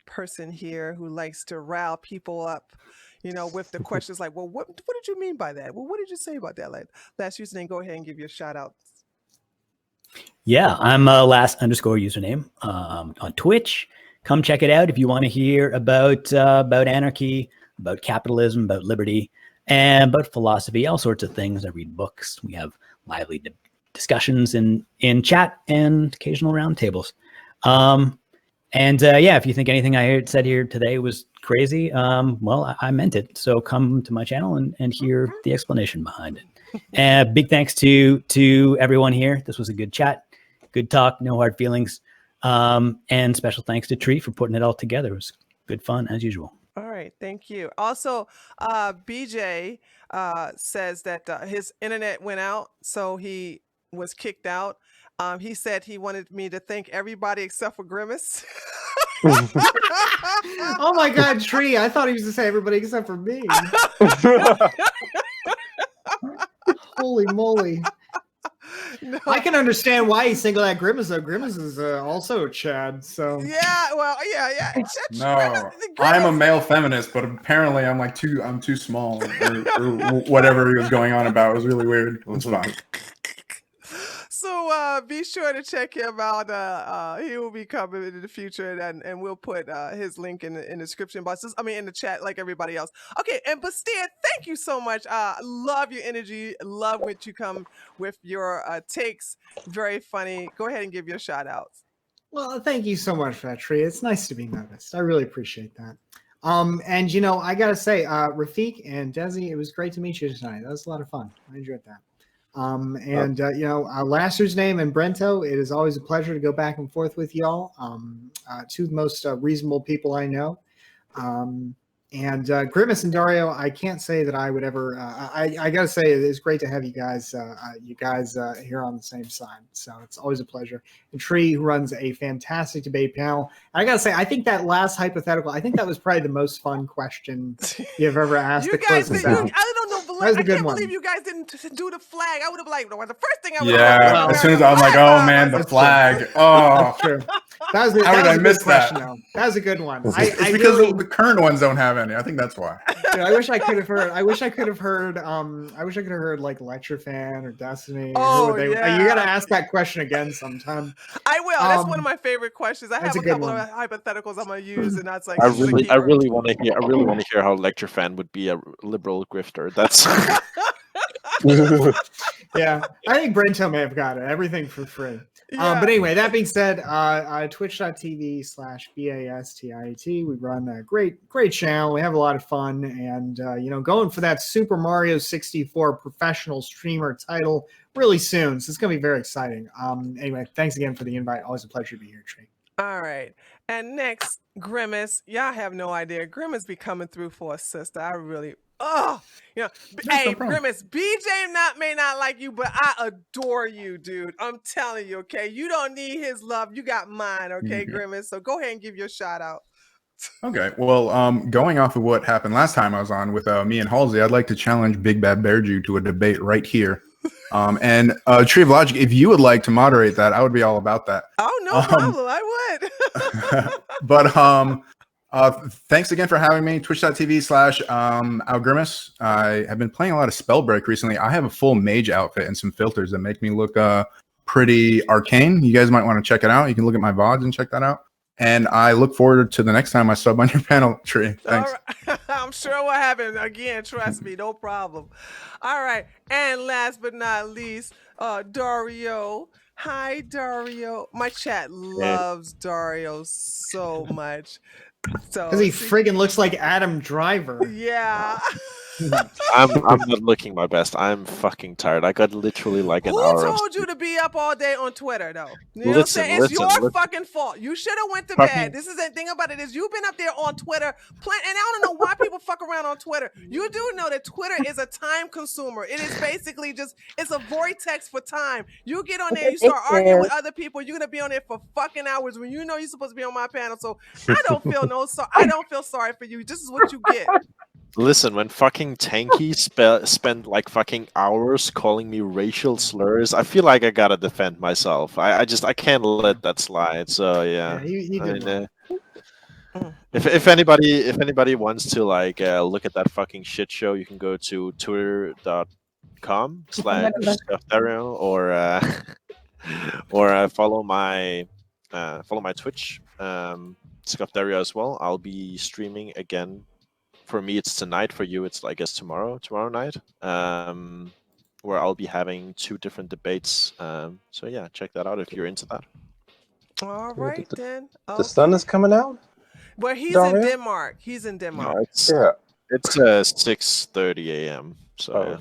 person here who likes to rile people up, with the questions like, well, what did you mean by that? Well, what did you say about that? Like, last username, go ahead and give your shout out. Yeah, I'm last_username on Twitch. Come check it out if you want to hear about anarchy, about capitalism, about liberty, and about philosophy, all sorts of things. I read books. We have lively discussions in chat and occasional roundtables. If you think anything I said here today was crazy, well, I meant it. So come to my channel and hear the explanation behind it. And big thanks to everyone here. This was a good chat, good talk, no hard feelings. And special thanks to Tree for putting it all together. It was good fun as usual. All right, thank you. Also, BJ says that his internet went out, so he was kicked out. He said he wanted me to thank everybody except for Grimace. Oh my God, Tree! I thought he was to say everybody except for me. Holy moly! No. I can understand why he singled out Grimace, though. Grimace is also Chad, so yeah. Well, yeah. No, I'm a male feminist, but apparently I'm too small, or whatever he was going on about. It was really weird. It's fine. So be sure to check him out. He will be coming in the future, and we'll put his link in the description box. In the chat, like everybody else. Okay, and Bastien, thank you so much. Love your energy. Love what you come with your takes. Very funny. Go ahead and give your shout outs. Well, thank you so much for that, Tree. It's nice to be noticed. I really appreciate that. And I gotta say, Rafiq and Desi, it was great to meet you tonight. That was a lot of fun. I enjoyed that. Last username and Brento, it is always a pleasure to go back and forth with y'all. Two of the most reasonable people I know. Grimace and Dario, I can't say that I would ever. I gotta say, it's great to have you guys here on the same side. So it's always a pleasure. And Tree, who runs a fantastic debate panel. And I gotta say, I think that last hypothetical, I think that was probably the most fun question you've ever asked. You guys, I don't know. was a I good can't one. believe you guys didn't do the flag. I would have like, the first thing I would Yeah, as soon as I was like, oh man, the flag. Oh, That's true. That was a, How that did was I a miss good question, that? though. That was a good one. It's because the current ones don't have any. I think that's why. Dude, I wish I could have heard. I wish I could have heard. Like Lecture Fan or Destiny. Oh, You yeah. gotta ask that question again sometime. I will. That's one of my favorite questions. I have that's a a good couple one. of hypotheticals I'm gonna use, and that's like I this is a really keyword. want to hear. I really want to hear how Lecture Fan would be a liberal grifter. That's. Yeah, I think Brento may have got it. Everything for free. Yeah. But anyway, that being said, twitch.tv/BASTIET. We run a great channel. We have a lot of fun, and going for that Super Mario 64 professional streamer title really soon. So it's gonna be very exciting. Anyway, thanks again for the invite. Always a pleasure to be here, Tree. All right. And next, Grimace. Y'all have no idea. Grimace be coming through for a sister. I really, hey, Grimace, BJ may not like you, but I adore you, dude. I'm telling you, okay? You don't need his love. You got mine, okay, Grimace? So go ahead and give your shout out. Okay. Well, going off of what happened last time I was on with me and Halsey, I'd like to challenge Big Bad Bear Jew to a debate right here. And Tree of Logic, if you would like to moderate that, I would be all about that. Oh, no problem. I would. But thanks again for having me. Twitch.tv/Algrimus. I have been playing a lot of Spellbreak recently. I have a full mage outfit and some filters that make me look pretty arcane. You guys might want to check it out. You can look at my VODs and check that out. And I look forward to the next time I sub on your panel, Tree. Thanks. Right. I'm sure what happened. Again, trust me, no problem. All right. And last but not least, Dario. Hi, Dario. My chat loves Dario so much. Because he friggin' looks like Adam Driver. Yeah. I'm not looking my best. I'm fucking tired. I got literally like an hour. Who told you to be up all day on Twitter, though? You know what I'm saying? It's your fucking fault. You should have went to bed. This is the thing about it is you've been up there on Twitter, and I don't know why people fuck around on Twitter. You do know that Twitter is a time consumer. It is basically it's a vortex for time. You get on there, you start arguing with other people. You're gonna be on there for fucking hours when you know you're supposed to be on my panel. So I don't feel sorry for you. This is what you get. Listen, when fucking Tanky spent like fucking hours calling me racial slurs, I feel like I gotta defend myself. I can't let that slide. So yeah. He did. If anybody wants to like look at that fucking shit show, you can go to twitter.com/Scuffdario or follow my Twitch Scuffdario as well. I'll be streaming again. For me, it's tonight. For you, it's I guess tomorrow night, where I'll be having 2 different debates. So yeah, check that out if you're into that. All right, then. The sun is coming out? Well, he's Dario? in Denmark. He's in Denmark. No, it's 6:30 a.m. So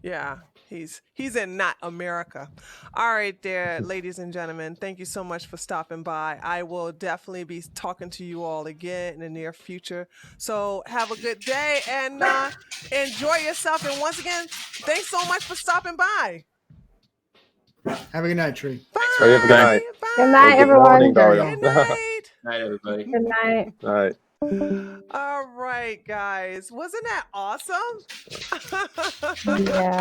Yeah, he's in not America. All right, there, ladies and gentlemen. Thank you so much for stopping by. I will definitely be talking to you all again in the near future. So have a good day and enjoy yourself. And once again, thanks so much for stopping by. Have a good night, Tree. Bye. Have a good night. Bye. Good night, everyone. Morning, Dario. Good night. Night, everybody. Good night. All right. All right, guys. Wasn't that awesome? Yeah.